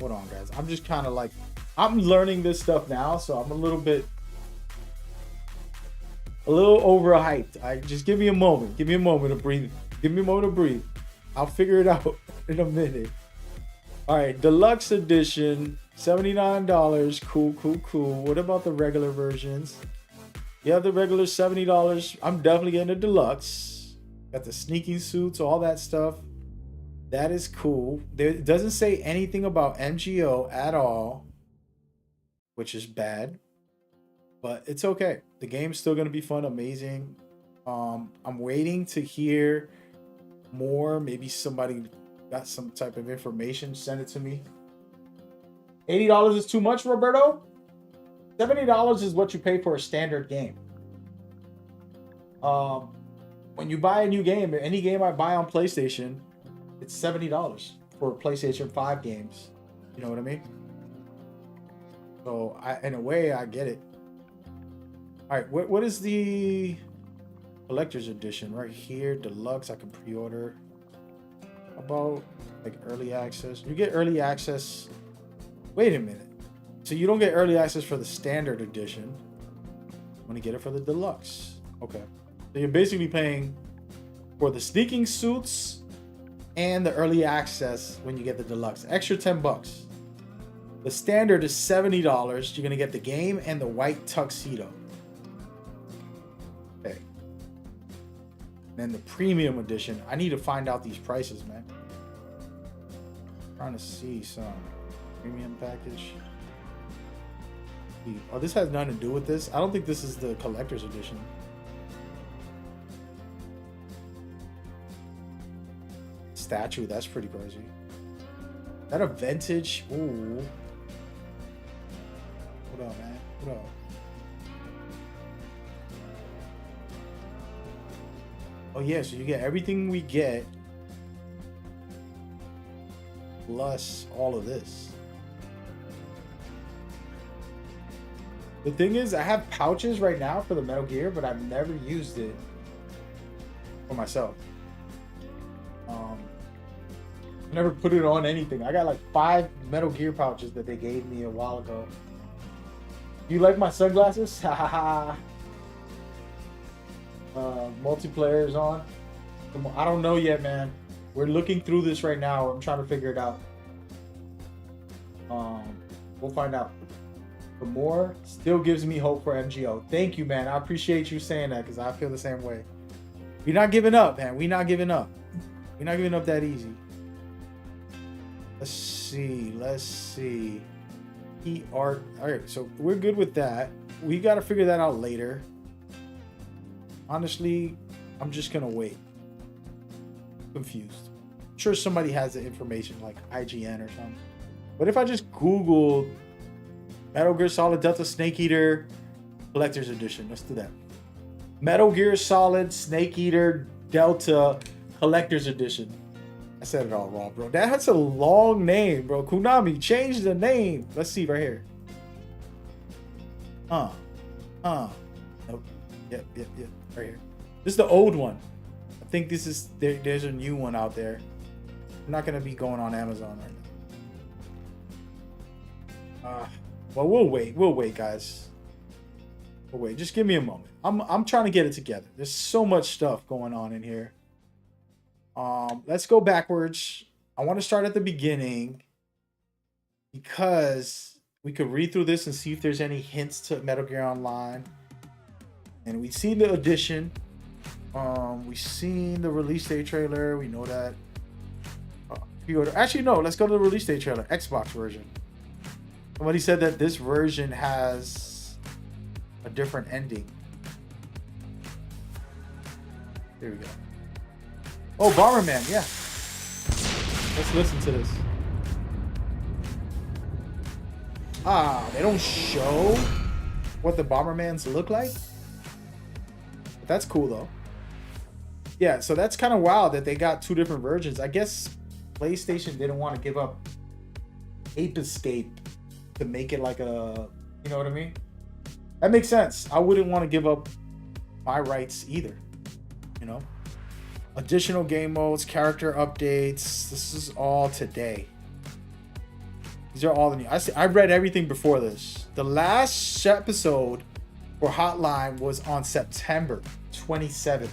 Hold on, guys. I'm just kind of like, I'm learning this stuff now, so I'm a little overhyped. Just give me a moment. Give me a moment to breathe. Give me a moment to breathe. I'll figure it out in a minute. All right, deluxe edition, $79. Cool. What about the regular versions? You have the regular $70. I'm definitely getting a deluxe. Got the sneaking suits, all that stuff. That is cool. It doesn't say anything about MGO at all, which is bad, but it's okay. The game's still going to be fun, amazing. I'm waiting to hear more. Maybe somebody got some type of information, send it to me. $80 is too much, Roberto? $70 is what you pay for a standard game. When you buy a new game, any game I buy on PlayStation, it's $70 for PlayStation 5 games. You know what I mean? So in a way, I get it. All right, what is the collector's edition right here, deluxe. I can pre-order. About like early access. You get early access. Wait a minute. So you don't get early access for the standard edition. I'm gonna get it for the deluxe. Okay. So you're basically paying for the sneaking suits and the early access when you get the deluxe. Extra $10. The standard is $70. You're gonna get the game and the white tuxedo. Okay. Then the premium edition. I need to find out these prices, man. I'm trying to see some premium package. Oh, this has nothing to do with this. I don't think this is the collector's edition. Statue, that's pretty crazy. Is that a vintage? Ooh. Hold on, man. Hold on. Oh yeah, so you get everything we get plus all of this. The thing is, I have pouches right now for the Metal Gear, but I've never used it for myself. I never put it on anything. I got like 5 Metal Gear pouches that they gave me a while ago. You like my sunglasses? Ha ha ha. Multiplayer's on. I don't know yet, man. We're looking through this right now. I'm trying to figure it out. We'll find out. The more still gives me hope for MGO. Thank you, man. I appreciate you saying that because I feel the same way. We're not giving up, man. We're not giving up. We're not giving up that easy. Let's see. Let's see. All right, so we're good with that. We got to figure that out later. Honestly, I'm just gonna wait. Confused. I'm sure somebody has the information like IGN or something. But if I just Googled Metal Gear Solid Delta Snake Eater Collector's Edition, let's do that. Metal Gear Solid Snake Eater Delta Collector's Edition. I said it all wrong, bro. That's a long name, bro. Konami, change the name. Let's see right here. Nope. Yep. Right here. This is the old one. I think this is there's a new one out there. I'm not gonna be going on Amazon right now. Well, we'll wait, guys. We'll wait. Just give me a moment. I'm trying to get it together. There's so much stuff going on in here. Let's go backwards. I want to start at the beginning because we could read through this and see if there's any hints to Metal Gear Online. And we've seen the edition. We've seen the release date trailer. We know that. Pre-order. Actually, no. Let's go to the release date trailer. Xbox version. Somebody said that this version has a different ending. Here we go. Oh, Bomberman, yeah. Let's listen to this. They don't show what the Bombermans look like. But that's cool, though. Yeah, so that's kind of wild that they got 2 different versions. I guess PlayStation didn't want to give up Ape Escape to make it like a, you know what I mean? That makes sense. I wouldn't want to give up my rights either, you know? Additional game modes, character updates. This is all today. These are all the new. I read everything before this. The last episode for Hotline was on September 27th.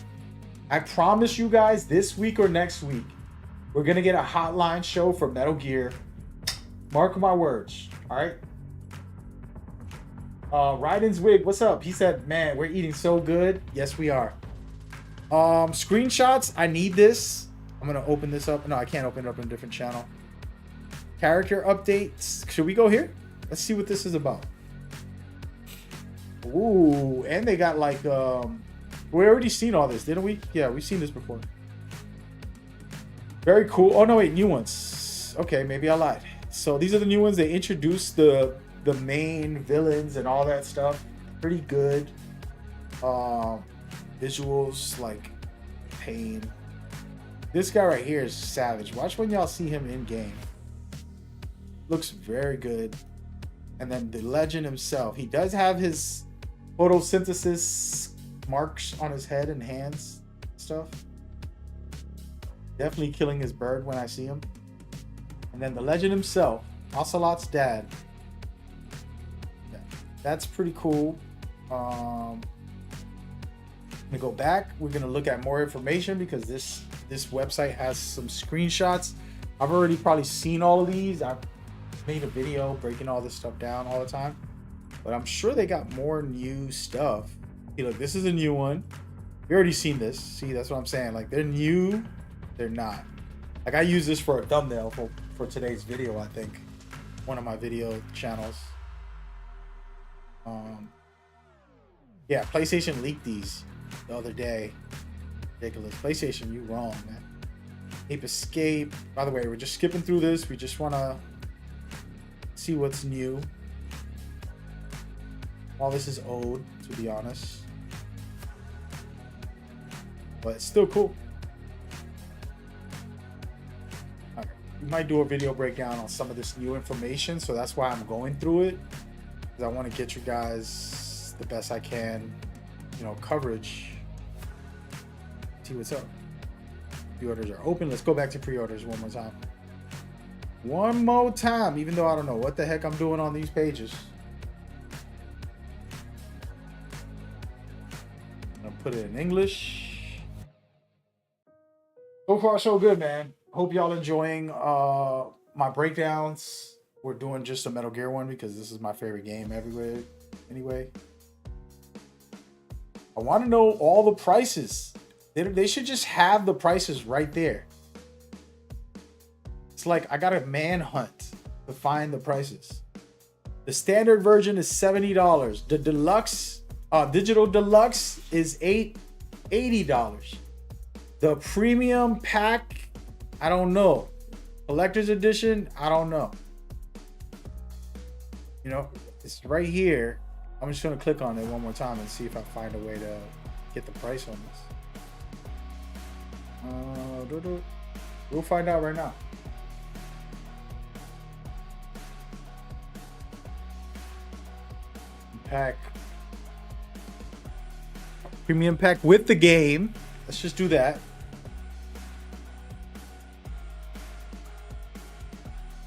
I promise you guys, this week or next week, we're gonna get a Hotline show for Metal Gear. Mark my words. All right. Ryden's Wig, what's up? He said, "Man, we're eating so good." Yes, we are. Screenshots. I need this. I'm gonna open this up. No, I can't open it up in a different channel. Character updates. Should we go here? Let's see what this is about. Ooh, and they got like we already seen all this, didn't we? Yeah, we've seen this before. Very cool. Oh no, wait, new ones. Okay, maybe I lied. So these are the new ones. They introduced the main villains and all that stuff. Pretty good. Visuals like pain. This guy right here is savage. Watch when y'all see him in game. Looks very good. And then the legend himself. He does have his photosynthesis marks on his head and hands, stuff. Definitely killing his bird when I see him. And then the legend himself, Ocelot's dad. Yeah, that's pretty cool. I'm gonna go back. We're gonna look at more information because this website has some screenshots. I've already probably seen all of these. I've made a video breaking all this stuff down all the time, but I'm sure they got more new stuff. See, look, this is a new one. We already seen this. See, that's what I'm saying. Like, they're new, they're not. Like, I use this for a thumbnail for today's video, I think. One of my video channels. Yeah, PlayStation leaked these the other day. Ridiculous. PlayStation, you wrong, man. Ape Escape. By the way, we're just skipping through this. We just want to see what's new. All this is old, to be honest. But it's still cool. All right. We might do a video breakdown on some of this new information, so that's why I'm going through it. Because I want to get you guys the best I can, you know, coverage. See what's up. Pre-orders are open. Let's go back to pre-orders one more time. One more time, even though I don't know what the heck I'm doing on these pages. I'm gonna put it in English. So far, so good, man. Hope y'all enjoying my breakdowns. We're doing just a Metal Gear one because this is my favorite game everywhere. Anyway, I want to know all the prices. They should just have the prices right there. It's like I got a manhunt to find the prices. The standard version is $70. The deluxe, digital deluxe is $80. The premium pack, I don't know. Collector's edition, I don't know. You know, it's right here. I'm just gonna click on it one more time and see if I find a way to get the price on this. We'll find out right now. Pack. Premium pack with the game. Let's just do that.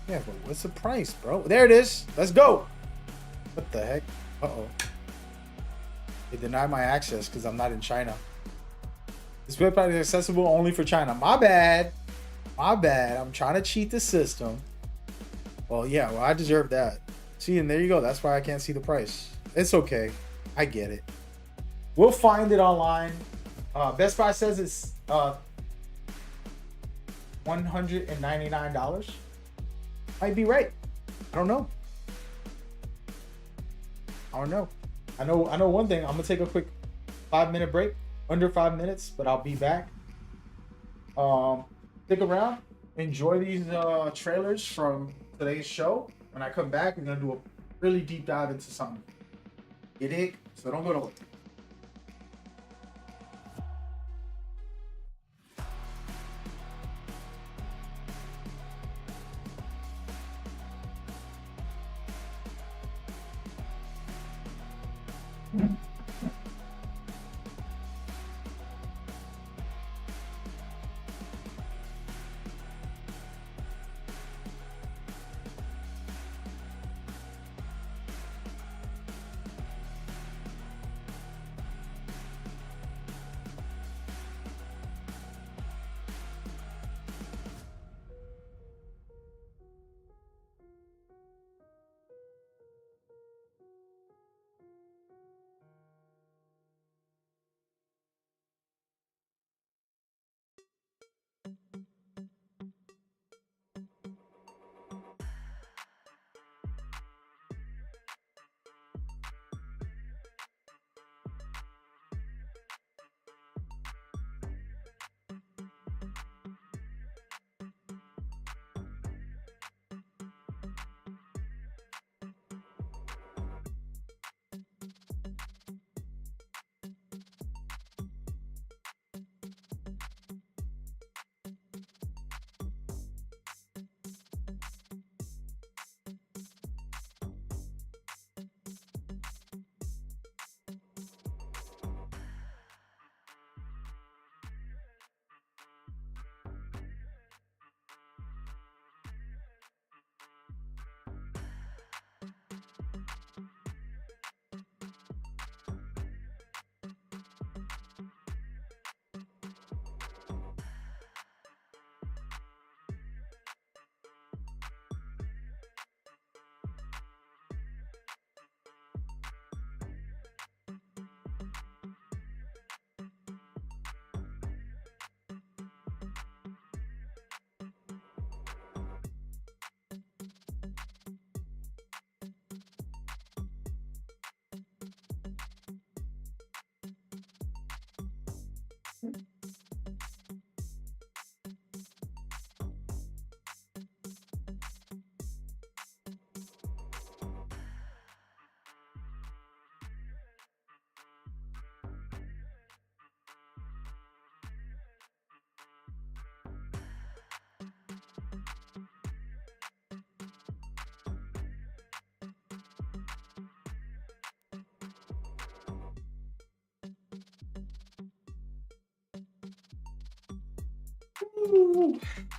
Yeah, but what's the price, bro? There it is. Let's go. What the heck? Uh-oh. They denied my access because I'm not in China. This website is accessible only for China. My bad. My bad. I'm trying to cheat the system. Well, yeah, well, I deserve that. See, and there you go. That's why I can't see the price. It's okay. I get it. We'll find it online. Best Buy says it's $199. Might be right. I don't know. I don't know. I know one thing. I'm gonna take a quick 5-minute break. Under 5 minutes, but I'll be back. Stick around. Enjoy these trailers from today's show. When I come back, we're gonna do a really deep dive into something. You dig? So don't go nowhere.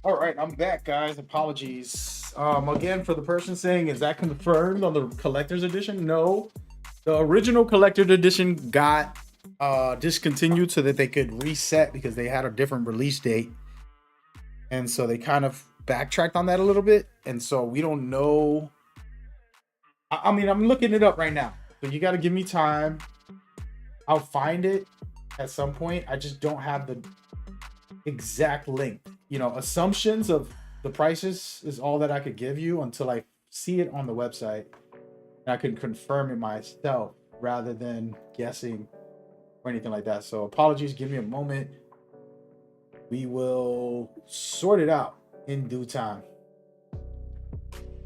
All right, I'm back, guys. Apologies. Again, for the person saying, is that confirmed on the collector's edition? No. The original collector's edition got discontinued so that they could reset because they had a different release date. And so they kind of backtracked on that a little bit. And so we don't know. I mean, I'm looking it up right now. So you got to give me time. I'll find it at some point. I just don't have the exact link. You know, assumptions of the prices is all that I could give you until I see it on the website and I can confirm it myself rather than guessing or anything like that. So apologies, give me a moment. We will sort it out in due time.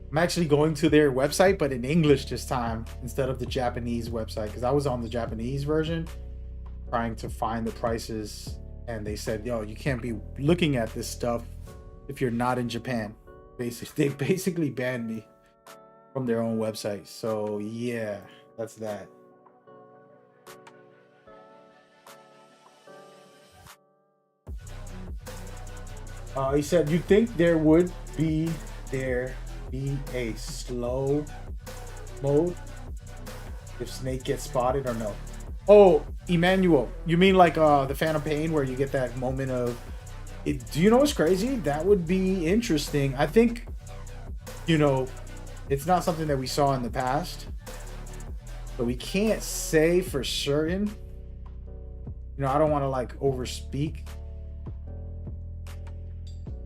I'm actually going to their website, but in English this time instead of the Japanese website, because I was on the Japanese version trying to find the prices, and they said, yo, you can't be looking at this stuff if you're not in Japan. They basically banned me from their own website. So yeah, that's that. He said, you think there would be a slow mode if Snake gets spotted or no? Oh, Emmanuel, you mean like the Phantom Pain where you get that moment of it? Do you know what's crazy? That would be interesting. I think, you know, it's not something that we saw in the past, but we can't say for certain. You know, I don't want to like overspeak.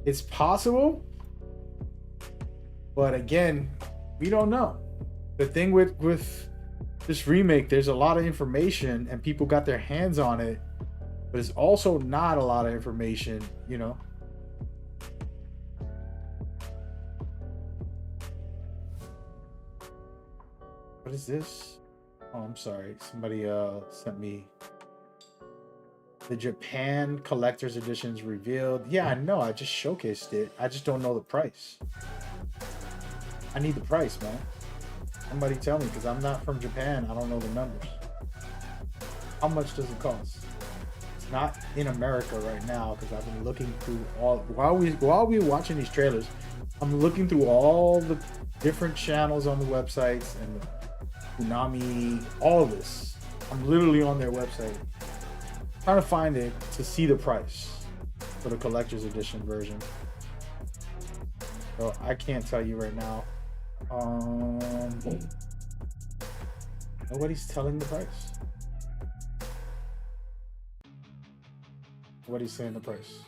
It's possible, but again, we don't know. The thing with this remake, there's a lot of information and people got their hands on it, but it's also not a lot of information, you know. What is this? Oh, I'm sorry. Somebody sent me the Japan collector's editions revealed. Yeah, I know. I just showcased it. I just don't know the price. I need the price, man. Somebody tell me, because I'm not from Japan. I don't know the numbers. How much does it cost? It's not in America right now because I've been looking through all while we were watching these trailers. I'm looking through all the different channels on the websites and the Konami, all of this. I'm literally on their website trying to find it to see the price for the collector's edition version. So I can't tell you right now. Nobody's telling the price. Nobody's saying the price.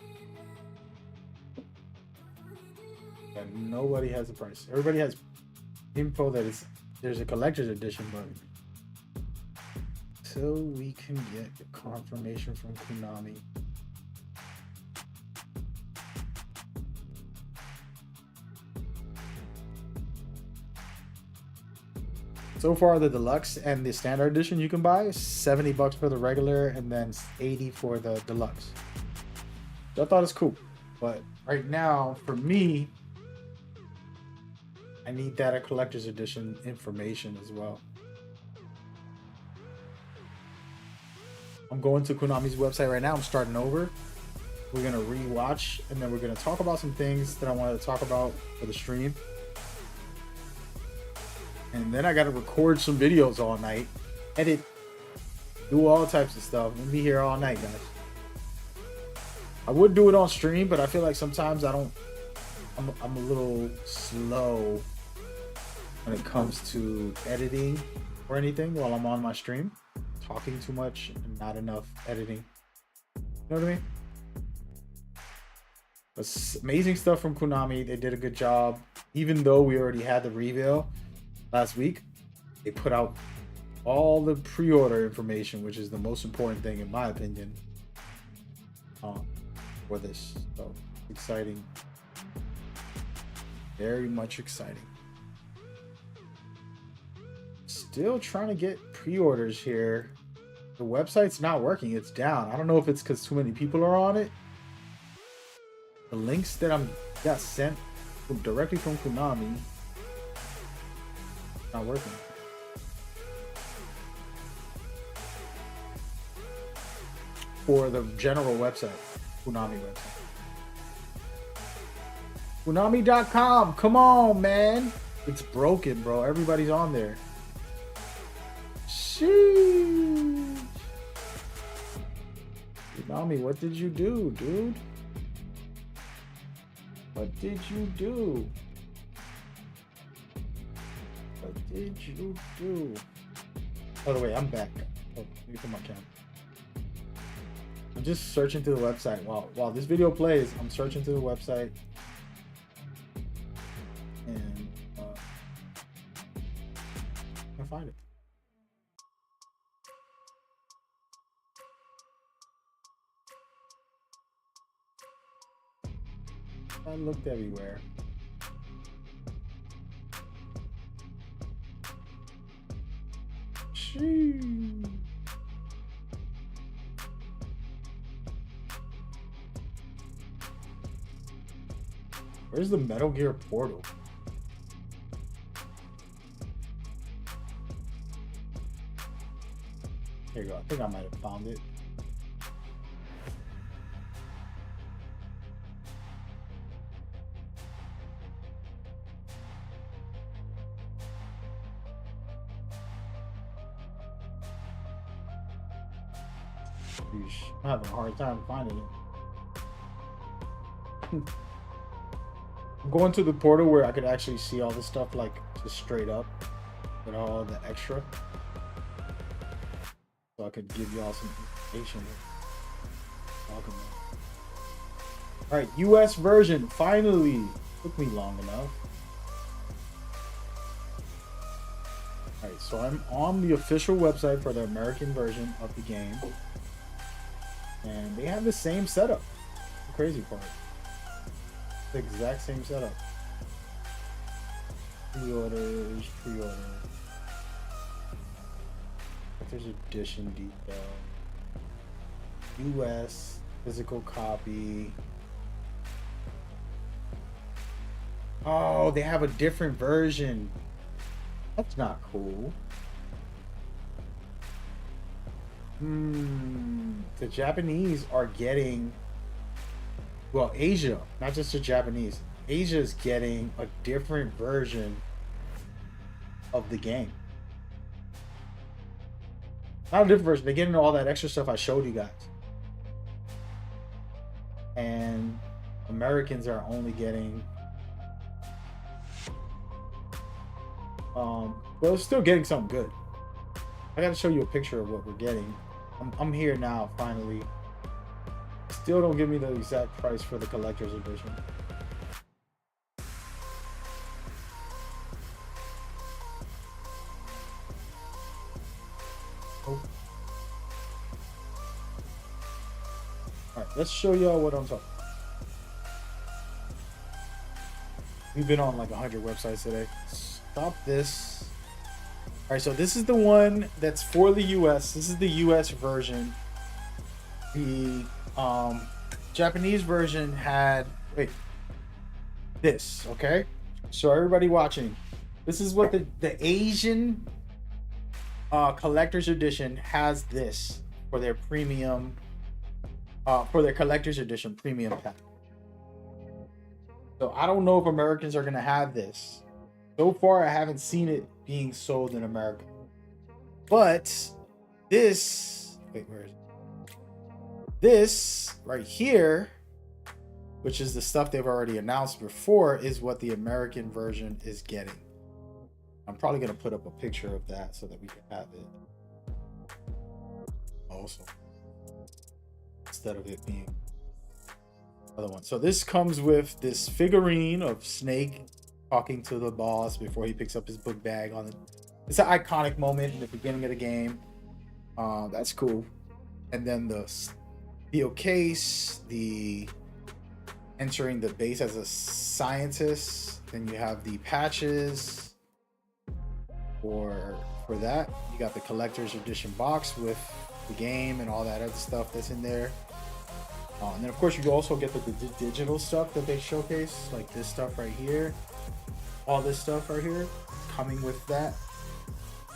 Yeah, nobody has the price. Everybody has info that there's a collector's edition, but until we can get the confirmation from Konami. So far, the deluxe and the standard edition you can buy is $70 for the regular and then $80 for the deluxe. So I thought it's cool, but right now for me, I need that collector's edition information as well. I'm going to Konami's website right now. I'm starting over. We're gonna rewatch and then we're gonna talk about some things that I wanted to talk about for the stream. And then I got to record some videos all night, edit, do all types of stuff. I'm gonna be here all night, guys. I would do it on stream, but I feel like sometimes I'm a little slow when it comes to editing or anything while I'm on my stream. Talking too much and not enough editing. You know what I mean? But amazing stuff from Konami. They did a good job. Even though we already had the reveal last week, they put out all the pre-order information, which is the most important thing in my opinion. for this. So exciting. Very much exciting. Still trying to get pre-orders here. The website's not working. It's down. I don't know if it's because too many people are on it. The links that got sent directly from Konami not working. For the general website, Konami website. Konami.com. Come on, man. It's broken, bro. Everybody's on there. Sheesh. Konami, what did you do, dude? What did you do? What did you do? By the way, I'm back. Oh, let me put my camera. I'm just searching through the website. While this video plays, I'm searching through the website. And I can't find it. I looked everywhere. Sheesh. Where's the Metal Gear portal? Here you go. I think I might have found it. Sheesh. I'm having a hard time finding it. I'm going to the portal where I could actually see all this stuff, like just straight up, with all the extra, so I could give y'all some information. All right, US version finally. Took me long enough. All right, so I'm on the official website for the American version of the game, and they have the same setup. The crazy part. The exact same setup. Pre-orders. There's edition detail. US physical copy. Oh, they have a different version. That's not cool. The Japanese are getting, well, Asia, not just the Japanese. Asia is getting a different version of the game. Not a different version. They're getting all that extra stuff I showed you guys. And Americans are only getting, well, still getting something good. I gotta show you a picture of what we're getting. I'm here now, finally. Still don't give me the exact price for the collector's edition. Oh. Alright, let's show y'all what I'm talking about. We've been on like 100 websites today. Stop this. Alright, so this is the one that's for the US. This is the US version. The Japanese version had, wait, this, okay? So everybody watching, this is what the Asian collector's edition has, this for their premium, for their collector's edition premium pack. So I don't know if Americans are gonna have this. So far, I haven't seen it being sold in America. But this, wait, where is it? This right here, which is the stuff they've already announced before, is what the American version is getting. I'm probably going to put up a picture of that so that we can have it also, instead of it being the other one. So this comes with this figurine of Snake talking to the boss before he picks up his book bag on it. It's an iconic moment in the beginning of the game. That's cool. And then the Theo case, the entering the base as a scientist. Then you have the patches for that. You got the collector's edition box with the game and all that other stuff that's in there. And then of course you also get the digital stuff that they showcase, like this stuff right here, all this stuff right here coming with that,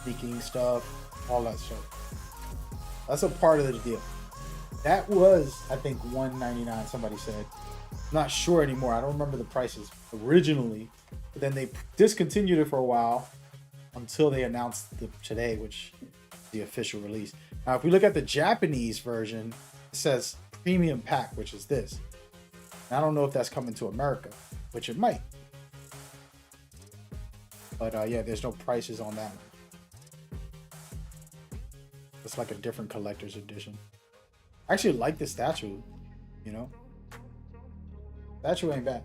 sneaking stuff, all that stuff. That's a part of the deal. That was, I think, $199. Somebody said. Not sure anymore. I don't remember the prices originally, but then they discontinued it for a while until they announced today, which is the official release. Now, if we look at the Japanese version, it says premium pack, which is this. And I don't know if that's coming to America, which it might. But yeah, there's no prices on that one. It's like a different collector's edition. I actually like the statue, you know? Statue ain't bad.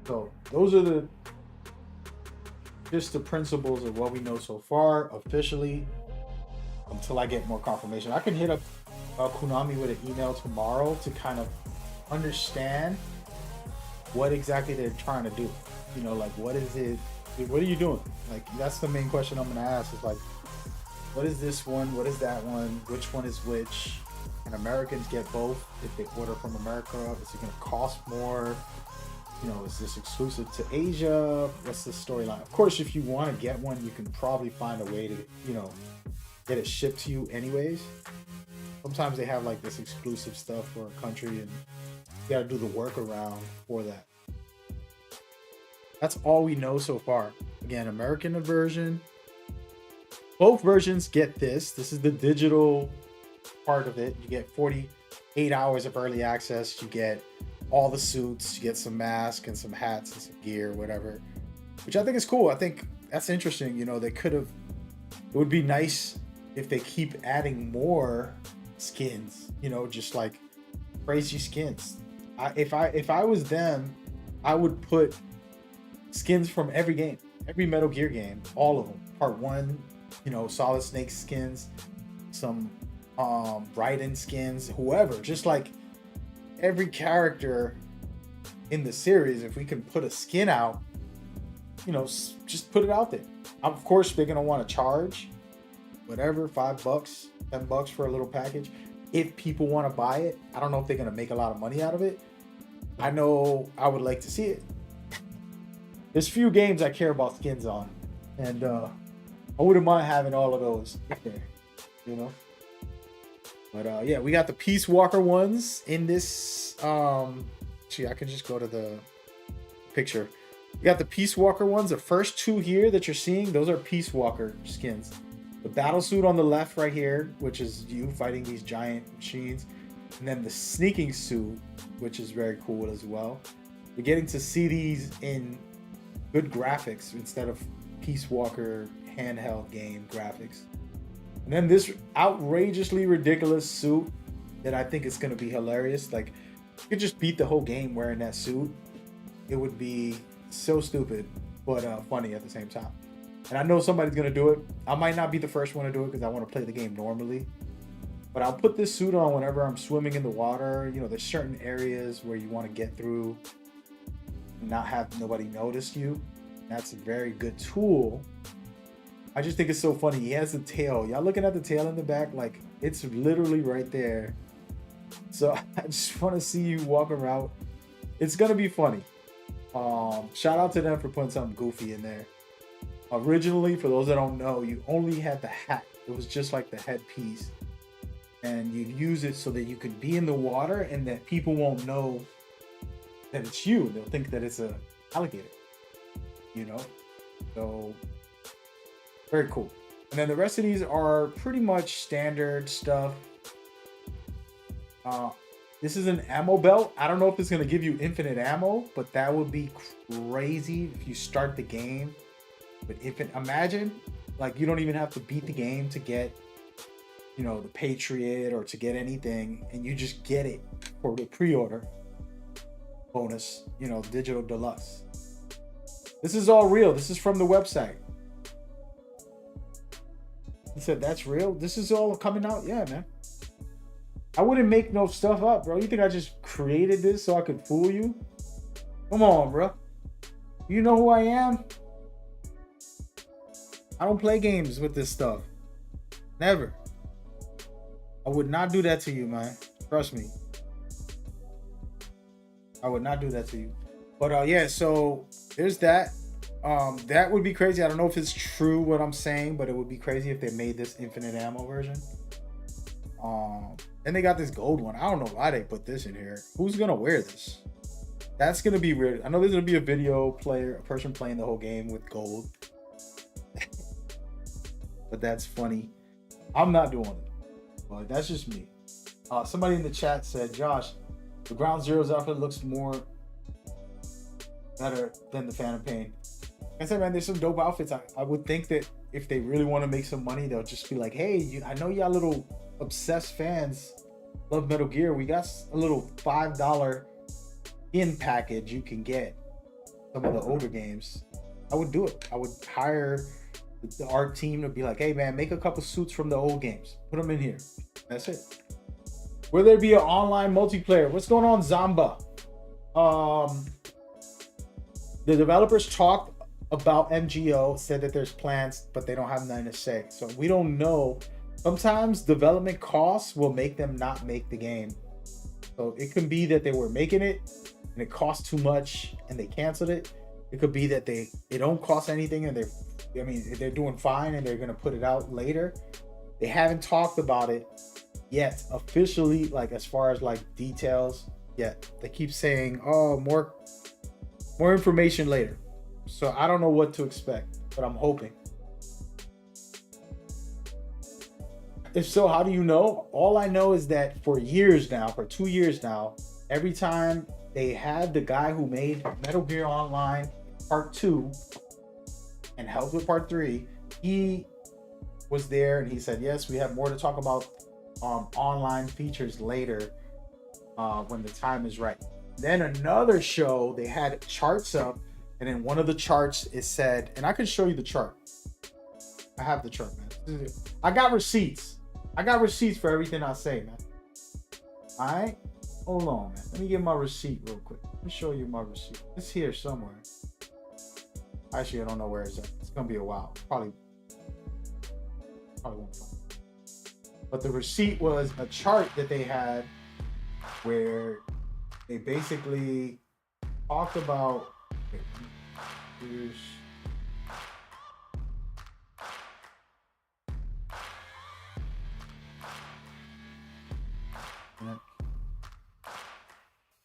So those are just the principles of what we know so far officially, until I get more confirmation. I can hit up Konami with an email tomorrow to kind of understand what exactly they're trying to do. You know, like what is it? What are you doing? Like that's the main question I'm gonna ask. Is like, what is this one? What is that one? Which one is which? Can Americans get both if they order from America? Is it gonna cost more? You know, is this exclusive to Asia? What's the storyline? Of course, if you want to get one, you can probably find a way to, you know, get it shipped to you anyways. Sometimes they have like this exclusive stuff for a country and you gotta do the workaround for that. That's all we know so far. Again, American version. Both versions get this. This is the digital part of it. You get 48 hours of early access. You get all the suits, you get some masks and some hats and some gear, whatever, which I think is cool. I think that's interesting. You know, they could have, it would be nice if they keep adding more skins, you know, just like crazy skins. If I was them, I would put skins from every game, every Metal Gear game, all of them. Part 1, you know, Solid Snake skins, some Raiden skins, whoever, just like every character in the series. If we can put a skin out, you know, just put it out there. Of course, they're gonna want to charge whatever, $5, $10 for a little package. If people want to buy it, I don't know if they're gonna make a lot of money out of it. I know I would like to see it. There's few games I care about skins on, and I wouldn't mind having all of those there, you know. But yeah, we got the Peace Walker ones in this. Actually, I can just go to the picture. We got the Peace Walker ones. The first two here that you're seeing, those are Peace Walker skins. The battle suit on the left right here, which is you fighting these giant machines. And then the sneaking suit, which is very cool as well. You're getting to see these in good graphics instead of Peace Walker handheld game graphics. And then this outrageously ridiculous suit that I think is going to be hilarious. Like, you could just beat the whole game wearing that suit. It would be so stupid, but funny at the same time. And I know somebody's going to do it. I might not be the first one to do it because I want to play the game normally. But I'll put this suit on whenever I'm swimming in the water. You know, there's certain areas where you want to get through and not have nobody notice you. That's a very good tool. I just think it's so funny. He has the tail. Y'all looking at the tail in the back? Like, it's literally right there. So I just want to see you walk around. It's going to be funny. Shout out to them for putting something goofy in there. Originally, for those that don't know, you only had the hat. It was just like the headpiece. And you'd use it so that you could be in the water and that people won't know that it's you. They'll think that it's a alligator, you know? So very cool. And then the rest of these are pretty much standard stuff. This is an ammo belt. I don't know if it's going to give you infinite ammo, but that would be crazy if you start the game with infinite. Imagine, like, you don't even have to beat the game to get, you know, the Patriot or to get anything, and you just get it for the pre-order bonus, you know, digital deluxe. This is all real. This is from the website. He said, that's real? This is all coming out? Yeah, man. I wouldn't make no stuff up, bro. You think I just created this so I could fool you? Come on, bro. You know who I am? I don't play games with this stuff. Never. I would not do that to you, man. Trust me. I would not do that to you. But yeah, so there's that. That would be crazy. I don't know if it's true what I'm saying, but it would be crazy if they made this infinite ammo version. And they got this gold one. I don't know why they put this in here. Who's gonna wear this? That's gonna be weird. I know there's gonna be a person playing the whole game with gold. But that's funny. I'm not doing it. But that's just me. Somebody in the chat said, Josh, the Ground Zeroes outfit looks more better than the Phantom Pain. I said, man, there's some dope outfits. I would think that if they really want to make some money, they'll just be like, hey, I know y'all little obsessed fans love Metal Gear. We got a little $5 in package you can get some of the older games. I would do it. I would hire the art team to be like, hey, man, make a couple suits from the old games. Put them in here. That's it. Will there be an online multiplayer? What's going on, Zamba? The developers talked about MGO, said that there's plans, but they don't have nothing to say. So we don't know. Sometimes development costs will make them not make the game. So it can be that they were making it and it cost too much and they canceled it. It could be that they don't cost anything and they're doing fine and they're gonna put it out later. They haven't talked about it yet officially, like as far as like details yet. They keep saying, oh, more information later. So I don't know what to expect, but I'm hoping. If so, how do you know? All I know is that for 2 years now, every time they had the guy who made Metal Gear Online Part 2 and helped with Part 3, he was there and he said, yes, we have more to talk about online features later when the time is right. Then another show, they had charts up, and in one of the charts it said, and I can show you the chart. I have the chart, man. I got receipts. I got receipts for everything I say, man. All right? Hold on, man. Let me get my receipt real quick. Let me show you my receipt. It's here somewhere. Actually, I don't know where it's at. It's going to be a while. Probably won't find it. But the receipt was a chart that they had where they basically talked about... Here's...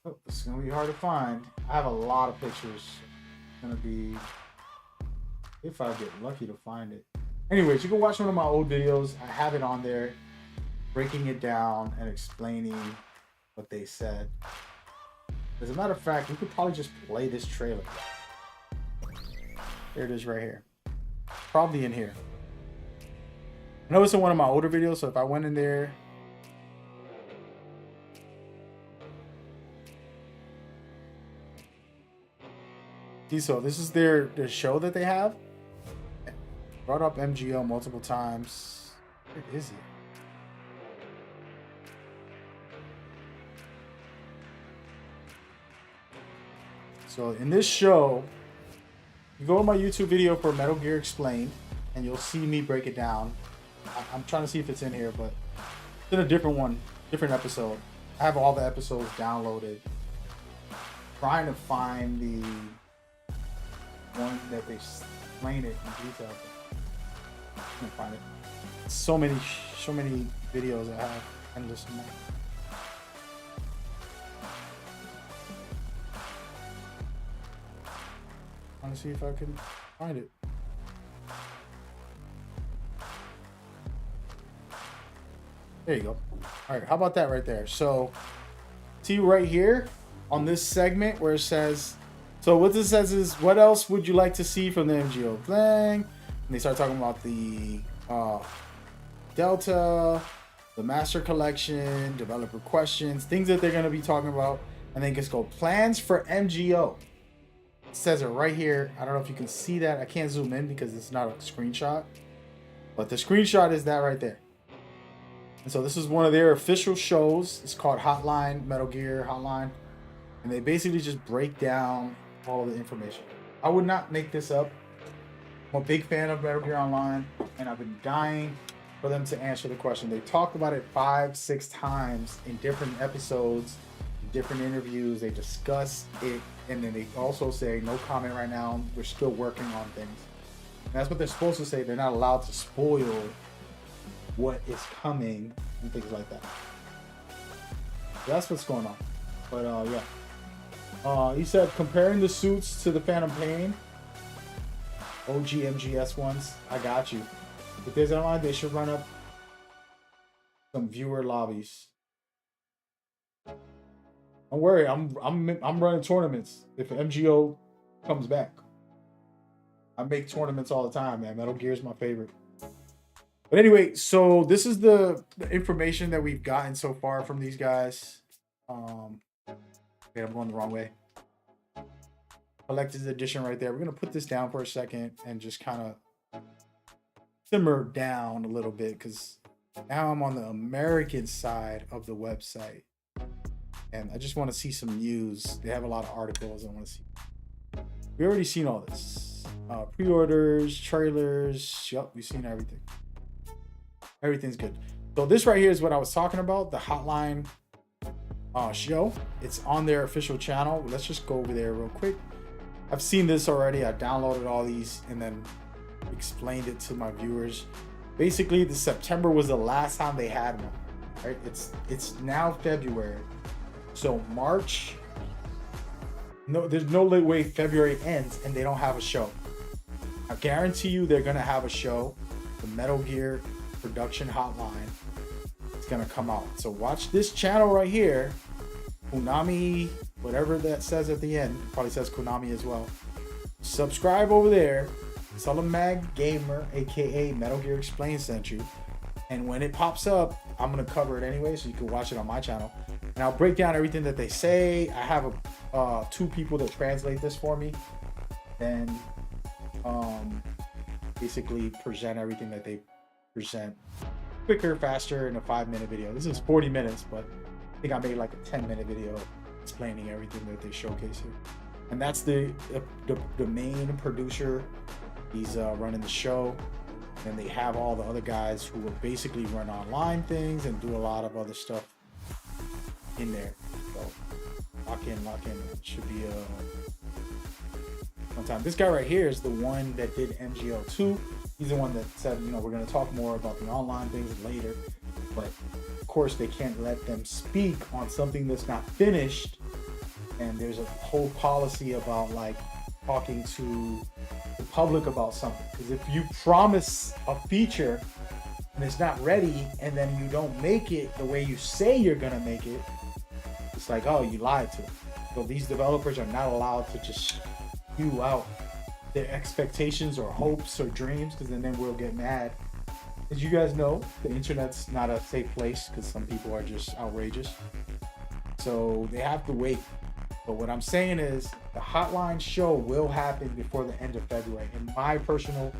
Oh, this is gonna be hard to find. I have a lot of pictures. It's gonna be, if I get lucky to find it. Anyways, you can watch one of my old videos. I have it on there, breaking it down and explaining what they said. As a matter of fact, we could probably just play this trailer. There it is right here. Probably in here. I know it's in one of my older videos, so if I went in there, so this is their show that they have. Brought up MGO multiple times. Where is he? So in this show, you go to my YouTube video for Metal Gear Explained, and you'll see me break it down. I'm trying to see if it's in here, but it's in a different one, different episode. I have all the episodes downloaded. Trying to find the one that they explain it in detail. I can't find it. So many videos I have, endless amount. I want to see if I can find it. There you go. All right, how about that right there? So, see right here on this segment where it says, so what this says is, what else would you like to see from the MGO thing? And they start talking about the Delta, the Master Collection, developer questions, things that they're going to be talking about. And then just go plans for MGO. It says it right here. I don't know if you can see that. I can't zoom in because it's not a screenshot. But the screenshot is that right there. And so this is one of their official shows. It's called Hotline, Metal Gear Hotline. And they basically just break down all of the information. I would not make this up. I'm a big fan of Metal Gear Online, and I've been dying for them to answer the question. They talked about it 5-6 times in different episodes, different interviews. They discuss it, and then they also say, no comment right now. We're still working on things. And that's what they're supposed to say. They're not allowed to spoil what is coming and things like that. So that's what's going on. But yeah. He said comparing the suits to the Phantom Pain. OG MGS ones. I got you. If there's online, they should run up some viewer lobbies. Don't worry, I'm running tournaments if MGO comes back. I make tournaments all the time, man. Metal Gear is my favorite. But anyway, so this is the information that we've gotten so far from these guys. Okay, I'm going the wrong way. Collector's edition right there. We're gonna put this down for a second and just kind of simmer down a little bit, because now I'm on the American side of the website and I just want to see some news. They have a lot of articles I want to see. We already seen all this. Pre-orders, trailers. Yup, we've seen everything. Everything's good. So this right here is what I was talking about, the Hotline show. It's on their official channel. Let's just go over there real quick. I've seen this already. I downloaded all these and then explained it to my viewers. Basically, the September was the last time they had one. Right? It's now February. So March, no, there's no way February ends and they don't have a show. I guarantee you they're gonna have a show. The Metal Gear Production Hotline. It's gonna come out. So watch this channel right here. Konami, whatever that says at the end, probably says Konami as well. Subscribe over there. Tell them Mag Gamer, aka Metal Gear Explained, sent you. And when it pops up, I'm gonna cover it anyway, so you can watch it on my channel. And I'll break down everything that they say. I have two people that translate this for me, and basically present everything that they present quicker, faster in a 5-minute video. This is 40 minutes, but I think I made like a 10-minute video explaining everything that they showcase here. And that's the main producer. He's running the show, and they have all the other guys who will basically run online things and do a lot of other stuff in there. So lock in. It should be one time. This guy right here is the one that did MGO2. He's the one that said, you know, we're going to talk more about the online things later, but of course they can't let them speak on something that's not finished. And there's a whole policy about like talking to the public about something, because if you promise a feature and it's not ready and then you don't make it the way you say you're gonna make it, it's like, oh, you lied to them. So these developers are not allowed to just spew out their expectations or hopes or dreams, because then we'll get mad. As you guys know, the internet's not a safe place because some people are just outrageous. So they have to wait. But what I'm saying is the Hotline show will happen before the end of February. In my personal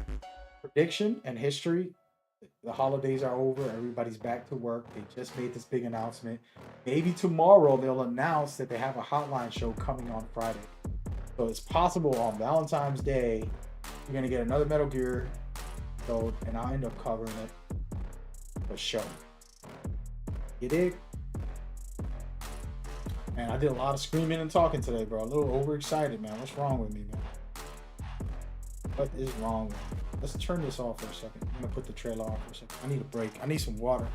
prediction and history, the holidays are over. Everybody's back to work. They just made this big announcement. Maybe tomorrow they'll announce that they have a Hotline show coming on Friday. So it's possible on Valentine's Day, you're going to get another Metal Gear show, and I'll end up covering it for show. You dig? Man, I did a lot of screaming and talking today, bro. A little overexcited, man. What's wrong with me, man? What is wrong with me? Let's turn this off for a second. I'm gonna put the trailer off for a second. I need a break. I need some water.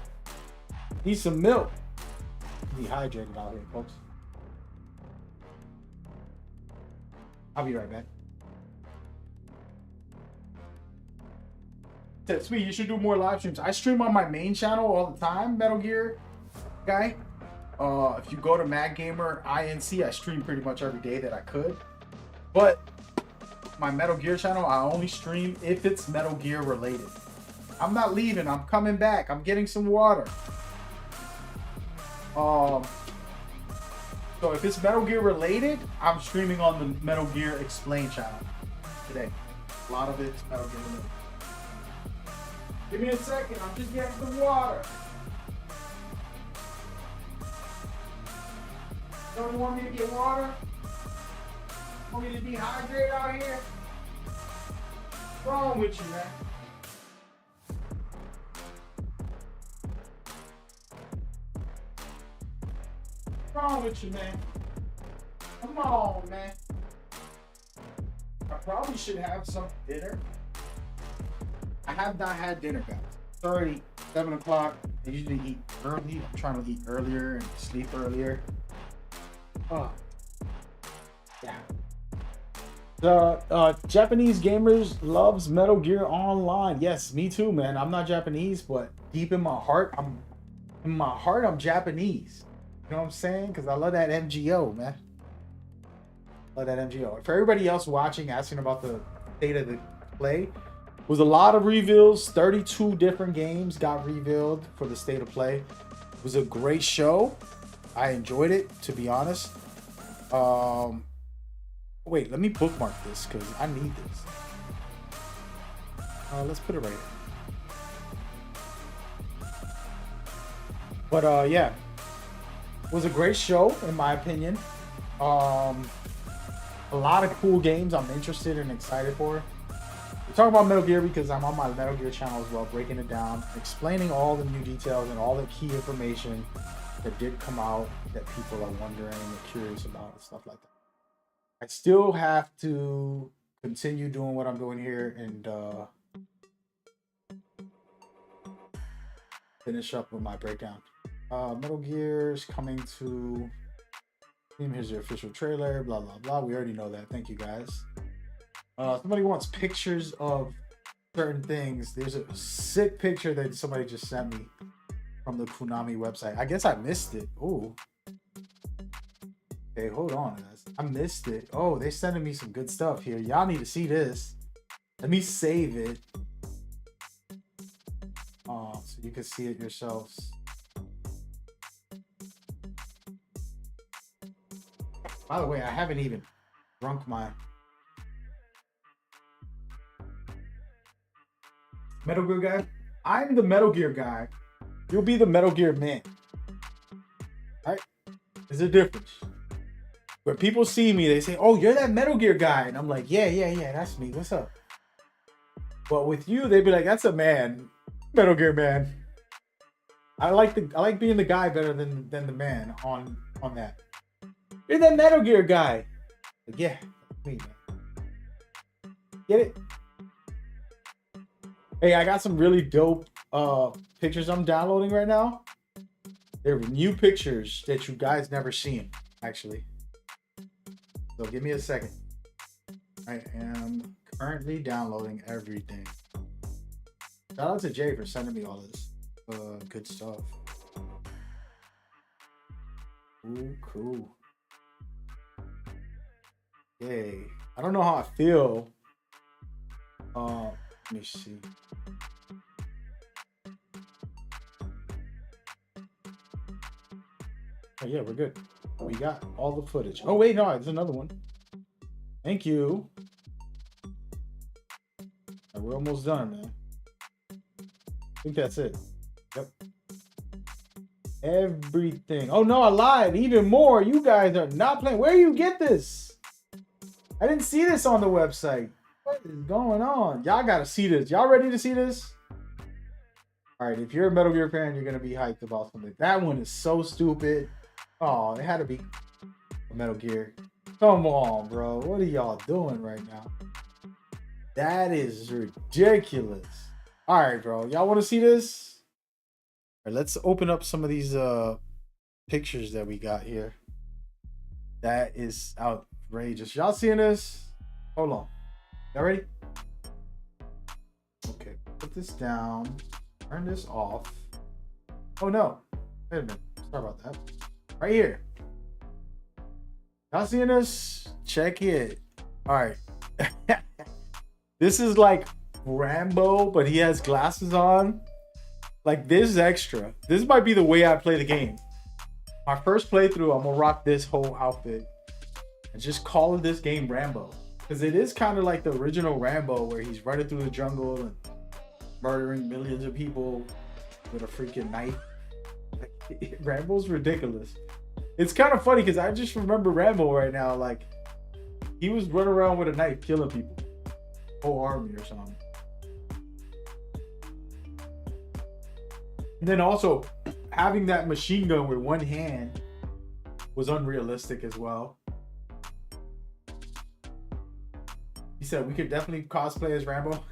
Need some milk. I'm dehydrated out here, folks. I'll be right back. Said, Sweet, you should do more live streams. I stream on my main channel all the time, Metal Gear guy. If you go to Mag Gamer INC, I stream pretty much every day that I could. But my Metal Gear channel, I only stream if it's Metal Gear related. I'm not leaving. I'm coming back. I'm getting some water. So if it's Metal Gear related, I'm streaming on the Metal Gear Explained channel today. A lot of it's Metal Gear related. Give me a second. I'm just getting some water. Don't you want me to get water? Want me to dehydrate out here? What's wrong with you, man? What's wrong with you, man? Come on, man. I probably should have some dinner. I have not had dinner, guys. It's already 7 o'clock. I usually eat early. I'm trying to eat earlier and sleep earlier. Oh. Yeah. The Japanese gamers loves Metal Gear Online. Yes, me too, man. I'm not Japanese, but deep in my heart, I'm Japanese. You know what I'm saying? Because I love that MGO, man. Love that MGO. For everybody else watching, asking about the state of the play, was a lot of reveals. 32 different games got revealed for the state of play. It was a great show. I enjoyed it, to be honest. Wait, let me bookmark this because I need this. Let's put it right here. But yeah, it was a great show in my opinion. A lot of cool games I'm interested and excited for. We're talking about Metal Gear because I'm on my Metal Gear channel as well, breaking it down, explaining all the new details and all the key information that did come out that people are wondering and curious about and stuff like that. I still have to continue doing what I'm doing here and finish up with my breakdown. Metal Gear is coming to... Here's your official trailer, blah, blah, blah. We already know that. Thank you, guys. Somebody wants pictures of certain things. There's a sick picture that somebody just sent me from the Konami website. I guess I missed it. Ooh. Okay, hold on, guys. I missed it. Oh, they're sending me some good stuff here. Y'all need to see this. Let me save it. So you can see it yourselves. By the way, I haven't even drunk my Metal Gear guy. I'm the Metal Gear guy. You'll be the Metal Gear man. Right? There's a difference. When people see me, they say, "Oh, you're that Metal Gear guy," and I'm like, "Yeah, that's me. What's up?" But with you, they'd be like, "That's a man, Metal Gear man." I like being the guy better than the man on that. You're that Metal Gear guy. Like, yeah, that's me, man. Get it? Hey, I got some really dope pictures I'm downloading right now. They're new pictures that you guys never seen, actually. So give me a second. I am currently downloading everything. Shout out to Jay for sending me all this good stuff. Ooh, cool. Yay. I don't know how I feel. Let me see. Oh yeah, we're good. We got all the footage. Oh wait, no, there's another one. Thank you. Right, we're almost done, man. I think that's it. Yep. Everything. Oh no, I lied. Even more. You guys are not playing. Where do you get this? I didn't see this on the website. What is going on? Y'all gotta see this. Y'all ready to see this? All right, if you're a Metal Gear fan, you're gonna be hyped about something. That one is so stupid. Oh, it had to be a Metal Gear. Come on, bro. What are y'all doing right now? That is ridiculous. All right, bro. Y'all want to see this? All right, let's open up some of these pictures that we got here. That is outrageous. Y'all seeing this? Hold on. Y'all ready? Okay, put this down. Turn this off. Oh no. Wait a minute. Sorry about that. Right here. Y'all seeing this? Check it. All right. This is like Rambo, but he has glasses on. Like, this is extra. This might be the way I play the game. My first playthrough, I'm gonna rock this whole outfit and just call this game Rambo, because it is kind of like the original Rambo where he's running through the jungle and murdering millions of people with a freaking knife. Like, Rambo's ridiculous. It's kind of funny because I just remember Rambo right now. Like, he was running around with a knife killing people. Whole army or something. And then also, having that machine gun with one hand was unrealistic as well. He said we could definitely cosplay as Rambo.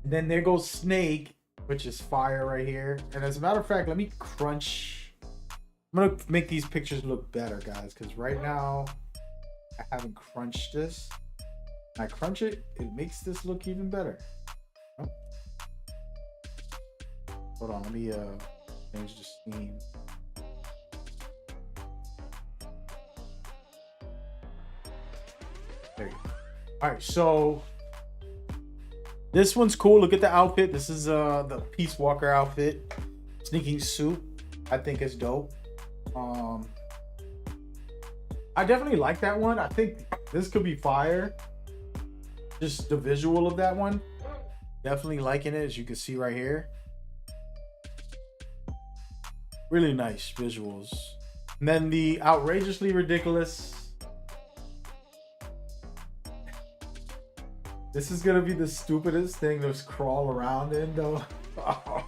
And then there goes Snake, which is fire right here. And as a matter of fact, let me crunch. I'm gonna make these pictures look better, guys, because right now I haven't crunched this. When I crunch it, it makes this look even better. Oh. Hold on, let me change the scene. There you go. All right, so this one's cool. Look at the outfit. This is the Peace Walker outfit. Sneaking suit. I think it's dope. I definitely like that one. I think this could be fire. Just the visual of that one. Definitely liking it, as you can see right here. Really nice visuals. And then the outrageously ridiculous. This is gonna be the stupidest thing to crawl around in, though. Oh,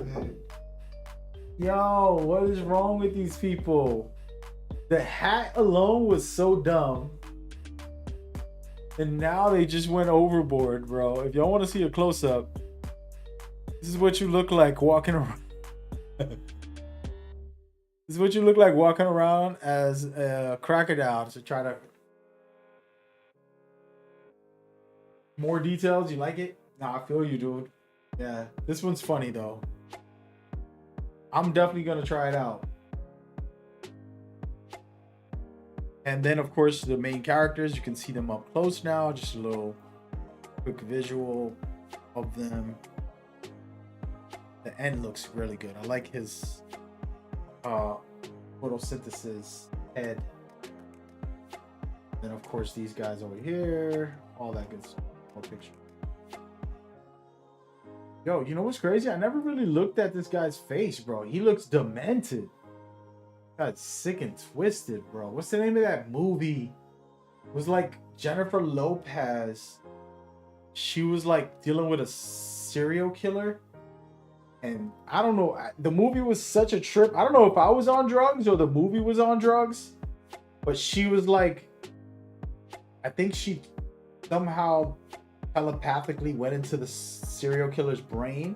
man. Yo, what is wrong with these people? The hat alone was so dumb. And now they just went overboard, bro. If y'all want to see a close-up, this is what you look like walking around. This is what you look like walking around as a crocodile to try to... More details, you like it? Nah, I feel you, dude. Yeah, this one's funny, though. I'm definitely going to try it out. And then, of course, the main characters, you can see them up close now. Just a little quick visual of them. The end looks really good. I like his photosynthesis head. Then, of course, these guys over here. All that good stuff. More picture. Yo, you know what's crazy? I never really looked at this guy's face, bro. He looks demented. God, sick and twisted, bro. What's the name of that movie? It was like Jennifer Lopez. She was like dealing with a serial killer. And I don't know. The movie was such a trip. I don't know if I was on drugs or the movie was on drugs. But she was like, I think she somehow telepathically went into the serial killer's brain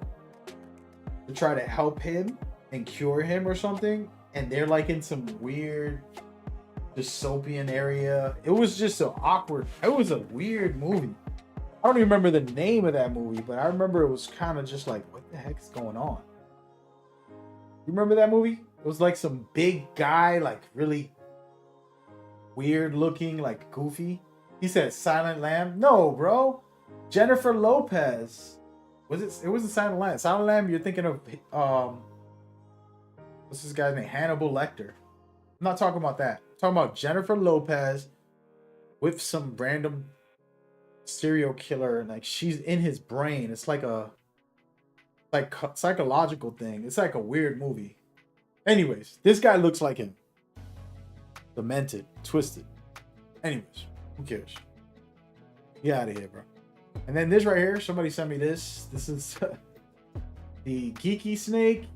to try to help him and cure him or something. And they're like in some weird dystopian area. It was just so awkward. It was a weird movie. I don't even remember the name of that movie, but I remember it was kind of just like, what the heck is going on? You remember that movie? It was like some big guy, like really weird looking, like goofy. He said Silent Lamb. No, bro. Jennifer Lopez. Was it? It wasn't Silent Lamb. Silent Lamb, you're thinking of what's this guy's name? Hannibal Lecter. I'm not talking about that. I'm talking about Jennifer Lopez with some random serial killer, and like she's in his brain. It's like a psychological thing. It's like a weird movie. Anyways, this guy looks like him. Demented, twisted. Anyways, who cares? Get out of here, bro. And then this right here, somebody sent me this. This is the geeky Snake.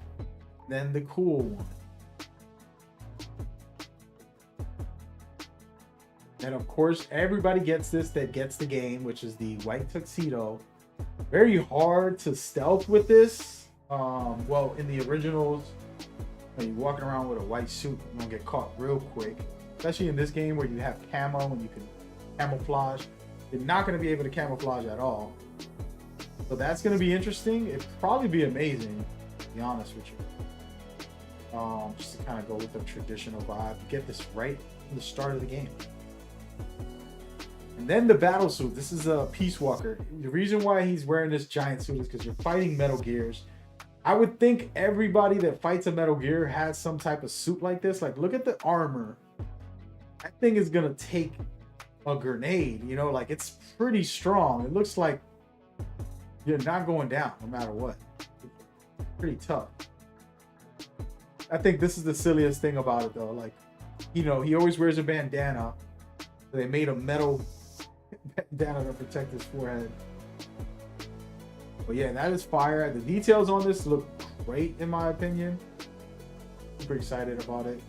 Then the cool one. And of course, everybody gets this that gets the game, which is the white tuxedo. Very hard to stealth with this. Well, in the originals, when you're walking around with a white suit, you're gonna get caught real quick. Especially in this game where you have camo and you can camouflage. You're not gonna be able to camouflage at all. So that's gonna be interesting. It'd probably be amazing, to be honest with you. Just to kind of go with the traditional vibe. Get this right from the start of the game. And then the battle suit. This is a Peace Walker. The reason why he's wearing this giant suit is because you're fighting Metal Gears. I would think everybody that fights a Metal Gear has some type of suit like this. Like, look at the armor. That thing is gonna take a grenade, you know, like it's pretty strong. It looks like you're not going down no matter what. Pretty tough. I think this is the silliest thing about it though. Like, you know, he always wears a bandana. So they made a metal bandana to protect his forehead. But yeah, that is fire. The details on this look great in my opinion. Super excited about it.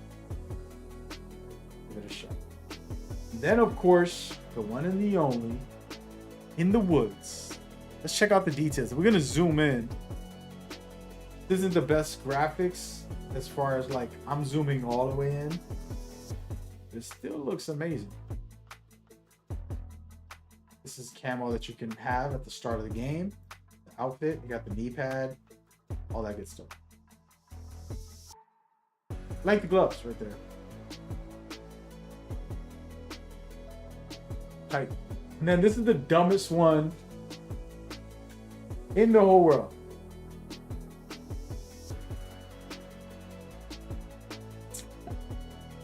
Give it a shot. And then of course, the one and the only, In the Woods. Let's check out the details. We're gonna zoom in. This isn't the best graphics as far as like I'm zooming all the way in. It still looks amazing. This is camo that you can have at the start of the game. The outfit, you got the knee pad, all that good stuff. Like the gloves right there. Tight. And then this is the dumbest one in the whole world.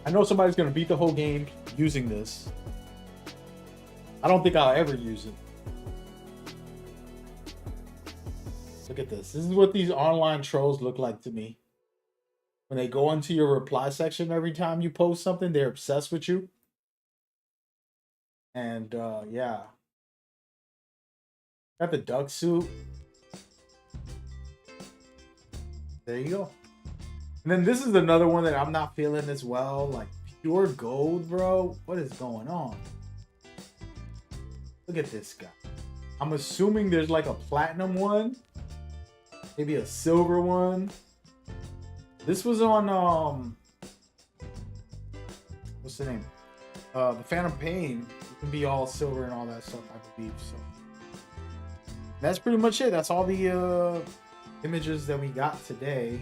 I know somebody's gonna beat the whole game using this. I don't think I'll ever use it. Look at this. This is what these online trolls look like to me. When they go into your reply section every time you post something, they're obsessed with you. And yeah. Got the duck suit. There you go. And then this is another one that I'm not feeling as well. Like pure gold, bro. What is going on? Look at this guy. I'm assuming there's like a platinum one. Maybe a silver one. This was on what's the name? The Phantom Pain. It can be all silver and all that stuff, I believe. So that's pretty much it. That's all the images that we got today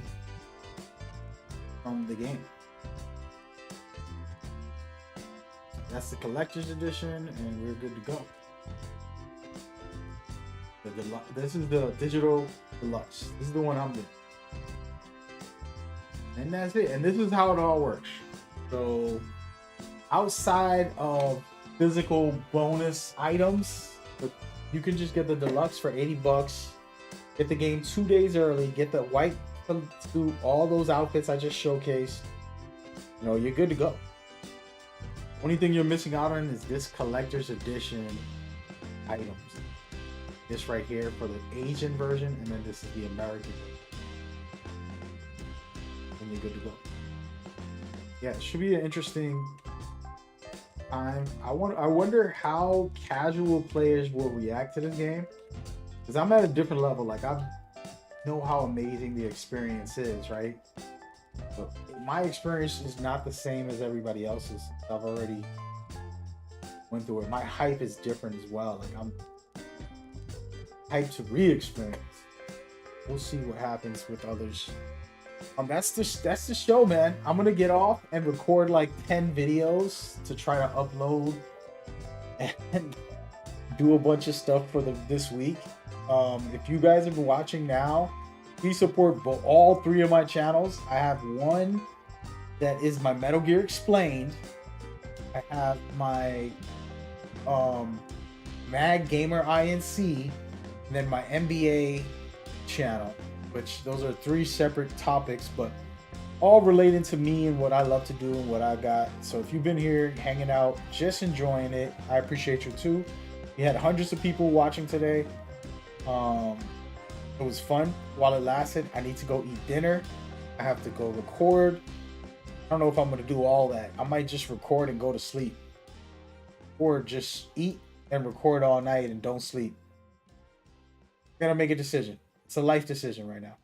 from the game. That's the collector's edition, and we're good to go. This is the digital deluxe. This is the one I'm doing. And that's it. And this is how it all works. So outside of physical bonus items, you can just get the deluxe for $80. Get the game 2 days early. Get the white suit, all those outfits I just showcased. You know, you're good to go. Only thing you're missing out on is this collector's edition items. This right here for the Asian version, and then this is the American version. And you're good to go. Yeah, it should be an interesting time. I wonder how casual players will react to this game, because I'm at a different level. Like, I know how amazing the experience is, right? But my experience is not the same as everybody else's. I've already went through it. My hype is different as well. Like, I'm hyped to re-experience. We'll see what happens with others. That's the show, man. I'm gonna get off and record like 10 videos to try to upload and do a bunch of stuff for this week. If you guys have been watching now, please support all 3 of my channels. I have one that is my Metal Gear Explained. I have my Mag Gamer INC, and then my NBA channel, which those are 3 separate topics, but all relating to me and what I love to do and what I got. So if you've been here hanging out, just enjoying it, I appreciate you too. We had hundreds of people watching today. It was fun while it lasted. I need to go eat dinner. I have to go record. I don't know if I'm going to do all that. I might just record and go to sleep, or just eat and record all night and don't sleep. Gotta make a decision. It's a life decision right now.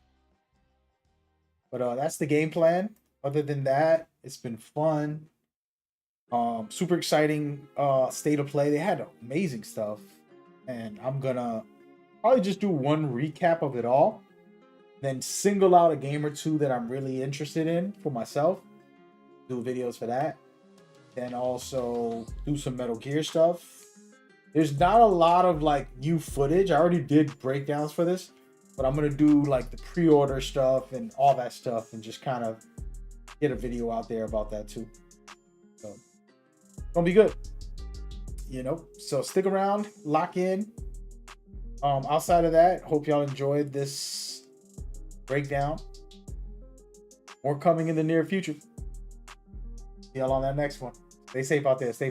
But that's the game plan. Other than that, it's been fun. Super exciting state of play. They had amazing stuff, and I'm gonna probably just do one recap of it all, then single out a game or 2 that I'm really interested in for myself, do videos for that, then also do some Metal Gear stuff. There's not a lot of like new footage. I already did breakdowns for this, but I'm gonna do like the pre-order stuff and all that stuff, and just kind of get a video out there about that too. So it's gonna be good, you know. So stick around, lock in. Outside of that, hope y'all enjoyed this breakdown. More coming in the near future. See y'all on that next one. Stay safe out there. Stay